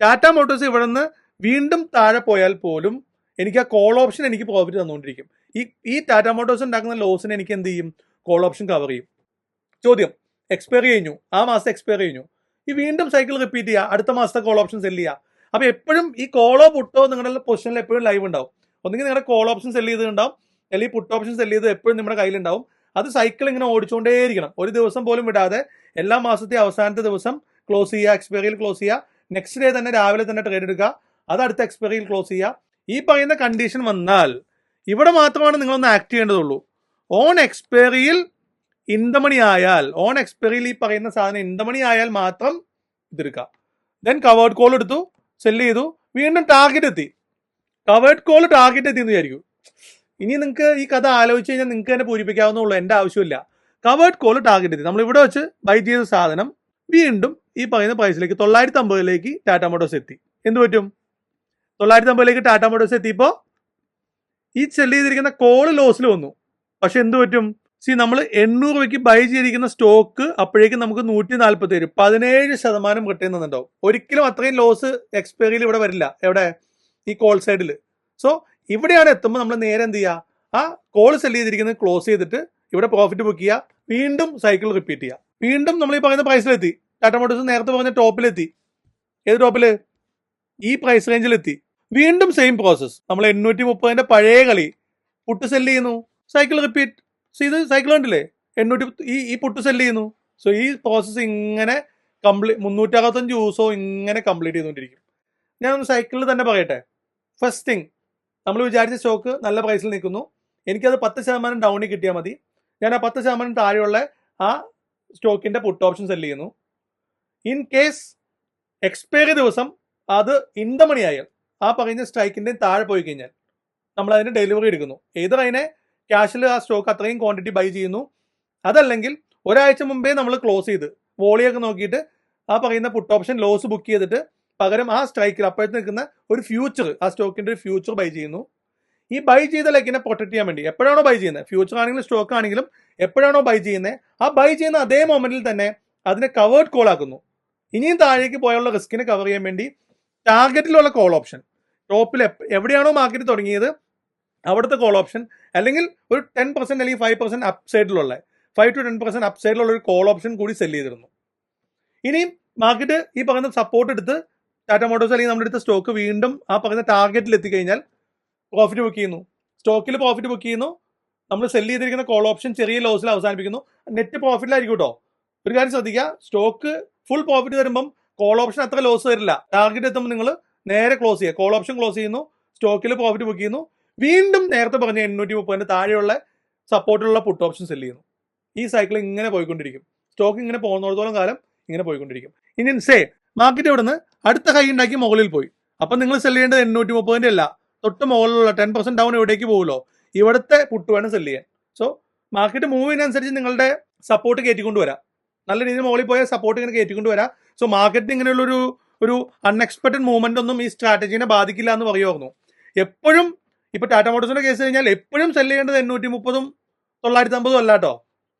ടാറ്റ മോട്ടോഴ്സ് ഇവിടെ നിന്ന് വീണ്ടും താഴെ പോയാൽ പോലും എനിക്ക് ആ കോൾ ഓപ്ഷൻ എനിക്ക് പ്രോഫിറ്റ് തന്നുകൊണ്ടിരിക്കും. ഈ ടാറ്റ മോട്ടോഴ്സ് ഉണ്ടാക്കുന്ന ലോസിന് എനിക്ക് എന്ത് ചെയ്യും? കോൾ ഓപ്ഷൻ കവർ ചെയ്യും. ചോദ്യം, എക്സ്പയർ കഴിഞ്ഞു, ആ മാസം എക്സ്പയർ കഴിഞ്ഞു, ഈ വീണ്ടും സൈക്കിൾ റിപ്പീറ്റ് ചെയ്യുക, അടുത്ത മാസത്തെ കോൾ ഓപ്ഷൻ സെല് ചെയ്യുക. അപ്പോൾ എപ്പോഴും ഈ കോളോ പുട്ടോ നിങ്ങളുടെ പൊസിഷനിൽ എപ്പോഴും ലൈവ് ഉണ്ടാവും. ഒന്നെങ്കിൽ നിങ്ങളുടെ കോൾ ഓപ്ഷൻ സെല് ചെയ്തിട്ടുണ്ടാവും, അല്ലെങ്കിൽ പുട്ട് ഓപ്ഷൻ സെല് ചെയ്ത് എപ്പോഴും നമ്മുടെ കയ്യിലുണ്ടാവും. അത് സൈക്കിൾ ഇങ്ങനെ ഓടിച്ചുകൊണ്ടേയിരിക്കണം, ഒരു ദിവസം പോലും വിടാതെ. എല്ലാ മാസത്തെ അവസാനത്തെ ദിവസം ക്ലോസ് ചെയ്യുക, എക്സ്പയറിയിൽ ക്ലോസ് ചെയ്യുക. നെക്സ്റ്റ് ഡേ തന്നെ രാവിലെ തന്നെ ട്രേഡ് എടുക്കുക, അത് അടുത്ത എക്സ്പയറിയിൽ ക്ലോസ് ചെയ്യുക. ഈ പറയുന്ന കണ്ടീഷൻ വന്നാൽ ഇവിടെ മാത്രമാണ് നിങ്ങളൊന്ന് ആക്ട് ചെയ്യേണ്ടതുള്ളൂ. ഓൺ എക്സ്പയറിയിൽ ഇൻഡമണി ആയാൽ, ഈ പറയുന്ന സാധനം ഇൻഡമണി ആയാൽ മാത്രം ഇതെടുക്കുക. ദെൻ കവേർഡ് കോൾ എടുത്തു, സെല് ചെയ്തു, വീണ്ടും ടാർഗറ്റ് എത്തി. കവേർഡ് കോൾ ടാർഗറ്റ് എത്തി എന്ന് വിചാരിക്കും. ഇനി നിങ്ങൾക്ക് ഈ കഥ ആലോചിച്ച് കഴിഞ്ഞാൽ നിങ്ങൾക്ക് തന്നെ പൂരിപ്പിക്കാവുന്നുള്ളൂ, എൻ്റെ ആവശ്യമില്ല. കവേർഡ് കോൾ ടാർഗറ്റ് എത്തി, നമ്മൾ ഇവിടെ വെച്ച് ബൈ ചെയ്ത സാധനം വീണ്ടും ഈ പറയുന്ന പ്രൈസിലേക്ക് 950 ടാറ്റ മോട്ടോഴ്സ് എത്തി. എന്ത് പറ്റും? 950 ടാറ്റ മോട്ടോഴ്സ് എത്തിയപ്പോൾ ഈ സെല് ചെയ്തിരിക്കുന്ന കോള് ലോസിൽ വന്നു. പക്ഷെ എന്ത് പറ്റും? നമ്മൾ 800 രൂപയ്ക്ക് ബൈ ചെയ്തിരിക്കുന്ന സ്റ്റോക്ക് അപ്പോഴേക്കും നമുക്ക് 147 17% റിട്ടേൺ തന്നിട്ടുണ്ടാവും. ഒരിക്കലും അത്രയും ലോസ് എക്സ്പയറിയിൽ ഇവിടെ വരില്ല. എവിടെ? ഈ കോൾ സൈഡിൽ. സോ ഇവിടെയാണ് എത്തുമ്പോൾ നമ്മൾ നേരെ എന്ത് ചെയ്യുക? ആ കോൾ സെല് ചെയ്തിരിക്കുന്നത് ക്ലോസ് ചെയ്തിട്ട് ഇവിടെ പ്രോഫിറ്റ് ബുക്ക് ചെയ്യുക, വീണ്ടും സൈക്കിൾ റിപ്പീറ്റ് ചെയ്യുക. വീണ്ടും നമ്മൾ ഈ പറയുന്ന പ്രൈസിലെത്തി. ടാറ്റ മോട്ടോഴ്സ് നേരത്തെ പറഞ്ഞ ടോപ്പിലെത്തി. ഏത് ടോപ്പില്? ഈ പ്രൈസ് റേഞ്ചിലെത്തി. വീണ്ടും സെയിം പ്രോസസ്. നമ്മൾ 830 പഴയ കളി. പുട്ട് സെല് ചെയ്യുന്നു, സൈക്കിൾ റിപ്പീറ്റ്. ഇത് സൈക്കിൾ കണ്ടില്ലേ? 800 ഈ പുട്ട് സെല് ചെയ്യുന്നു. സോ ഈ പ്രോസസ്സ് ഇങ്ങനെ 365 ദിവസവും ഇങ്ങനെ കംപ്ലീറ്റ് ചെയ്തുകൊണ്ടിരിക്കും. ഞാനൊന്ന് സൈക്കിളിൽ തന്നെ പറയട്ടെ. ഫസ്റ്റ് തിങ്, നമ്മൾ വിചാരിച്ച സ്റ്റോക്ക് നല്ല പ്രൈസിൽ നിൽക്കുന്നു. എനിക്കത് 10% ഡൗണിൽ കിട്ടിയാൽ മതി. ഞാൻ ആ 10% താഴെയുള്ള ആ സ്റ്റോക്കിന്റെ പുട്ട് ഓപ്ഷൻ സെല് ചെയ്യുന്നു. ഇൻ കേസ് എക്സ്പയറി ദിവസം അത് ഇന്തമണിയായാൽ ആ പറയുന്ന സ്ട്രൈക്കിന്റെ താഴെ പോയി കഴിഞ്ഞാൽ നമ്മൾ അതിന് ഡെലിവറി എടുക്കുന്നു. ഏത് അതിനെ ക്യാഷിൽ ആ സ്റ്റോക്ക് അത്രയും ക്വാണ്ടിറ്റി ബൈ ചെയ്യുന്നു. അതല്ലെങ്കിൽ ഒരാഴ്ച മുമ്പേ നമ്മൾ ക്ലോസ് ചെയ്ത് വോളിയൊക്കെ നോക്കിയിട്ട് ആ പറയുന്ന പുട്ട് ഓപ്ഷൻ ലോസ് ബുക്ക് ചെയ്തിട്ട് പകരം ആ സ്ട്രൈക്കിൽ അപ്പോഴത്തെ നിൽക്കുന്ന ഒരു ഫ്യൂച്ചർ, ആ സ്റ്റോക്കിന്റെ ഒരു ഫ്യൂച്ചർ ബൈ ചെയ്യുന്നു. ഈ ബൈ ചെയ്ത ലെക്കിനെ പ്രൊട്ടക്ട് ചെയ്യാൻ വേണ്ടി എപ്പോഴാണോ ബൈ ചെയ്യുന്നത്, ഫ്യൂച്ചർ ആണെങ്കിലും സ്റ്റോക്ക് ആണെങ്കിലും എപ്പോഴാണോ ബൈ ചെയ്യുന്നത്, ആ ബൈ ചെയ്യുന്ന അതേ മൊമെന്റിൽ തന്നെ അതിനെ കവേർഡ് കോൾ ആക്കുന്നു. ഇനിയും താഴേക്ക് പോയുള്ള റിസ്കിനെ കവർ ചെയ്യാൻ വേണ്ടി ടാർഗറ്റിലുള്ള കോൾ ഓപ്ഷൻ, ടോപ്പിൽ എവിടെയാണോ മാർക്കറ്റ് തുടങ്ങിയത് അവിടുത്തെ കോൾ ഓപ്ഷൻ, അല്ലെങ്കിൽ ഒരു 10% അല്ലെങ്കിൽ 5% അപ്സൈഡിലുള്ള 5 to 10% അപ്സൈഡിലുള്ള ഒരു കോൾ ഓപ്ഷൻ കൂടി സെല് ചെയ്തിരുന്നു. ഇനിയും മാർക്കറ്റ് ഈ പറയുന്ന സപ്പോർട്ട് എടുത്ത് ടാറ്റ മോട്ടോഴ്സ് അല്ലെങ്കിൽ നമ്മുടെ അടുത്ത സ്റ്റോക്ക് വീണ്ടും ആ പറയുന്ന ടാർഗറ്റിൽ എത്തിക്കഴിഞ്ഞാൽ പ്രോഫിറ്റ് ബുക്ക് ചെയ്യുന്നു. സ്റ്റോക്കിൽ പ്രോഫിറ്റ് ബുക്ക് ചെയ്യുന്നു. നമ്മൾ സെല് ചെയ്തിരിക്കുന്ന കോൾ ഓപ്ഷൻ ചെറിയ ലോസിൽ അവസാനിപ്പിക്കുന്നു. നെറ്റ് പ്രോഫിറ്റിലായിരിക്കും കേട്ടോ. ഒരു കാര്യം ശ്രദ്ധിക്കുക, സ്റ്റോക്ക് ഫുൾ പ്രോഫിറ്റ് തരുമ്പം കോൾ ഓപ്ഷൻ അത്ര ലോസ് വരില്ല. ടാർഗറ്റ് എത്തുമ്പോൾ നിങ്ങൾ നേരെ ക്ലോസ് ചെയ്യുക. കോൾ ഓപ്ഷൻ ക്ലോസ് ചെയ്യുന്നു, സ്റ്റോക്കിൽ പ്രോഫിറ്റ് ബുക്ക് ചെയ്യുന്നു, വീണ്ടും നേരത്തെ പറഞ്ഞ 830 താഴെയുള്ള സപ്പോർട്ടിലുള്ള പുട്ട് ഓപ്ഷൻ സെല് ചെയ്യുന്നു. ഈ സൈക്കിൾ ഇങ്ങനെ പോയിക്കൊണ്ടിരിക്കും. സ്റ്റോക്ക് ഇങ്ങനെ പോകുന്നിടത്തോളം കാലം ഇങ്ങനെ പോയിക്കൊണ്ടിരിക്കും. ഇനി മാർക്കറ്റ് ഇവിടെ നിന്ന് അടുത്ത ഹൈ ഉണ്ടാക്കി മുകളിൽ പോയി. അപ്പം നിങ്ങൾ സെല് ചെയ്യേണ്ടത് 830 അല്ല, തൊട്ട് മുകളിലുള്ള 10% ഡൗൺ എവിടേക്ക് പോകുമല്ലോ, ഇവിടുത്തെ പുട്ട് വേണം സെല് ചെയ്യാൻ. സോ മാർക്കറ്റ് മൂവ് ചെയ്യുന്നതനുസരിച്ച് നിങ്ങളുടെ സപ്പോർട്ട് കയറ്റിക്കൊണ്ട് വരാം. നല്ല രീതിയിൽ മുകളിൽ പോയാൽ സപ്പോർട്ട് ഇങ്ങനെ കയറ്റിക്കൊണ്ട് വരാം. സോ മാർക്കറ്റിന് ഇങ്ങനെയുള്ളൊരു അൺഎക്സ്പെക്ടഡ് മൂവ്മെന്റ് ഒന്നും ഈ സ്ട്രാറ്റജീനെ ബാധിക്കില്ല എന്ന് പറയുമായിരുന്നു. എപ്പോഴും ഇപ്പൊ ടാറ്റ മോട്ടോഴ്സിന്റെ കേസ് കഴിഞ്ഞാൽ എപ്പോഴും സെല് ചെയ്യേണ്ടത് 830 950 അല്ല കേട്ടോ.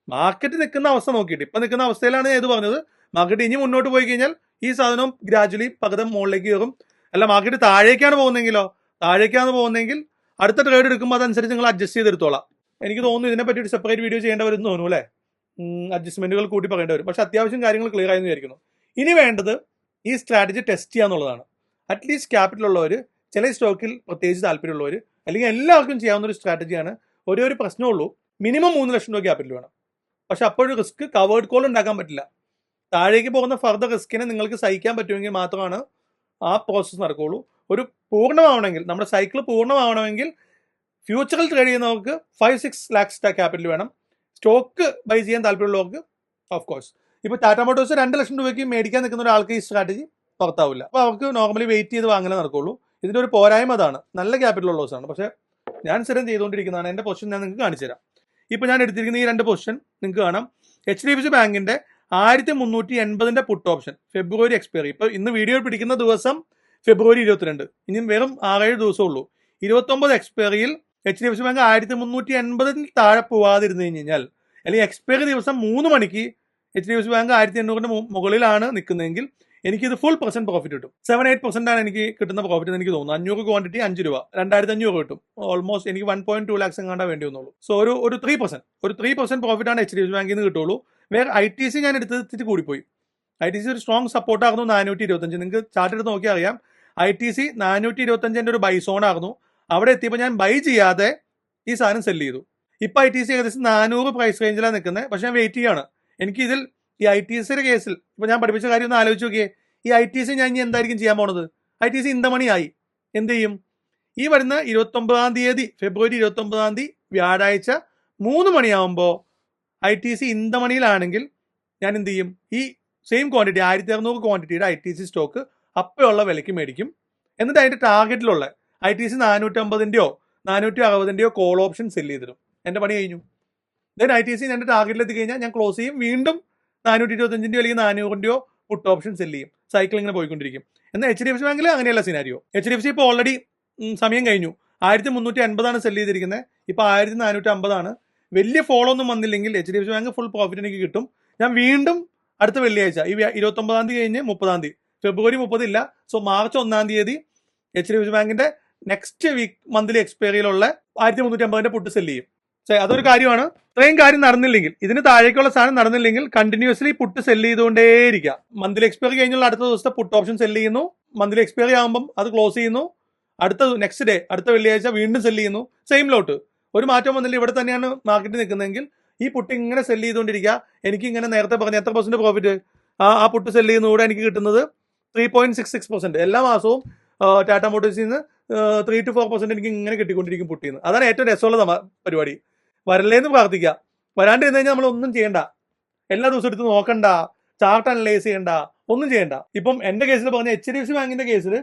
മാർക്കറ്റ് നിൽക്കുന്ന അവസ്ഥ നോക്കിയിട്ട്, ഇപ്പൊ നിൽക്കുന്ന അവസ്ഥയിലാണ് ഏത് പറഞ്ഞത്. മാർക്കറ്റ് ഇനി മുന്നോട്ട് പോയി കഴിഞ്ഞാൽ ഈ സാധനം ഗ്രാജുവലി പകരം മുകളിലേക്ക് കയറും. അല്ല മാർക്കറ്റ് താഴേക്കാണ് പോകുന്നതെങ്കിൽ അടുത്ത ട്രേഡ് എടുക്കുമ്പോൾ അതനുസരിച്ച് നിങ്ങൾ അഡ്ജസ്റ്റ് ചെയ്തെടുത്തോളാം. എനിക്ക് തോന്നുന്നു ഇതിനെ പറ്റി ഒരു സെപ്പറേറ്റ് വീഡിയോ ചെയ്യേണ്ട വരും തോന്നുന്നു അല്ലേ. അഡ്ജസ്റ്റ്മെന്റുകൾ കൂട്ടി പറയേണ്ടി വരും. പക്ഷെ അത്യാവശ്യം കാര്യങ്ങൾ ക്ലിയർ ആയെന്ന് വിചാരിക്കുന്നു. ഇനി വേണ്ടത് ഈ സ്ട്രാറ്റജി ടെസ്റ്റ് ചെയ്യാന്നുള്ളതാണ്. അറ്റ്ലീസ്റ്റ് ക്യാപിറ്റൽ ഉള്ളവർ, ചില സ്റ്റോക്കിൽ പ്രത്യേകിച്ച് താല്പര്യമുള്ളവർ, അല്ലെങ്കിൽ എല്ലാവർക്കും ചെയ്യാവുന്ന ഒരു സ്ട്രാറ്റജിയാണ്. ഒരു പ്രശ്നമുള്ളൂ, മിനിമം 3 ലക്ഷം രൂപ ക്യാപിറ്റൽ വേണം. പക്ഷെ അപ്പോഴൊരു റിസ്ക് കവേർഡ് കോൾ ഉണ്ടാക്കാൻ പറ്റില്ല. താഴേക്ക് പോകുന്ന ഫർദർ റിസ്കിനെ നിങ്ങൾക്ക് സഹിക്കാൻ പറ്റുമെങ്കിൽ മാത്രമാണ് ആ പ്രോസസ്സ് നടക്കുകയുള്ളൂ. ഒരു പൂർണ്ണമാവണമെങ്കിൽ, നമ്മുടെ സൈക്കിൾ പൂർണ്ണമാവണമെങ്കിൽ ഫ്യൂച്ചറിൽ ട്രേഡ് ചെയ്യുന്നവർക്ക് 5-6 lakhs ക്യാപിറ്റൽ വേണം. സ്റ്റോക്ക് ബൈ ചെയ്യാൻ താല്പര്യമുള്ളവർക്ക് ഓഫ് കോഴ്സ് ഇപ്പോൾ ടാറ്റ മോട്ടോഴ്സ് 2 ലക്ഷം രൂപയ്ക്ക് മേടിക്കാൻ നിൽക്കുന്ന ഒരാൾക്ക് ഈ സ്ട്രാറ്റജി പുറത്താവില്ല. അപ്പോൾ അവർക്ക് നോർമലി വെയിറ്റ് ചെയ്ത് വാങ്ങാനേ നടക്കുള്ളൂ. ഇതിൻ്റെ ഒരു പോരായ്മ അതാണ്, നല്ല ക്യാപിറ്റൽ ഉള്ളതാണ്. പക്ഷേ ഞാൻ സ്ഥിരം ചെയ്തുകൊണ്ടിരിക്കുന്നതാണ്. എൻ്റെ പൊസിഷൻ ഞാൻ നിങ്ങൾക്ക് കാണിച്ചു തരാം. ഇപ്പോൾ ഞാൻ എടുത്തിരിക്കുന്ന ഈ 2 പൊസിഷൻ നിങ്ങൾക്ക് കാണാം. HDFC ബാങ്കിന്റെ 1380 പുട്ട് ഓപ്ഷൻ ഫെബ്രുവരി എക്സ്പയറി. ഇപ്പോൾ ഇന്ന് വീഡിയോ പിടിക്കുന്ന ദിവസം ഫെബ്രുവരി 22, ഇനിയും വെറും 6-7 ദിവസമേ ഉള്ളൂ. 29 എക്സ്പയറിയിൽ HDFC ബാങ്ക് 1380 താഴെ പോവാതിരുന്നു കഴിഞ്ഞാൽ, അല്ലെങ്കിൽ എക്സ്പയറി ദിവസം 3 മണിക്ക് HDFC ബാങ്ക് 1800 മുകളിലാണ് നിൽക്കുന്നതെങ്കിൽ എനിക്കിത് ഫുൾ % പ്രോഫിറ്റ് കിട്ടും. 7-8% ആണ് എനിക്ക് കിട്ടുന്ന പ്രോഫിറ്റ് എന്ന് എനിക്ക് തോന്നുന്നു. 500 ക്വാണ്ടിറ്റി 5 രൂപ, 2500 കിട്ടും. ഓൾമോസ്റ്റ് എനിക്ക് 1.2 lakhs എങ്ങാണ്ടാ വേണ്ടി വന്നുള്ളൂ. സോ ഒരു 3% പ്രോഫിറ്റ് ആണ് HDFC ബാങ്കിൽ നിന്ന് കിട്ടുള്ളൂ. വേറെ ITC ഞാൻ എടുത്തിട്ട് കൂടിപ്പോയി. ITC ഒരു സ്ട്രോങ് സപ്പോർട്ടായിരുന്നു 425. നിങ്ങൾക്ക് ചാർട്ട് എടുത്ത് നോക്കിയാൽ അറിയാം. ITC 425 ഒരു ബൈ സോൺ ആയിരുന്നു. അവിടെ എത്തിയപ്പോൾ ഞാൻ ബൈ ചെയ്യാതെ ഈ സാധനം സെല് ചെയ്തു. ഇപ്പൊ ITC ഏകദേശം 400 പ്രൈസ് റേഞ്ചിലാണ് നിൽക്കുന്നത്. പക്ഷെ ഞാൻ വെയിറ്റ് ചെയ്യാണ്. എനിക്ക് ഇതിൽ ഈ ITCയുടെ കേസിൽ ഇപ്പൊ ഞാൻ പഠിപ്പിച്ച കാര്യം ഒന്ന് ആലോചിച്ച് നോക്കിയേ. ഈ ITC ഞാൻ ഇനി എന്തായിരിക്കും ചെയ്യാൻ പോണത്? ITC ഇന്തമണിയായി. എന്ത് ചെയ്യും? ഈ വരുന്ന 29-ാം തീയതി, ഫെബ്രുവരി 29-ാം തീയതി വ്യാഴാഴ്ച 3 മണിയാവുമ്പോൾ ITC ഇന്തമണിയിലാണെങ്കിൽ ഞാൻ എന്ത് ചെയ്യും? ഈ സെയിം ക്വാണ്ടിറ്റി 1600 ക്വാണ്ടിറ്റിയുടെ ITC സ്റ്റോക്ക് അപ്പോഴുള്ള വിലയ്ക്ക് മേടിക്കും. എന്നിട്ട് അതിന്റെ ടാർഗറ്റിലുള്ള ITC 450-ന്റെയോ 460-ന്റെയോ കോൾ ഓപ്ഷൻ സെല് ചെയ്തിരും. എന്റെ പണി കഴിഞ്ഞു. ദെൻ ITC എന്റെ ടാർഗറ്റിൽ എത്തി കഴിഞ്ഞാൽ ഞാൻ ക്ലോസ് ചെയ്യും. വീണ്ടും 425-ന്റെയോ അല്ലെങ്കിൽ 400-ന്റെയോ പുട്ട് ഓപ്ഷൻ സെല് ചെയ്യും. സൈക്കിൾ ഇങ്ങനെ പോയിക്കൊണ്ടിരിക്കും. എന്നാൽ HDFC ബാങ്കിൽ അങ്ങനെയല്ല സിനാരിയോ. HDFC ഇപ്പോൾ ഓൾറെഡി സമയം കഴിഞ്ഞു. 1350 സെല് ചെയ്തിരിക്കുന്നത്, ഇപ്പൊ 1450. വലിയ ഫോളോ ഒന്നും വന്നില്ലെങ്കിൽ HDFC ബാങ്ക് ഫുൾ പ്രോഫിറ്റ് എനിക്ക് കിട്ടും. ഞാൻ വീണ്ടും അടുത്ത വെള്ളിയാഴ്ച ഈ 29 തീയതി കഴിഞ്ഞ് 30 ഫെബ്രുവരി 30 ഇല്ല. സോ മാർച്ച് 1 HDFC ബാങ്കിന്റെ നെക്സ്റ്റ് വീക്ക് മന്ത്ലി എക്സ്പയറിയിലുള്ള 1350 പുട്ട് സെല് ചെയ്യും. അതൊരു കാര്യമാണ്. ഇത്രയും കാര്യം നടന്നില്ലെങ്കിൽ, ഇതിന് താഴേക്കുള്ള സാധനം നടന്നില്ലെങ്കിൽ കണ്ടിന്യൂസ്ലി പുട്ട് സെല് ചെയ്തുകൊണ്ടേയിരിക്കുക. മന്ത്ലി എക്സ്പയറി കഴിഞ്ഞുള്ള അടുത്ത ദിവസത്തെ പുട്ട് ഓപ്ഷൻ സെല് ചെയ്യുന്നു. മന്ത്ലി എക്സ്പയറി ആകുമ്പോൾ അത് ക്ലോസ് ചെയ്യുന്നു. അടുത്ത നെക്സ്റ്റ് ഡേ, അടുത്ത വെള്ളിയാഴ്ച വീണ്ടും സെല് ചെയ്യുന്നു. സെയിം ലോട്ട്, ഒരു മാറ്റം വന്നില്ല. ഇവിടെ തന്നെയാണ് മാർക്കറ്റ് നിൽക്കുന്നതെങ്കിൽ ഈ പുട്ട് ഇങ്ങനെ സെല് ചെയ്തുകൊണ്ടിരിക്കുക. എനിക്ക് ഇങ്ങനെ നേരത്തെ പറഞ്ഞ എത്ര % പ്രോഫിറ്റ് ആ പുട്ട് സെല് ചെയ്യുന്നതോടെ എനിക്ക് കിട്ടുന്നത് 3.66%. എല്ലാ മാസവും ടാറ്റ മോട്ടോഴ്സിൽ നിന്ന് 3 to 4% എനിക്ക് ഇങ്ങനെ കിട്ടിക്കൊണ്ടിരിക്കും പുട്ടിന്ന്. അതാണ് ഏറ്റവും രസമുള്ള പരിപാടി. വരല്ലേന്ന് പ്രാർത്ഥിക്കുക. വരാണ്ടിരുന്നു കഴിഞ്ഞാൽ നമ്മൾ ഒന്നും ചെയ്യണ്ട. എല്ലാ ദിവസവും എടുത്ത് നോക്കണ്ട, ചാർട്ട് അനലൈസ് ചെയ്യണ്ട, ഒന്നും ചെയ്യണ്ട. ഇപ്പം എന്റെ കേസിൽ പറഞ്ഞ HDFC ബാങ്കിന്റെ കേസിൽ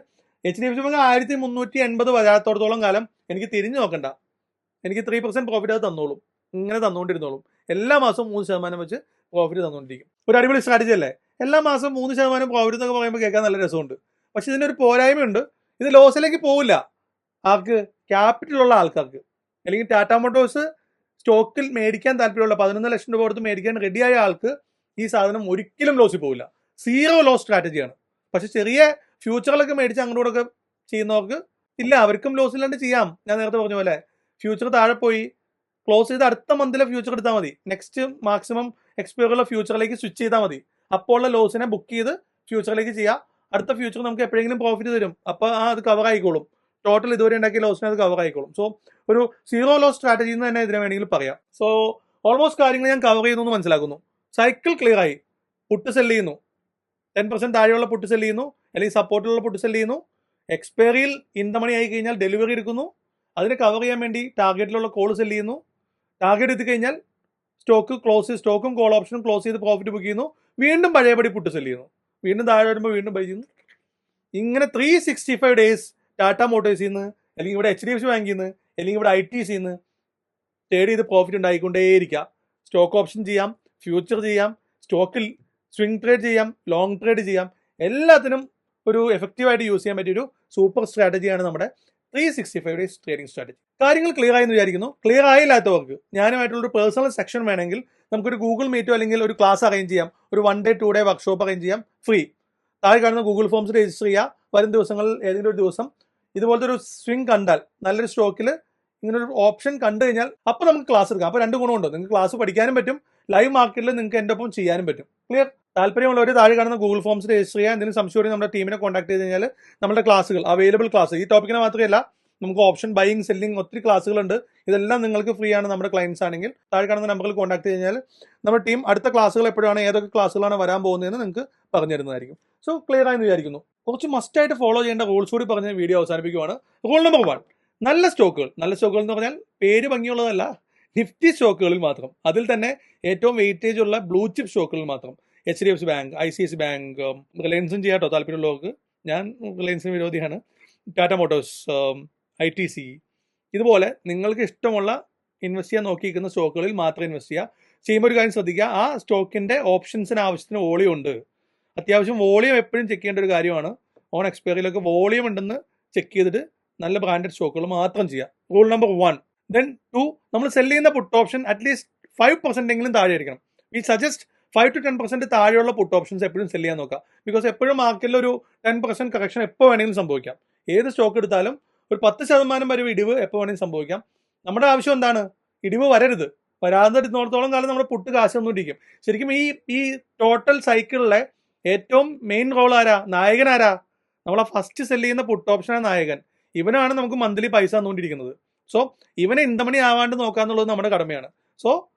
HDFC ബാങ്ക് 1380 വരാത്തോടത്തോളം കാലം എനിക്ക് തിരിഞ്ഞു നോക്കണ്ട. എനിക്ക് 3% പ്രോഫിറ്റ് അത് തന്നോളും, ഇങ്ങനെ തന്നുകൊണ്ടിരുന്നോളും. എല്ലാ മാസവും 3% വെച്ച് പ്രോഫിറ്റ് തന്നുകൊണ്ടിരിക്കും. ഒരു അടിപൊളി സ്ട്രാറ്റജി അല്ലേ? എല്ലാ മാസവും 3% പ്രോഫിറ്റ് എന്നൊക്കെ പറയുമ്പോൾ കേൾക്കാൻ നല്ല രസമുണ്ട്. പക്ഷെ ഇതിന്റെ ഒരു പോരായ്മയുണ്ട്. ഇത് ലോസിലേക്ക് പോവില്ല. ആർക്ക്? ക്യാപിറ്റലുള്ള ആൾക്കാർക്ക്. അല്ലെങ്കിൽ ടാറ്റ മോട്ടോഴ്സ് സ്റ്റോക്കിൽ മേടിക്കാൻ താല്പര്യമുള്ള 11 ലക്ഷം രൂപ കൊടുത്ത് മേടിക്കാൻ റെഡിയായ ആൾക്ക് ഈ സാധനം ഒരിക്കലും ലോസിൽ പോവില്ല. 0 ലോസ് സ്ട്രാറ്റജിയാണ്. പക്ഷെ ചെറിയ ഫ്യൂച്ചറിലൊക്കെ മേടിച്ച് അങ്ങോട്ടൊക്കെ ചെയ്യുന്നവർക്ക് ഇല്ല, അവർക്കും ലോസ് ഇല്ലാണ്ട് ചെയ്യാം. ഞാൻ നേരത്തെ പറഞ്ഞ പോലെ ഫ്യൂച്ചർ താഴെ പോയി ക്ലോസ് ചെയ്ത് അടുത്ത മന്തിലെ ഫ്യൂച്ചർ എടുത്താൽ മതി. നെക്സ്റ്റ് മാക്സിമം എക്സ്പയറുള്ള ഫ്യൂച്ചറിലേക്ക് സ്വിച്ച് ചെയ്താൽ മതി. അപ്പോൾ ഉള്ള ലോസിനെ ബുക്ക് ചെയ്ത് ഫ്യൂച്ചറിലേക്ക് ചെയ്യാം. അടുത്ത ഫ്യൂച്ചർ നമുക്ക് എപ്പോഴെങ്കിലും പ്രോഫിറ്റ് തരും. അപ്പോൾ അത് കവർ ആയിക്കോളും. ടോട്ടൽ ഇതുവരെ ഉണ്ടാക്കിയ ലോസിനെ അത് കവർ ആയിക്കോളും. സോ ഒരു 0 ലോസ് സ്ട്രാറ്റജി എന്ന് തന്നെ ഇതിനെ വേണമെങ്കിൽ പറയാം. സോ ഓൾമോസ്റ്റ് കാര്യങ്ങൾ ഞാൻ കവർ ചെയ്യുന്നു എന്ന് മനസ്സിലാക്കുന്നു. സൈക്കിൾ ക്ലിയർ ആയി. പുട്ട് സെല് ചെയ്യുന്നു, 10% താഴെയുള്ള പുട്ട് സെല് ചെയ്യുന്നു, അല്ലെങ്കിൽ സപ്പോർട്ടിലുള്ള പുട്ട് സെല് ചെയ്യുന്നു. എക്സ്പയറിയിൽ ഇന്തമണി ആയി കഴിഞ്ഞാൽ ഡെലിവറി എടുക്കുന്നു. അതിനെ കവർ ചെയ്യാൻ വേണ്ടി ടാർഗറ്റിലുള്ള കോൾ സെല് ചെയ്യുന്നു. ടാർഗറ്റ് എത്തിക്കഴിഞ്ഞാൽ സ്റ്റോക്കും കോൾ ഓപ്ഷനും ക്ലോസ് ചെയ്ത് പ്രോഫിറ്റ് ബുക്ക് ചെയ്യുന്നു. വീണ്ടും പഴയപടി പുട്ട് സെല് ചെയ്യുന്നു. വീണ്ടും താഴെ വരുമ്പോൾ വീണ്ടും ബൈ ചെയ്യുന്നു. ഇങ്ങനെ 365 ഡേയ്സ് ടാറ്റ മോട്ടോഴ്സിൽ നിന്ന്, അല്ലെങ്കിൽ ഇവിടെ HDFC ബാങ്കിൽ നിന്ന്, അല്ലെങ്കിൽ ഇവിടെ ITC നിന്ന് ട്രേഡ് ചെയ്ത് പ്രോഫിറ്റ് ഉണ്ടായിക്കൊണ്ടേയിരിക്കുക. സ്റ്റോക്ക് ഓപ്ഷൻ ചെയ്യാം, ഫ്യൂച്ചർ ചെയ്യാം, സ്റ്റോക്കിൽ സ്വിംഗ് ട്രേഡ് ചെയ്യാം, ലോങ് ട്രേഡ് ചെയ്യാം. എല്ലാത്തിനും ഒരു എഫക്റ്റീവായിട്ട് യൂസ് ചെയ്യാൻ പറ്റിയൊരു സൂപ്പർ സ്ട്രാറ്റജിയാണ് നമ്മുടെ 365 ഡേയ്സ് ട്രേഡിംഗ് സ്ട്രാറ്റജി. കാര്യങ്ങൾ ക്ലിയർ ആയെന്ന് വിചാരിക്കുന്നു. ക്ലിയർ ആയില്ലാത്തവർക്ക് ഞാനുമായിട്ടുള്ളൊരു പേഴ്സണൽ സെക്ഷൻ വേണമെങ്കിൽ നമുക്കൊരു ഗൂഗിൾ മീറ്റോ അല്ലെങ്കിൽ ഒരു ക്ലാസ് അറേഞ്ച് ചെയ്യാം. ഒരു 1 day 2 day വർക്ക്ഷോപ്പ് അറേഞ്ച് ചെയ്യാം, ഫ്രീ. താഴെ കാണുന്ന ഗൂഗിൾ ഫോംസ് രജിസ്റ്റർ ചെയ്യുക. വരും ദിവസങ്ങളിൽ ഏതെങ്കിലും ഒരു ദിവസം ഇതുപോലത്തെ ഒരു സ്വിംഗ് കണ്ടാൽ, നല്ലൊരു സ്റ്റോക്കിൽ ഇങ്ങനെ ഒരു ഓപ്ഷൻ കണ്ടു കഴിഞ്ഞാൽ അപ്പോൾ നമുക്ക് ക്ലാസ് എടുക്കാം. അപ്പോൾ 2 ഗുണമുണ്ട്. നിങ്ങൾക്ക് ക്ലാസ് പഠിക്കാനും പറ്റും, ലൈവ് മാർക്കറ്റിൽ നിങ്ങൾക്ക് എൻ്റെ ഒപ്പം ചെയ്യാനും പറ്റും. ക്ലിയർ? താല്പര്യമുള്ളവർ താഴെ കാണുന്ന ഗൂഗിൾ ഫോംസ് രജിസ്റ്റർ ചെയ്യുക. എന്തെങ്കിലും സംശയം നമ്മുടെ ടീമിനെ കോൺടാക്ട് ചെയ്ത് കഴിഞ്ഞാൽ നമ്മുടെ ക്ലാസ്സുകൾ, അവൈലബിൾ ക്ലാസ്, ഈ ടോപ്പിക്കിനെ മാത്രമല്ല നമുക്ക് ഓപ്ഷൻ ബൈയിങ്, സെല്ലിംഗ്, ഒത്തിരി ക്ലാസ്സുകളുണ്ട്. ഇതെല്ലാം നിങ്ങൾക്ക് ഫ്രീ ആണ്. നമ്മുടെ ക്ലയൻസ് ആണെങ്കിൽ താഴെ കാണുന്ന നമ്പറിൽ കോൺടാക്ട് കഴിഞ്ഞാൽ നമ്മുടെ ടീം അടുത്ത ക്ലാസ്സുകൾ എപ്പോഴാണ്, ഏതൊക്കെ ക്ലാസ്സുകളാണ് വരാൻ പോകുന്നതെന്ന് നിങ്ങൾക്ക് പറഞ്ഞു തരുന്നതായിരിക്കും. സോ ക്ലിയർ ആയെന്ന് വിചാരിക്കുന്നു. കുറച്ച് മസ്റ്റായിട്ട് ഫോളോ ചെയ്യേണ്ട റൂൾസ് കൂടി പറഞ്ഞ് വീഡിയോ അവസാനിപ്പിക്കുവാണ്. റൂൾ നമ്പർ 1, നല്ല സ്റ്റോക്കുകൾ എന്ന് പറഞ്ഞാൽ പേര് ഭംഗിയുള്ളതല്ല, നിഫ്റ്റി സ്റ്റോക്കുകളിൽ മാത്രം, അതിൽ തന്നെ ഏറ്റവും വെയിറ്റേജ് ഉള്ള ബ്ലൂ ചിപ്പ് സ്റ്റോക്കുകളിൽ മാത്രം. HDFC ബാങ്ക്, ICICI ബാങ്ക്, റിലയൻസും ചെയ്യാട്ടോ താല്പര്യമുള്ളവർക്ക്. ഞാൻ റിലയൻസിന് വിരോധിയാണ്. ടാറ്റ മോട്ടോഴ്സ്, ITC, ഇതുപോലെ നിങ്ങൾക്ക് ഇഷ്ടമുള്ള ഇൻവെസ്റ്റ് ചെയ്യാൻ നോക്കിയിരിക്കുന്ന സ്റ്റോക്കുകളിൽ മാത്രം ഇൻവെസ്റ്റ് ചെയ്യുക. ചെയ്യുമ്പോൾ ഒരു കാര്യം ശ്രദ്ധിക്കുക, ആ സ്റ്റോക്കിന്റെ ഓപ്ഷൻസിന് ആവശ്യത്തിന് വോളിയം ഉണ്ട്. അത്യാവശ്യം വോളിയം എപ്പോഴും ചെക്ക് ചെയ്യേണ്ട ഒരു കാര്യമാണ്. ഓൺ എക്സ്പയറിയിലൊക്കെ വോളിയം ഉണ്ടെന്ന് ചെക്ക് ചെയ്തിട്ട് നല്ല ബ്രാൻഡഡ് സ്റ്റോക്കുകൾ മാത്രം ചെയ്യുക. Rule number 1. ദെൻ 2, നമ്മൾ സെല് ചെയ്യുന്ന പുട്ട് ഓപ്ഷൻ അറ്റ്ലീസ്റ്റ് 5% എങ്കിലും താഴെ ആയിരിക്കണം. വി സജസ്റ്റ് 5 to 10% താഴെയുള്ള പുട്ട് ഓപ്ഷൻസ് എപ്പോഴും സെല് ചെയ്യാൻ നോക്കുക. ബിക്കോസ് എപ്പോഴും മാർക്കറ്റിൽ ഒരു 10% കറക്ഷൻ എപ്പോൾ വേണമെങ്കിലും സംഭവിക്കാം. ഏത് സ്റ്റോക്ക് എടുത്താലും ഒരു 10% വരെ ഇടിവ് എപ്പോൾ വേണമെങ്കിലും സംഭവിക്കാം. നമ്മുടെ ആവശ്യം എന്താണ്? ഇടിവ് വരരുത്. വരാതിരുന്നിടത്തോളം കാലം നമ്മുടെ പുട്ട് കാശ് ഒന്നുമിരിക്കും. ശരിക്കും ഈ ടോട്ടൽ സൈക്കിളിലെ ഏറ്റവും മെയിൻ റോൾ ആരാ? നായകൻ ആരാ? നമ്മളെ ഫസ്റ്റ് സെല് ചെയ്യുന്ന പുട്ട് ഓപ്ഷനാണ് നായകൻ. ഇവനാണ് നമുക്ക് മന്ത്ലി പൈസ തന്നുകൊണ്ടിരിക്കുന്നത്. സോ ഇവനെ ഇന്തമണി ആവാണ്ട് നോക്കാന്നുള്ളത് നമ്മുടെ കടമയാണ്. സോ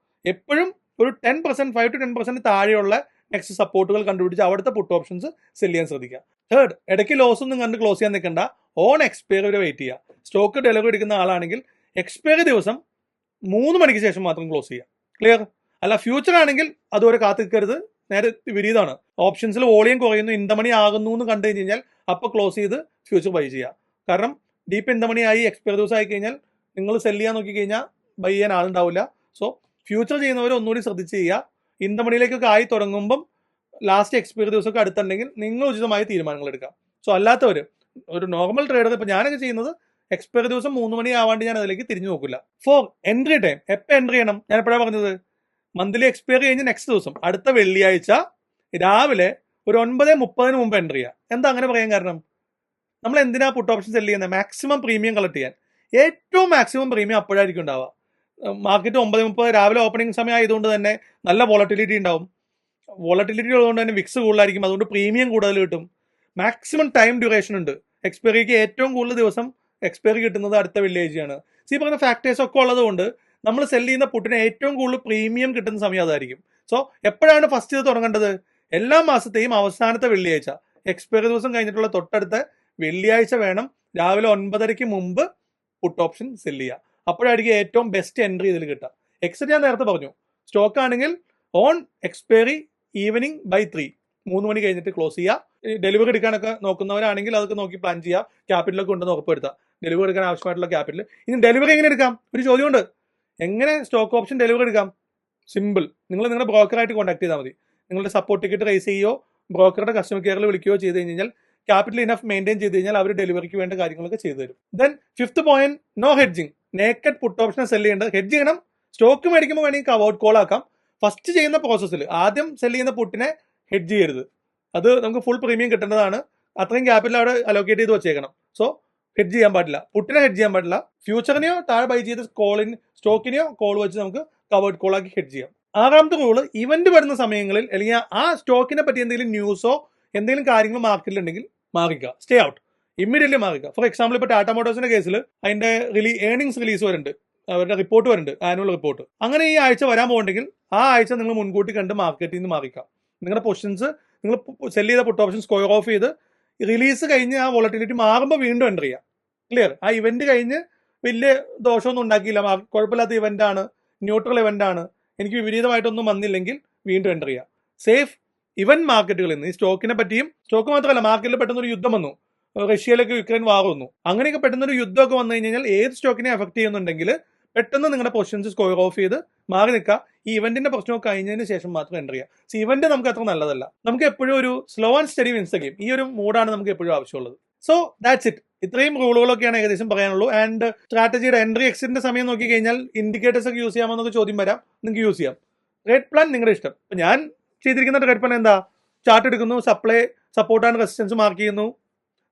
എപ്പോഴും ഒരു 10%, 5 to 10% താഴെയുള്ള നെക്സ്റ്റ് സപ്പോർട്ടുകൾ കണ്ടുപിടിച്ച് അവിടുത്തെ പുട്ട് ഓപ്ഷൻസ് സെല് ചെയ്യാൻ ശ്രദ്ധിക്കുക. തേർഡ്, ഇടയ്ക്ക് ലോസ് ഒന്നും കണ്ട് ക്ലോസ് ചെയ്യാൻ നിൽക്കണ്ട. ഓൺ എക്സ്പയറി വരെ വെയിറ്റ് ചെയ്യുക. സ്റ്റോക്ക് ഡെലിവറി എടുക്കുന്ന ആളാണെങ്കിൽ എക്സ്പയറി ദിവസം 3 മണിക്ക് ശേഷം മാത്രം ക്ലോസ് ചെയ്യുക. ക്ലിയർ? അല്ല ഫ്യൂച്ചർ ആണെങ്കിൽ അതുവരെ കാത്തിക്കരുത്, നേരെ വിപരീതമാണ്. ഓപ്ഷൻസിൽ വോളിയം കുറയുന്നു, ഇന്തമണി ആകുന്നു എന്ന് കണ്ടു കഴിഞ്ഞാൽ അപ്പോൾ ക്ലോസ് ചെയ്ത് ഫ്യൂച്ചർ ബൈ ചെയ്യുക. കാരണം ഡീപ്പ് ഇന്തമണിയായി എക്സ്പയറി ദിവസം ആയി കഴിഞ്ഞാൽ നിങ്ങൾ സെല് ചെയ്യാൻ നോക്കി കഴിഞ്ഞാൽ ബൈ ചെയ്യാൻ ആളുണ്ടാവില്ല. സോ ഫ്യൂച്ചർ ചെയ്യുന്നവർ ഒന്നുകൂടി ശ്രദ്ധിച്ച് ചെയ്യുക. ഇന്തമണിയിലേക്കൊക്കെ ആയി തുടങ്ങുമ്പം ലാസ്റ്റ് എക്സ്പയറി ദിവസമൊക്കെ അടുത്തുണ്ടെങ്കിൽ നിങ്ങൾ ഉചിതമായ തീരുമാനങ്ങൾ എടുക്കാം. സോ അല്ലാത്തവർ, ഒരു നോർമൽ ട്രേഡർ, ഇപ്പോൾ ഞാനൊക്കെ ചെയ്യുന്നത് എക്സ്പയറി ദിവസം 3 മണി ആവാണ്ട് ഞാൻ അതിലേക്ക് തിരിഞ്ഞു നോക്കില്ല. ഫോർ എൻട്രി ടൈം എപ്പോൾ എൻട്രി ചെയ്യണം? ഞാൻ എപ്പോഴാണ് പറഞ്ഞത്? മന്ത്ലി എക്സ്പയറി കഴിഞ്ഞ് നെക്സ്റ്റ് ദിവസം അടുത്ത വെള്ളിയാഴ്ച രാവിലെ ഒരു 9:30 മുമ്പ് എൻട്രി ചെയ്യുക. എന്താ അങ്ങനെ പറയാൻ കാരണം? നമ്മൾ എന്തിനാ പുട്ട് ഓപ്ഷൻ സെല് ചെയ്യുന്നത്? മാക്സിമം പ്രീമിയം കളക്ട് ചെയ്യാൻ. ഏറ്റവും മാക്സിമം പ്രീമിയം അപ്പോഴായിരിക്കും ഉണ്ടാവുക. മാർക്കറ്റ് 9:30 രാവിലെ ഓപ്പണിംഗ് സമയം ആയതുകൊണ്ട് തന്നെ നല്ല വോളറ്റിലിറ്റി ഉണ്ടാവും. വോളറ്റിലിറ്റി ഉള്ളതുകൊണ്ട് തന്നെ വിക്സ് കൂടുതലായിരിക്കും, അതുകൊണ്ട് പ്രീമിയം കൂടുതൽ കിട്ടും. മാക്സിമം ടൈം ഡ്യൂറേഷൻ ഉണ്ട്. എക്സ്പയറിക്ക് ഏറ്റവും കൂടുതൽ ദിവസം എക്സ്പയറി കിട്ടുന്നത് അടുത്ത വെള്ളിയാഴ്ചയാണ്. ഈ പറഞ്ഞ ഫാക്ടേഴ്സ് ഒക്കെ ഉള്ളതുകൊണ്ട് നമ്മൾ സെല് ചെയ്യുന്ന പുട്ടിന് ഏറ്റവും കൂടുതൽ പ്രീമിയം കിട്ടുന്ന സമയം അതായിരിക്കും. സോ എപ്പോഴാണ് ഫസ്റ്റ് ഇത് തുടങ്ങേണ്ടത്? എല്ലാ മാസത്തെയും അവസാനത്തെ വെള്ളിയാഴ്ച, എക്സ്പയറി ദിവസം കഴിഞ്ഞിട്ടുള്ള തൊട്ടടുത്ത വെള്ളിയാഴ്ച വേണം രാവിലെ 9:30 മുമ്പ് പുട്ട് ഓപ്ഷൻ സെല് ചെയ്യുക. അപ്പോഴായിരിക്കും ഏറ്റവും ബെസ്റ്റ് എൻട്രി ഇതിൽ കിട്ടുക. എക്സിറ്റ് ഞാൻ നേരത്തെ പറഞ്ഞു, സ്റ്റോക്ക് ആണെങ്കിൽ ഓൺ എക്സ്പയറി ഈവനിങ് ബൈ 3 മണി കഴിഞ്ഞിട്ട് ക്ലോസ് ചെയ്യുക. ഡെലിവറി എടുക്കാനൊക്കെ നോക്കുന്നവരാണെങ്കിൽ അതൊക്കെ നോക്കി പ്ലാൻ ചെയ്യുക. ക്യാപിറ്റലൊക്കെ ഉണ്ടെന്ന് ഉറപ്പെടുത്തുക. ഡെലിവറി എടുക്കാൻ ആവശ്യമായിട്ടുള്ള ക്യാപിറ്റൽ. ഇനി ഡെലിവറി എങ്ങനെ എടുക്കാം? ഒരു ചോദ്യമുണ്ട്. എങ്ങനെ സ്റ്റോക്ക് ഓപ്ഷൻ ഡെലിവറി എടുക്കാം? സിമ്പിൾ. നിങ്ങൾ നിങ്ങളുടെ ബ്രോക്കറായിട്ട് കോൺടാക്ട് ചെയ്താൽ മതി. നിങ്ങളുടെ സപ്പോർട്ട് ടിക്കറ്റ് റേസ് ചെയ്യുകയോ ബ്രോക്കറുടെ കസ്റ്റമർ കെയറിൽ വിളിക്കുകയോ ചെയ്ത് കഴിഞ്ഞാൽ ക്യാപിറ്റൽ ഇനഫ് മെയിൻറ്റെയിൻ ചെയ്ത് കഴിഞ്ഞാൽ അവർ ഡെലിവറിക്ക് വേണ്ട കാര്യങ്ങളൊക്കെ ചെയ്തു തരും. Then 5th point, no hedging. Naked put option sell ചെയ്യേണ്ടത്. ഹെഡ്ജ് ചെയ്യണം. സ്റ്റോക്ക് മേടിക്കുമ്പോൾ വേണമെങ്കിൽ കവേർഡ് കോൾ ആക്കാം. ഫസ്റ്റ് ചെയ്യുന്ന പ്രോസസ്സിൽ ആദ്യം സെല് ചെയ്യുന്ന പുട്ടിനെ ഹെഡ്ജ് ചെയ്യരുത്. അത് നമുക്ക് ഫുൾ പ്രീമിയം കിട്ടേണ്ടതാണ്. അത്രയും ക്യാപിറ്റൽ അവിടെ അലോക്കേറ്റ് ചെയ്ത് വെച്ചേക്കണം. സോ ഹെഡ്ജ് ചെയ്യാൻ പാടില്ല, പുട്ടിനെ ഹെഡ്ജ് ചെയ്യാൻ പാടില്ല. ഫ്യൂച്ചറിനെയോ താഴെ ബൈ ചെയ്ത് സ്റ്റോക്കിനെയോ കോൾ വെച്ച് നമുക്ക് കവേർഡ് കോൾ ആക്കി ഹെഡ്ജ് ചെയ്യാം. 6ാമത്തെ റൂള്, ഇവന്റ് വരുന്ന സമയങ്ങളിൽ അല്ലെങ്കിൽ ആ സ്റ്റോക്കിനെ പറ്റി എന്തെങ്കിലും ന്യൂസോ എന്തെങ്കിലും കാര്യങ്ങൾ മാർക്കറ്റിലുണ്ടെങ്കിൽ മാറിക്കുക, സ്റ്റേ ഔട്ട്, ഇമ്മീഡിയറ്റ്ലി മാറിക്കുക. ഫോർ എക്സാമ്പിൾ ഇപ്പോൾ ടാറ്റ മോട്ടോഴ്സിന്റെ കേസിൽ അതിന്റെ ഏർണിംഗ്സ് റിലീസ് വരുന്നുണ്ട്, അവരുടെ റിപ്പോർട്ട് വരുന്നുണ്ട്, ആനുവൽ റിപ്പോർട്ട്. അങ്ങനെ ഈ ആഴ്ച വരാൻ പോകുന്നുണ്ടെങ്കിൽ ആ ആഴ്ച നിങ്ങൾ മുൻകൂട്ടി കണ്ട് മാർക്കറ്റിൽ നിന്ന് മാറിക്കാം. നിങ്ങളുടെ പൊസിഷൻസ് നിങ്ങൾ സെല് ചെയ്ത പുട്ട് ഓപ്ഷൻ സ്ക്വയർ ഓഫ് ചെയ്ത് റിലീസ് കഴിഞ്ഞ് ആ വോളറ്റിലിറ്റി മാറുമ്പോൾ വീണ്ടും എൻ്റർ ചെയ്യാം. ക്ലിയർ? ആ ഇവന്റ് കഴിഞ്ഞ് വലിയ ദോഷമൊന്നും ഉണ്ടാക്കിയില്ല, കുഴപ്പമില്ലാത്ത ഇവന്റ് ആണ്, ന്യൂട്രൽ ഇവന്റ് ആണ്, എനിക്ക് വിപരീതമായിട്ടൊന്നും വന്നില്ലെങ്കിൽ വീണ്ടും എൻ്റർ ചെയ്യാം. സേഫ് ഇവന്റ് മാർക്കറ്റുകളിൽ നിന്ന് ഈ സ്റ്റോക്കിനെ പറ്റിയും, സ്റ്റോക്ക് മാത്രമല്ല മാർക്കറ്റിൽ പെട്ടെന്നൊരു യുദ്ധം വന്നു, റഷ്യയിലേക്ക് യുക്രൈൻ വാർ വന്നു, അങ്ങനെയൊക്കെ പെട്ടെന്നൊരു യുദ്ധമൊക്കെ വന്നു കഴിഞ്ഞാൽ ഏത് സ്റ്റോക്കിനെ എഫക്ട് ചെയ്യുന്നുണ്ടെങ്കിൽ പെട്ടെന്ന് നിങ്ങളുടെ പൊസിഷൻസ് സ്ക്വയർ ഓഫ് ചെയ്ത് മാറി നിൽക്കുക. ഈ ഇവന്റിന്റെ പ്രശ്നമൊക്കെ കഴിഞ്ഞതിന് ശേഷം മാത്രം എൻ്റർ ചെയ്യുക. സോ ഇവന്റ് നമുക്ക് അത്ര നല്ലതല്ല. നമുക്ക് എപ്പോഴും ഒരു slow and steady wins the game, ഈ ഒരു മൂഡാണ് നമുക്ക് എപ്പോഴും ആവശ്യമുള്ളത്. So that's it. ഇത്രയും റൂളുകളൊക്കെയാണ് ഏകദേശം പറയാനുള്ളൂ. ആൻഡ് സ്ട്രാറ്റജിയുടെ എൻട്രി എക്സിറ്റിന്റെ സമയം നോക്കി കഴിഞ്ഞാൽ ഇൻഡിക്കേറ്റേഴ്സ് ഒക്കെ യൂസ് ചെയ്യാമെന്നൊക്കെ ചോദ്യം വരാം. നിങ്ങൾക്ക് യൂസ് ചെയ്യാം. ട്രേഡ് പ്ലാൻ നിങ്ങളുടെ ഇഷ്ടം. ഇപ്പൊ ഞാൻ ചെയ്തിരിക്കുന്ന ട്രേഡ് പ്ലാൻ എന്താ? ചാർട്ട് എടുക്കുന്നു, സപ്പോർട്ട് ആൻഡ് റെസിസ്റ്റൻസ് മാർക്ക് ചെയ്യുന്നു.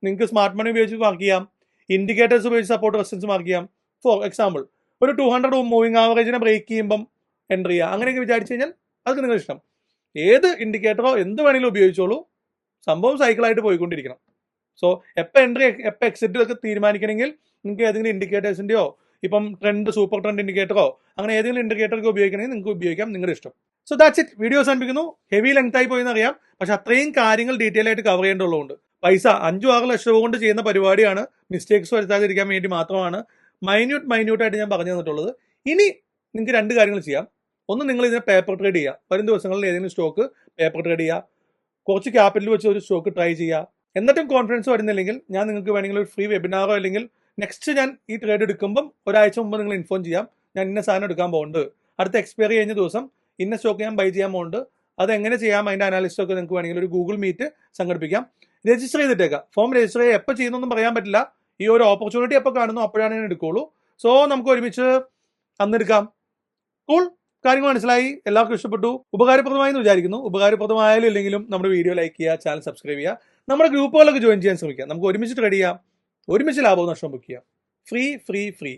നിങ്ങൾക്ക് സ്മാർട്ട് മണി ഉപയോഗിച്ച് മാർക്ക് ചെയ്യാം, ഇൻഡിക്കേറ്റേഴ്സ് ഉപയോഗിച്ച് സപ്പോർട്ട് റെസിസ്റ്റൻസ് മാർക്ക് ചെയ്യാം. ഫോർ എക്സാമ്പിൾ ഒരു 200 മൂവിങ് ആവറേജിനെ ബ്രേക്ക് ചെയ്യുമ്പം എൻട്രി ചെയ്യുക. അങ്ങനെയൊക്കെ വിചാരിച്ചു കഴിഞ്ഞാൽ അതൊക്കെ നിങ്ങളുടെ ഇഷ്ടം. ഏത് ഇൻഡിക്കേറ്ററോ എന്ത് വേണമെങ്കിലും ഉപയോഗിച്ചോളൂ. സംഭവം സൈക്കിളായിട്ട് പോയിക്കൊണ്ടിരിക്കണം. സോ എപ്പോൾ എൻട്രി എപ്പോൾ എക്സിറ്റ് ഒക്കെ തീരുമാനിക്കണമെങ്കിൽ നിങ്ങൾക്ക് ഏതെങ്കിലും ഇൻഡിക്കേറ്റേഴ്സിൻ്റെയോ ഇപ്പം സൂപ്പർ ട്രെൻഡ് ഇൻഡിക്കേറ്ററോ അങ്ങനെ ഏതെങ്കിലും ഇൻഡിക്കേറ്റർ ഒക്കെ ഉപയോഗിക്കണമെങ്കിൽ നിങ്ങൾക്ക് ഉപയോഗിക്കാം, നിങ്ങളുടെ ഇഷ്ടം. So that's it. വീഡിയോ അവസാനിപ്പിക്കുന്നു. ഹെവി ലെങ്ത് ആയി പോയി എന്നറിയാം, പക്ഷെ അത്രയും കാര്യങ്ങൾ ഡീറ്റെയിൽ ആയിട്ട് കവർ ചെയ്യേണ്ടതുള്ളതുകൊണ്ട് പൈസ 5-6 ലക്ഷം രൂപ കൊണ്ട് ചെയ്യുന്ന പരിപാടിയാണ്. മിസ്റ്റേക്സ് വരുത്താതിരിക്കാൻ വേണ്ടി മാത്രമാണ് മൈന്യൂട്ടായിട്ട് ഞാൻ പറഞ്ഞു തന്നിട്ടുള്ളത്. ഇനി നിങ്ങൾക്ക് 2 കാര്യങ്ങൾ ചെയ്യാം. ഒന്ന്, നിങ്ങൾ ഇതിനെ പേപ്പർ ട്രേഡ് ചെയ്യുക. വരും ദിവസങ്ങളിൽ ഏതെങ്കിലും സ്റ്റോക്ക് പേപ്പർ ട്രേഡ് ചെയ്യുക, കുറച്ച് ക്യാപിറ്റൽ വെച്ച് ഒരു സ്റ്റോക്ക് ട്രൈ ചെയ്യുക. എന്നിട്ടും കോൺഫിഡൻസ് വരുന്നില്ലെങ്കിൽ ഞാൻ നിങ്ങൾക്ക് വേണമെങ്കിൽ ഒരു ഫ്രീ വെബിനാറോ അല്ലെങ്കിൽ നെക്സ്റ്റ് ഞാൻ ഈ ട്രേഡ് എടുക്കുമ്പം ഒരാഴ്ച മുമ്പ് നിങ്ങൾ ഇൻഫോം ചെയ്യാം, ഞാൻ ഇന്ന സാധനം എടുക്കാൻ പോകുന്നുണ്ട്, അടുത്ത എക്സ്പയറി കഴിഞ്ഞ ദിവസം ഇന്ന സ്റ്റോക്ക് ഞാൻ ബൈ ചെയ്യാൻ പോകുന്നുണ്ട്, അതെങ്ങനെ ചെയ്യാം, അതിൻ്റെ അനാലിസിസ് ഒക്കെ നിങ്ങൾക്ക് വേണമെങ്കിൽ ഒരു ഗൂഗിൾ മീറ്റ് സംഘടിപ്പിക്കാം. രജിസ്റ്റർ ചെയ്തിട്ടേക്കാം. ഫോം രജിസ്റ്റർ ചെയ്യുക. എപ്പോൾ ചെയ്യുന്നൊന്നും പറയാൻ പറ്റില്ല. ഈ ഒരു ഓപ്പർച്യൂണിറ്റി എപ്പോൾ കാണുന്നു അപ്പോഴാണ് ഞാൻ എടുക്കുള്ളൂ. സോ നമുക്ക് ഒരുമിച്ച് അന്നെടുക്കാം. കൂൾ. കാര്യങ്ങൾ മനസ്സിലായി, എല്ലാവർക്കും ഇഷ്ടപ്പെട്ടു, ഉപകാരപ്രദമായി എന്ന് വിചാരിക്കുന്നു. ഉപകാരപ്രദമായാലും ഇല്ലെങ്കിലും നമ്മുടെ വീഡിയോ ലൈക്ക് ചെയ്യുക, ചാനൽ സബ്സ്ക്രൈബ് ചെയ്യുക, നമ്മുടെ ഗ്രൂപ്പുകളൊക്കെ ജോയിൻ ചെയ്യാൻ ശ്രമിക്കുക. നമുക്ക് ഒരുമിച്ച് ട്രേഡ് ചെയ്യാം, ഒരുമിച്ച് ലാഭവും നഷ്ടവും ബുക്ക് ചെയ്യാം. ഫ്രീ.